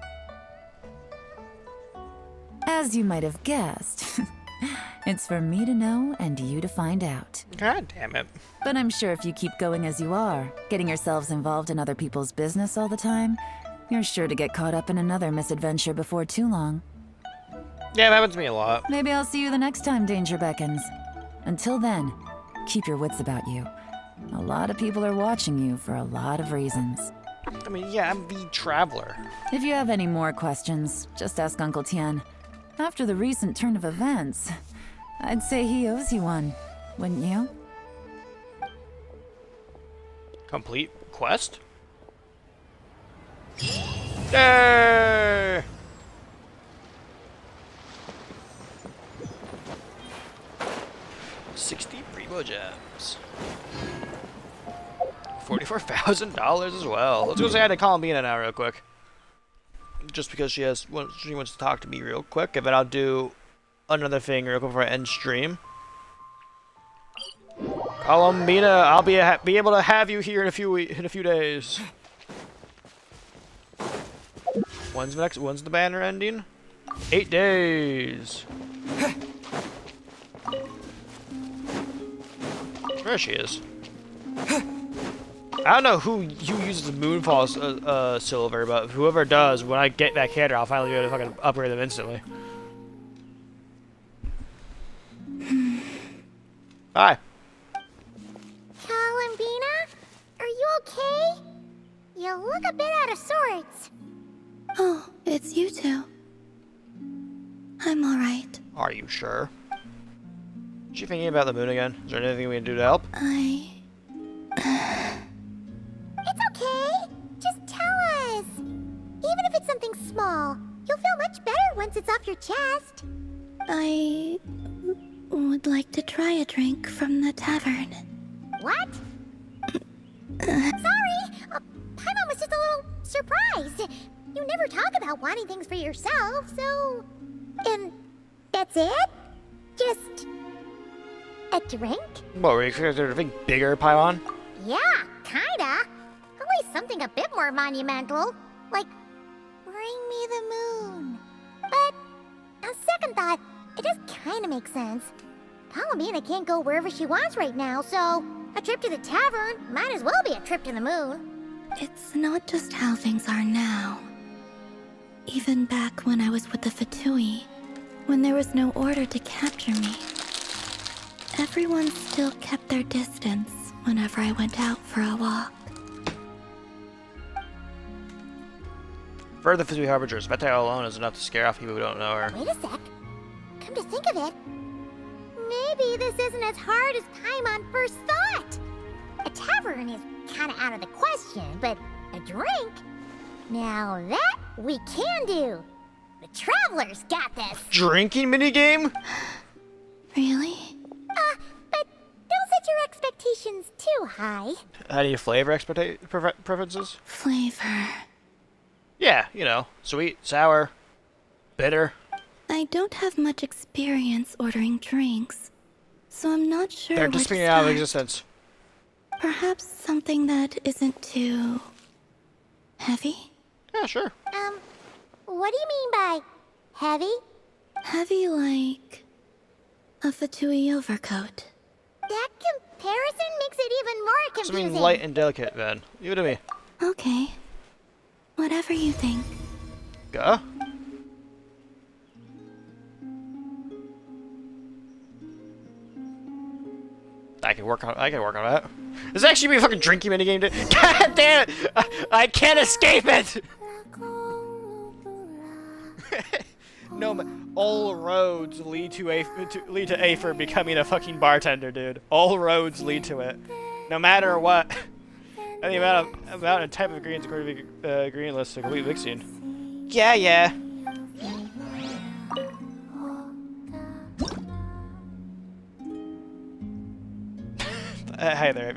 As you might have guessed, It's for me to know and you to find out. God damn it. But I'm sure if you keep going as you are, getting yourselves involved in other people's business all the time, you're sure to get caught up in another misadventure before too long. Yeah, that happens to me a lot. Maybe I'll see you the next time danger beckons. Until then, keep your wits about you. A lot of people are watching you for a lot of reasons. I mean, yeah, I'm the traveler. If you have any more questions, just ask Uncle Tian. After the recent turn of events, I'd say he owes you one, wouldn't you? Complete quest? Yay! $60 primo gems. $44,000 as well. Let's go say hi to Columbina now real quick. Just because she wants to talk to me real quick, and then I'll do another thing real quick before I end stream. Columbina, I'll be able to have you here in a few days. When's the banner ending? 8 days. There she is. I don't know who uses the Moonfall silver, but whoever does, when I get that character, I'll finally be able to fucking upgrade them instantly. Hi. Columbina, are you okay? You look a bit out of sorts. Oh, it's you two. I'm alright. Are you sure? Is she thinking about the moon again? Is there anything we can do to help? It's okay. Just tell us. Even if it's something small, you'll feel much better once it's off your chest. I would like to try a drink from the tavern. What? Sorry. Paimon was just a little surprised. You never talk about wanting things for yourself, so... And that's it? Just... a drink? What, were you expecting to think bigger, Paimon? Yeah, kinda. At least something a bit more monumental. Like, bring me the moon. But, on second thought, it does kinda make sense. Columbina can't go wherever she wants right now, so a trip to the tavern might as well be a trip to the moon. It's not just how things are now. Even back when I was with the Fatui, when there was no order to capture me, everyone still kept their distance whenever I went out for a walk. For the Fizzy Harbingers, that title alone is enough to scare off people who don't know her. Wait a sec. Come to think of it, maybe this isn't as hard as Paimon first thought. A tavern is kinda out of the question, but a drink? Now that we can do. The Travelers got this. Drinking minigame? Really? But don't set your expectations too high. Any flavor preferences? Flavor. Yeah, you know, sweet, sour, bitter. I don't have much experience ordering drinks, so I'm not sure They're where to just figuring out of start. existence. Perhaps something that isn't too... heavy? Yeah, sure. What do you mean by heavy? Heavy like... a Fatui overcoat. That comparison makes it even more confusing. Something light and delicate, then. Leave it to me. Okay. Whatever you think. Go. I can work on that. This actually be a fucking drinking minigame. God damn it! I can't escape it. No, but all roads lead to Aether becoming a fucking bartender, dude. All roads lead to it, no matter what. And the amount and type of ingredients according to the ingredient list to complete mixing. Yeah, yeah. Hey there,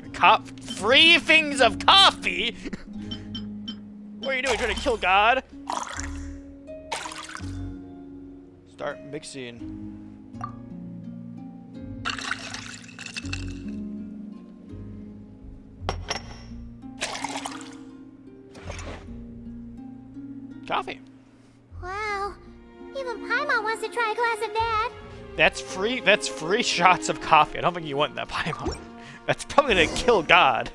free things of coffee. What are you doing? Trying to kill God? Start mixing. Coffee. Wow. Even Paimon wants to try a glass of that. That's free. That's free shots of coffee. I don't think you want that, Paimon. That's probably gonna kill God.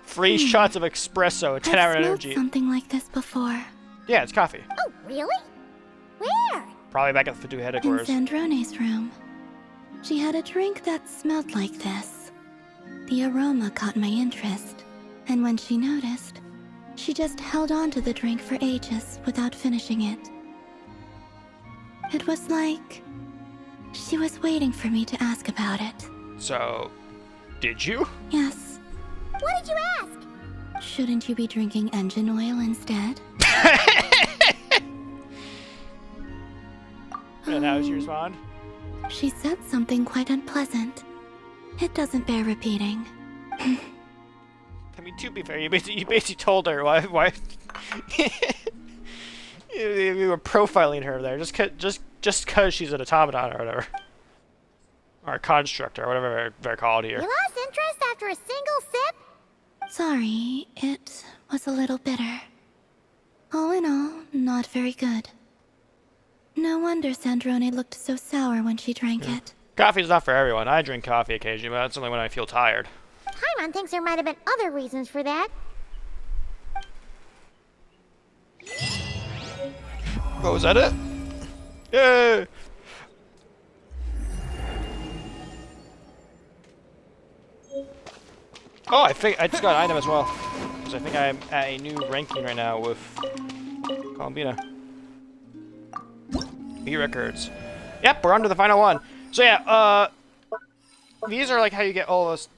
Free shots of espresso, 10-hour I've energy. smelled something like this before. Yeah, it's coffee. Oh, really? Where? Probably back at the Fatu In headquarters. Sandrone's room. She had a drink that smelled like this. The aroma caught my interest, and when she noticed, she just held on to the drink for ages without finishing it. It was like she was waiting for me to ask about it. So, did you? Yes. What did you ask? Shouldn't you be drinking engine oil instead? And how did she respond? She said something quite unpleasant. It doesn't bear repeating. I mean, to be fair, you basically told her why you were profiling her there just cause she's an automaton or whatever, or a construct or whatever they're called here. You lost interest after a single sip? Sorry, it was a little bitter. All in all, not very good. No wonder Sandrone looked so sour when she drank it. Coffee's not for everyone. I drink coffee occasionally, but that's only when I feel tired. Paimon thinks there might have been other reasons for that. Oh, was that it? Yay! Oh, I think I just got an item as well. Because I think I'm at a new ranking right now with Columbina. B records. Yep, we're on to the final one. So yeah, these are like how you get all those.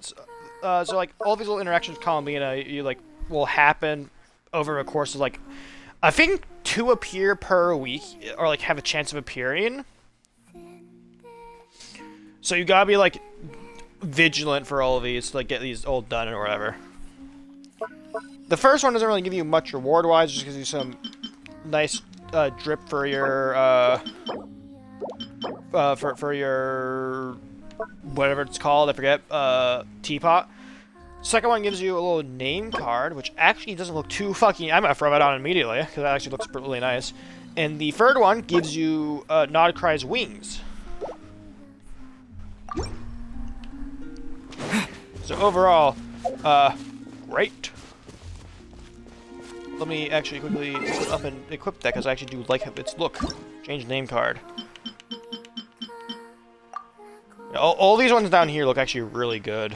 So like all these little interactions with Columbina, you like will happen over a course of like, I think 2 appear per week, or like have a chance of appearing. So you gotta be like vigilant for all of these to like get these all done or whatever. The first one doesn't really give you much reward-wise, just gives you some nice drip for your for your whatever it's called, I forget, teapot. Second one gives you a little name card, which actually doesn't look too fucking. I'm gonna throw that on immediately because that actually looks really nice. And the third one gives you Nodcry's wings. So overall, great. Let me actually quickly put up and equip that because I actually do like its look. Change name card. All these ones down here look actually really good.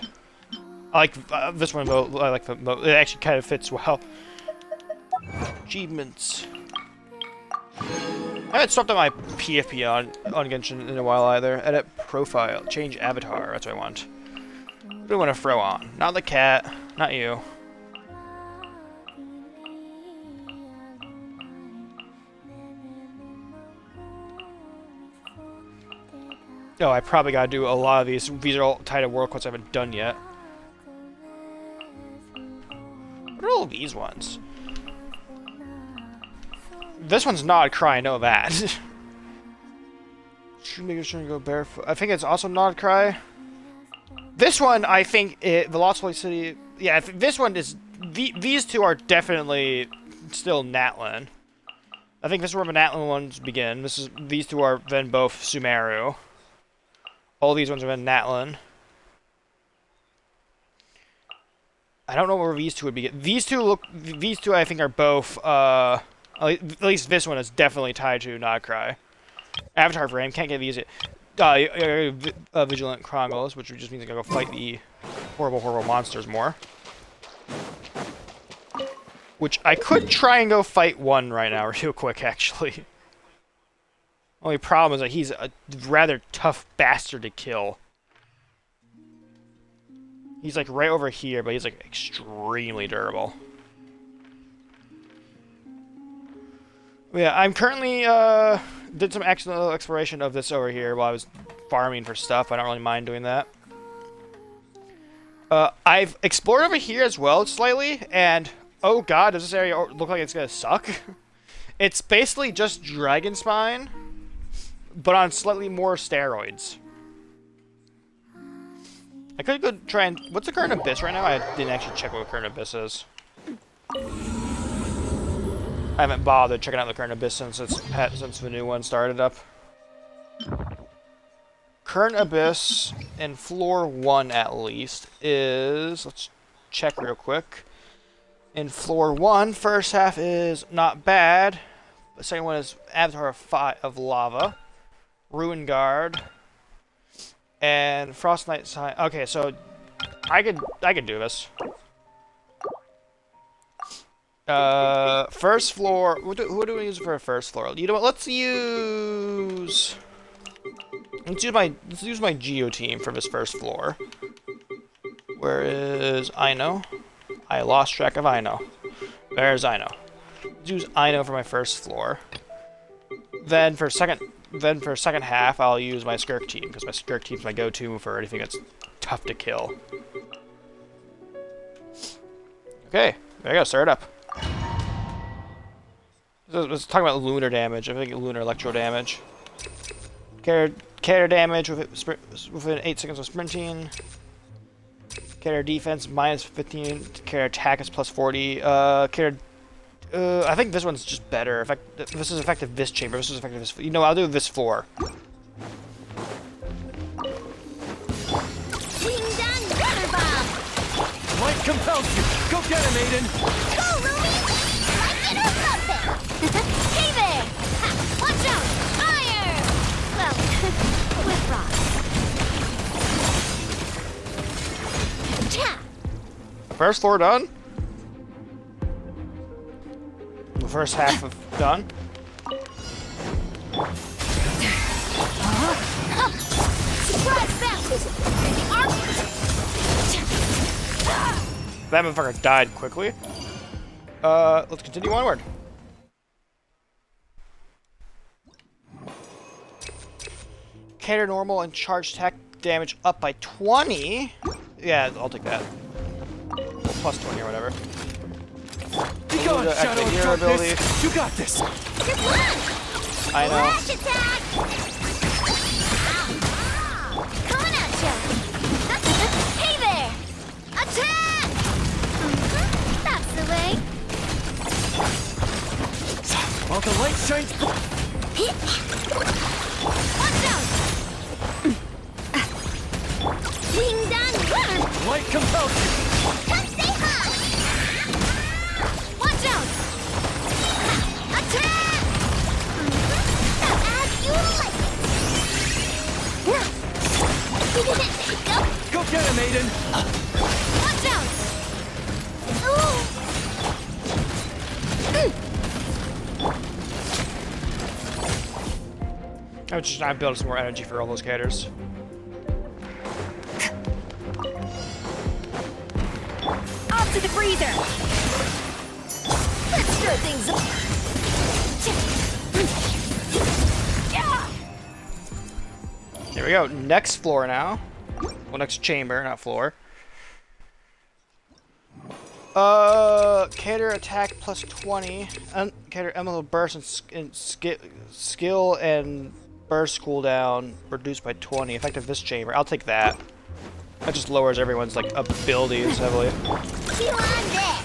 I like this one. I like the. It actually kind of fits well. Achievements. I haven't swapped out my PFP on Genshin in a while either. Edit profile. Change avatar. That's what I want. What do I want to throw on? Not the cat. Not you. Oh, I probably gotta do a lot of these. These are all tied to world quests I haven't done yet. What are all these ones? This one's not Cry, I know that. Should make sure you go barefoot. I think it's also not Cry. This one, I think, the Lost Holy City. Yeah, this one is. These two are definitely still Natlan. I think this is where the Natlan ones begin. These two are then both Sumeru. All these ones are in Natlan. I don't know where these two would begin. These two I think are both, at least this one is definitely tied to Nodcry. Avatar Frame, can't get these. Vigilant Chronicles, which just means I gotta go fight the horrible, horrible monsters more. Which I could try and go fight one right now real quick, actually. Only problem is that he's a rather tough bastard to kill. He's like right over here, but he's like extremely durable. Yeah, I'm currently did some accidental exploration of this over here while I was farming for stuff. I don't really mind doing that. I've explored over here as well slightly, and oh god, does this area look like it's gonna suck? It's basically just Dragon Spine, but on slightly more steroids. I could go try and... What's the current abyss right now? I didn't actually check what the current abyss is. I haven't bothered checking out the current abyss since the new one started up. current abyss in floor 1 at least is, let's check real quick. In floor 1, first half is not bad. The second one is Avatar of Lava, Ruin Guard, and Frost Knight Sign. Okay, so I could do this. First floor. Who do we use for a first floor? You know what? Let's use my Geo team for this first floor. Where is Ino? I lost track of Ino. There's Ino. Let's use Ino for my first floor. Then for second half, I'll use my Skirk team because my Skirk team's my go-to for anything that's tough to kill. Okay, there you go. Start it up. Let's talk about lunar damage. I think lunar electro damage. Character damage within 8 seconds of sprinting. Character defense minus 15. Character attack is plus 40. Character. I think this one's just better. This is effective this chamber. This is effective this. You know, I'll do this floor. Light compels you. Go get him, Aiden. Go, Ruby! Like it or love it! Hey there! Ha! Watch out! Fire! Well, with rocks. Cha! First floor done. The first half of done. Surprise baptism! That motherfucker died quickly. Let's continue onward. Cater normal and charge attack damage up by 20. Yeah, I'll take that. Plus 20 or whatever. Be gone, Shadow of Darkness! You got this! I know. Flash attack! Coming at you! Hey there! Attack! That's the way. While the light shines... Watch out! Ding dong! Light compels you! Come stay high! Watch out! Attack! As you like it! Go get him, Aiden! Watch out! Ooh. I'm just trying to build some more energy for all those caters. Off to the freezer! Let's stir things up! Here we go. Next floor now. Well, next chamber, not floor. Cater attack plus 20. Cater elemental burst and skill and burst cooldown reduced by 20. Effective this chamber. I'll take that. That just lowers everyone's like abilities heavily. Yelan there!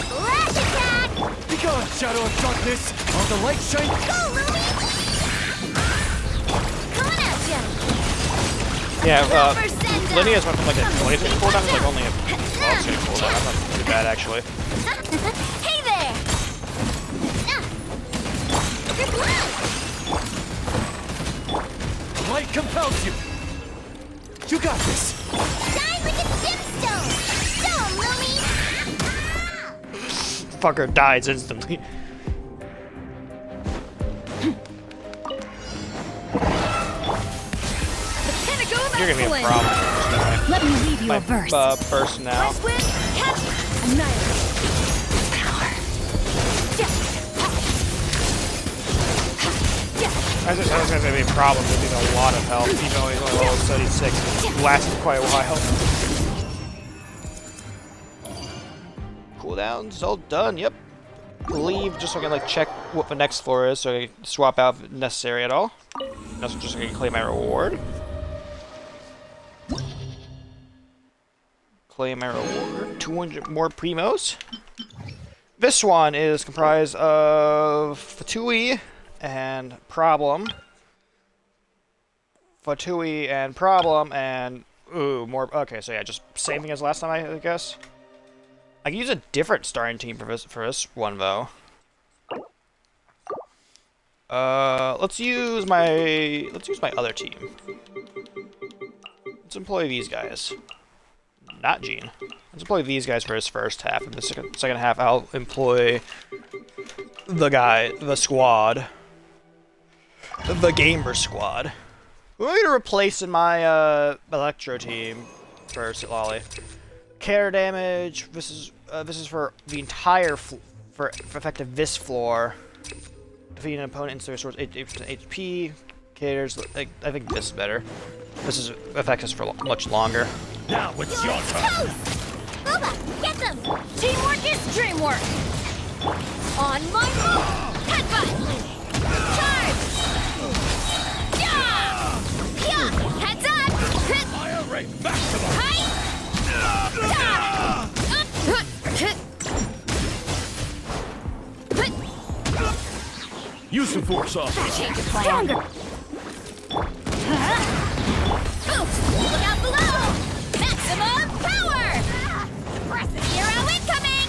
Flash attack! Be gone, Shadow of Darkness! While the light shines... Go, Ruby! Coming at you! Yeah, Linea's went from like a 20 second cooldown to like only a 12 second cooldown. That's not too bad actually. Hey there! Good luck! Light compels you! You got this! Shine like a gemstone! Go, Lumi! Fucker dies instantly. You're gonna be a problem. Let me leave you My a verse. burst now. West wind, Annihilate. power! I was gonna be a problem. They need a lot of help, even though he's only level 36. It lasted quite a while. Cooldowns all done. Yep. Leave just so I can like check what the next floor is, so I can swap out if necessary at all. That's just so I can claim my reward. Claim my reward. 200 more primos. This one is comprised of Fatui and Problem. Fatui and Problem, and ooh, more. Okay, so yeah, just same thing as last time, I guess. I can use a different starting team for this one though. Let's use my other team. Let's employ these guys. Not Gene. Let's employ these guys for his first half. In the second half, I'll employ the squad. The gamer squad. We're going to replace in my Electro team first, Lolly. Care damage. This is for the entire for effective this floor. Defeating an opponent instantly restores 8% HP. Caters. I think this is better. This is effective for much longer. Now it's your turn. Booba, get them! Teamwork is dreamwork! On my move! Headbutt! Charge! Yeah! Yeah! Heads up! Fire right back to the height! Use some force off. Change of plan. Stronger! Look out below! Maximum power! Suppressive hero incoming!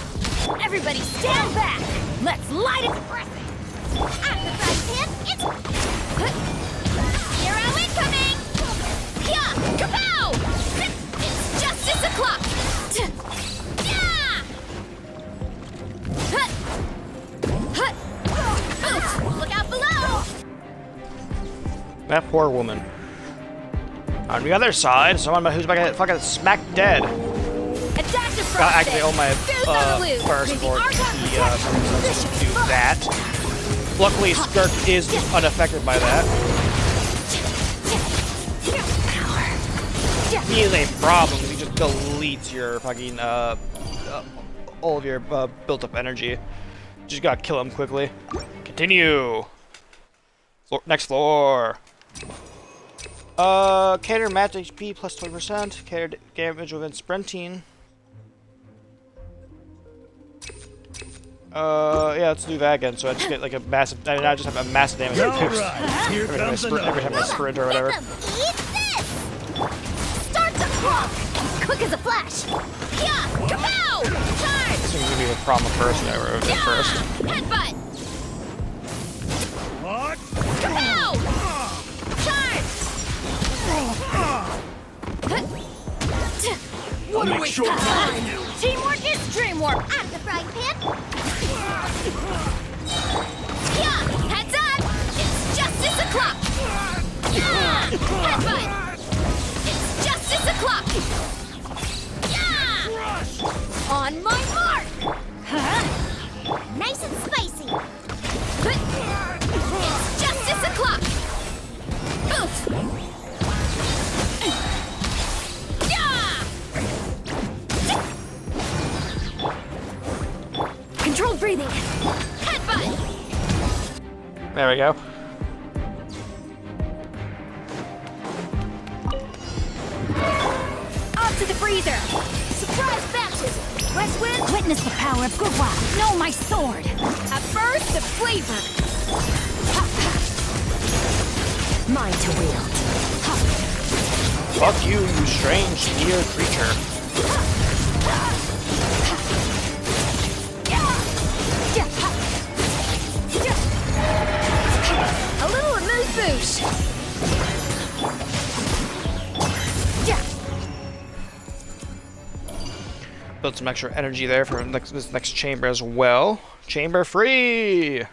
Everybody stand back! Let's light it! Suppressing! At the front pin, it's... Hero incoming! Yeah! Kapow! It's justice o'clock! Yeah! Look out below! That poor woman. On the other side, someone who's about to get fucking smacked dead. Gotta activate all my first for the do that. Luckily, Skirk is unaffected by that. He is a problem. He just deletes your fucking all of your built-up energy. Just gotta kill him quickly. Continue. Next floor. Cater match HP plus 20%. Cater damage within sprinting. Yeah, let's do that again. So I just get like a massive. I mean, I just have a massive damage every time I sprint or whatever. Eat this! Start the clock! Quick as a flash! Yeah! Kapow! Charge! This is gonna be the problem first. First. Headbutt! What? Kapow! Charge! What a waste of time! Teamwork is dreamwork! At the frying pan! Yeah! Heads up! It's justice o'clock! Yeah! Headbutt! It's justice o'clock! Yeah! On my mark! Nice and spicy! It's justice o'clock! Oof! Controlled breathing. Headbutt. There we go. Off to the freezer. Surprise baptism. West Wind, witness the power of Gurwa. Know my sword. At first, the flavor. Mine to wield. Fuck you, you strange, weird creature. A little amuse-bouche. Build some extra energy there for this next chamber as well. Chamber free!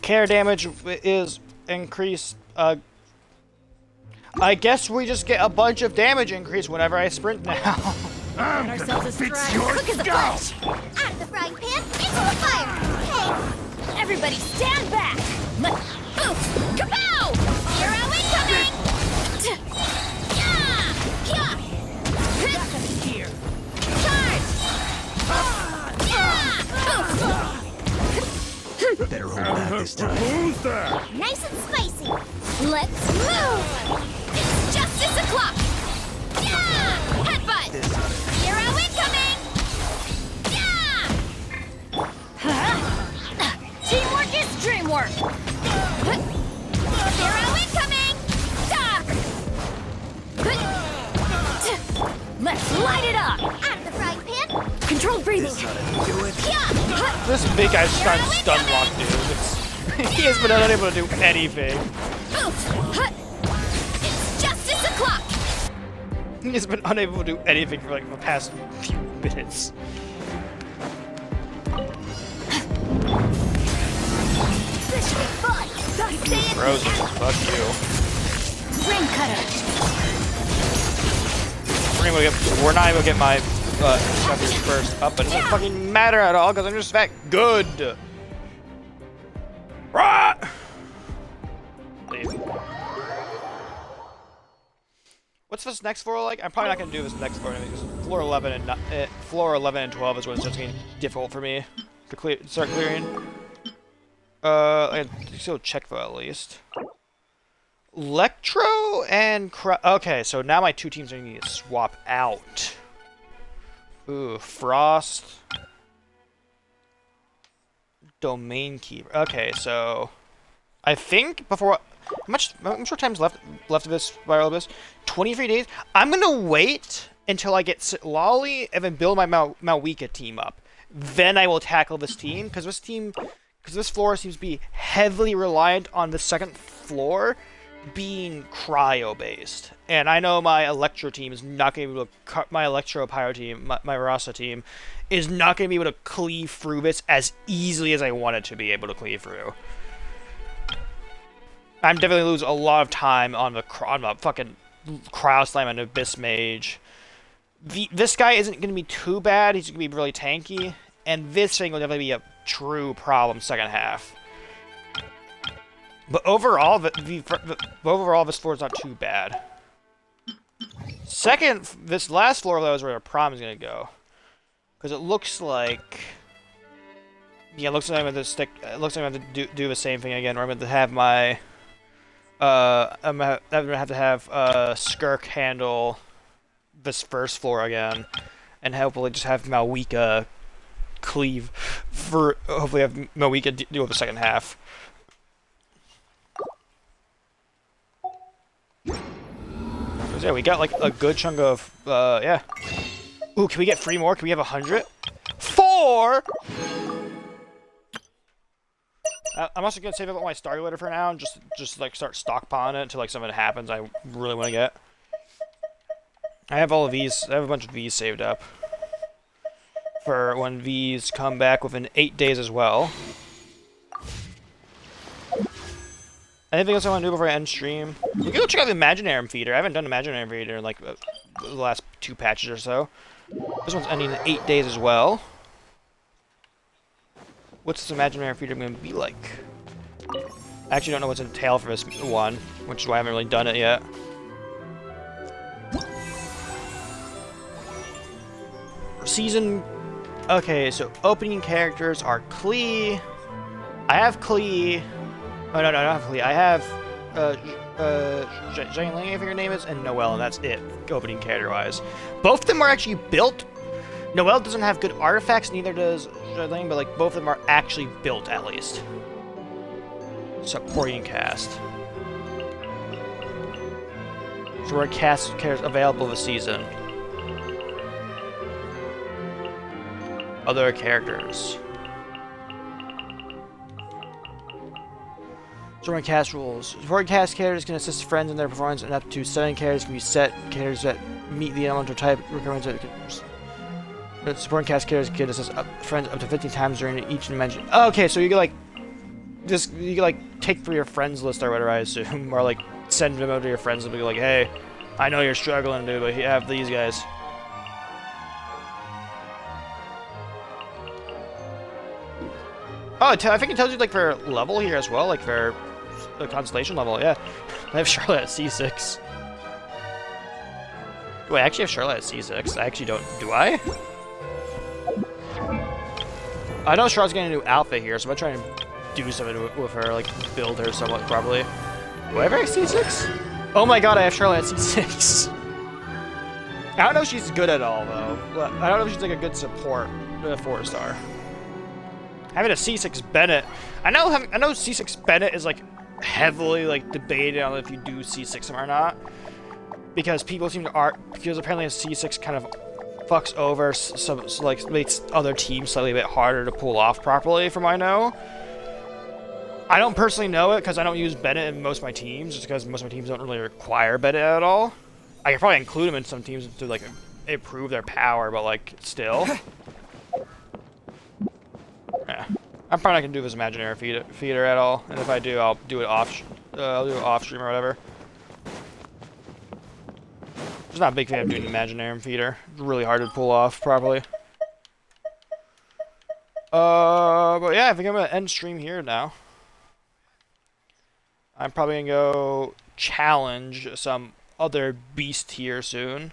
Care damage is increased. I guess we just get a bunch of damage increase whenever I sprint now. Get ourselves a stride. Quick as a flash. At the frying pan, into the fire. Hey, everybody stand back. Oof! Kapow! Hero incoming! Yeah! Yeah! Here. Charge! Yeah! Oof! Better hold back this time. Who's that? Nice and spicy. Let's move! It's justice o'clock! Yeah! Headbutt! Hero incoming! Yeah! Teamwork is dreamwork! Hero incoming! Out of the frying pan. Controlled breathing. This big guy's just trying to stun block, dude. He has been unable to do anything. It's justice o'clock. He has been unable to do anything for like the past few minutes. This should be fun. Stay in. Frozen, fuck you. Ring cutter. We're not even gonna get my suckers first up, but it doesn't fucking matter at all because I'm just that good. Rah! Leave. What's this next floor like? I'm probably not gonna do this next floor because floor 11 and floor 11 and 12 is when it starts getting difficult for me to start clearing. I still check for at least. Electro and okay, so now my two teams are gonna need to swap out. Ooh, Frost. Domain Keeper. Okay, so I think before how much time's left of this Spiral Abyss? 23 days. I'm gonna wait until I get Lolly and then build my Malwika team up. Then I will tackle this team because this floor seems to be heavily reliant on the second floor being cryo based, and I know my Electro team is not going to be able to cut my Electro Pyro team, my Rasa team is not going to be able to cleave through this as easily as I want it to be able to cleave through. I'm definitely lose a lot of time on the fucking Cryo Slime and Abyss Mage. This guy isn't going to be too bad. He's going to be really tanky, and this thing will definitely be a true problem second half. But overall, this floor is not too bad. Second, this last floor though is where the problem is gonna go, because it looks like, yeah, it looks like I'm gonna stick. It looks like I'm gonna have to do the same thing again. Where I'm gonna have my, I'm gonna have to have Skirk handle this first floor again, and hopefully just have Malwika cleave for. Hopefully have Malwika deal with the second half. Yeah, we got like a good chunk of, yeah. Ooh, can we get 3 more? Can we have 100? 4! I'm also gonna save up my Starlighter for now and just like start stockpiling it until like something happens I really want to get. I have all of these. I have a bunch of these saved up for when these come back within 8 days as well. Anything else I want to do before I end stream? We can go check out the Imaginarium Feeder. I haven't done Imaginarium Feeder in like the last 2 patches or so. This one's ending in 8 days as well. What's this Imaginarium Feeder going to be like? I actually don't know what's entailed for this one, which is why I haven't really done it yet. Season... Okay, so opening characters are Klee. I have Klee. Oh, no, I don't have Klee. I have, Zhang Ling, I think her name is, and Noelle, and that's it, opening character-wise. Both of them are actually built. Noelle doesn't have good artifacts, neither does Zhang Ling, but, like, both of them are actually built, at least. Supporting cast. So we're cast characters available this season. Other characters. Supporting cast rules. Supporting cast characters can assist friends in their performance, and up to 7 characters can be set characters that meet the elemental type requirements. But supporting cast characters can assist friends up to 15 times during each dimension. Oh, okay, so you can like you can like take for your friends list or whatever, I assume, or like send them out to your friends and be like, hey, I know you're struggling, dude, but you have these guys. Oh, I think it tells you like their level here as well, like their constellation level. Yeah, I have Charlotte at C6. Do I actually have Charlotte at C6? I actually don't. Do I? I know Charlotte's getting a new outfit here, so I'm gonna try and do something with her, like build her somewhat properly. Do I have her at C6? Oh my god, I have Charlotte at C6. I don't know if she's good at all though. I don't know if she's like a good support 4-star. Having a C6 Bennett, I know C6 Bennett is like heavily like debated on if you do C6 him or not, because people seem to because apparently a C6 kind of fucks over like makes other teams slightly a bit harder to pull off properly, from what I know. I don't personally know it because I don't use Bennett in most of my teams, just because most of my teams don't really require Bennett at all. I could probably include him in some teams to like improve their power, but like still. Yeah. I'm probably not gonna do this imaginary feeder at all, and if I do, I'll do it off stream or whatever. Just not a big fan of doing imaginary feeder. It's really hard to pull off properly. But yeah, I think I'm gonna end stream here now. I'm probably gonna go challenge some other beast here soon.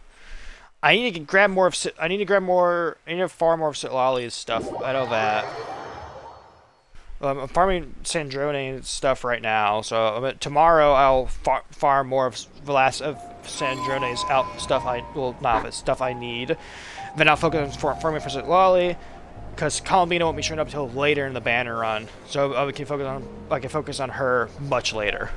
I need to grab more of. I need to farm more of Sitlali's stuff. I know that. I'm farming Sandrone stuff right now, so tomorrow I'll farm more of the last of Sandrone's stuff. Stuff I need. Then I'll focus on farming for Sitlali, because Columbina won't be showing up until later in the banner run, so I can focus on her much later.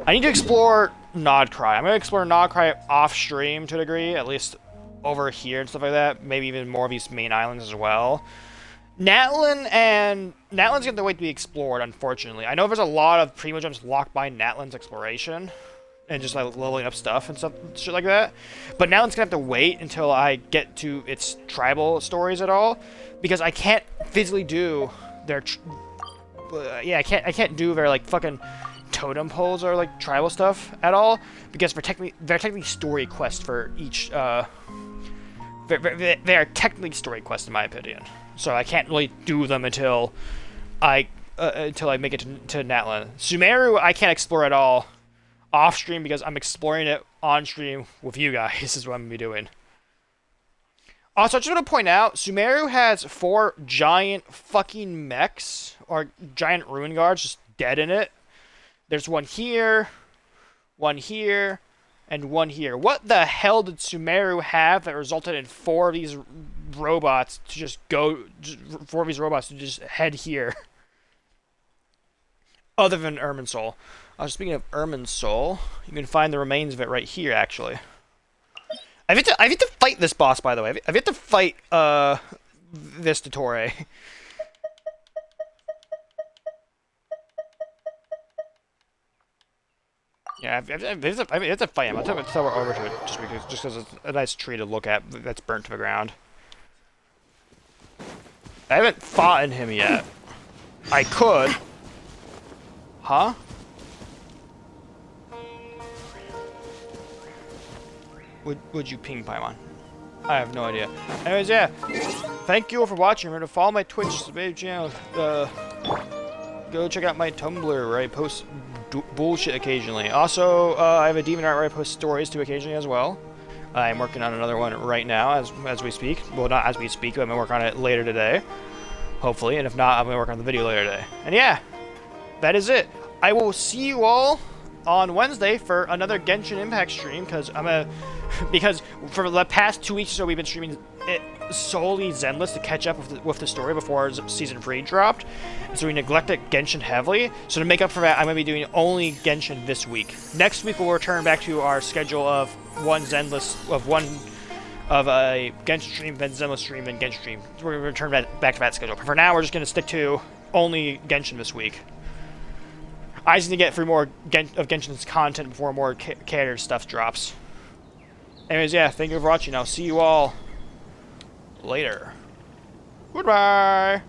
I need to explore Nodcry. I'm gonna explore Nodcry off stream to a degree, at least over here and stuff like that. Maybe even more of these main islands as well. Natlan's gonna have to wait to be explored, unfortunately. I know there's a lot of primo jumps locked by Natlan's exploration, and just like leveling up stuff and shit like that. But Natlan's gonna have to wait until I get to its tribal stories at all, because I can't physically do their. I can't do their like fucking totem poles or like tribal stuff at all, because they're technically story quests for each. They are technically story quests in my opinion. So I can't really do them until I make it to Natlan. Sumeru I can't explore at all off stream, because I'm exploring it on stream with you guys. Is what I'm gonna be doing. Also, I just want to point out, Sumeru has 4 giant fucking mechs or giant ruin guards just dead in it. There's one here, and one here. What the hell did Sumeru have that resulted in 4 of these robots to just head here? Other than Irminsul. Speaking of Irminsul, you can find the remains of it right here, actually. I've yet to fight this boss, by the way. I've yet to fight, this Dottore. Yeah, I have to fight him. I'll tell we're over to it just because it's a nice tree to look at that's burnt to the ground. I haven't fought him yet. I could. Huh? Would you ping Paimon? I have no idea. Anyways, yeah. Thank you all for watching. Remember to follow my Twitch channel. Go check out my Tumblr where I post bullshit occasionally. Also, I have a DeviantArt where I post stories too occasionally as well. I'm working on another one right now as we speak. Well, not as we speak, but I'm gonna work on it later today, hopefully. And if not, I'm gonna work on the video later today. And yeah, that is it. I will see you all on Wednesday for another Genshin Impact stream, because for the past 2 weeks or so we've been streaming it solely Zenless to catch up with the story before Season 3 dropped. And so we neglected Genshin heavily. So to make up for that, I'm going to be doing only Genshin this week. Next week we'll return back to our schedule of a Genshin stream, then Zenless stream, then Genshin stream. So we're going to return back to that schedule. But for now, we're just going to stick to only Genshin this week. I just need to get through more of Genshin's content before more character stuff drops. Anyways, yeah, thank you for watching. I'll see you all later. Goodbye!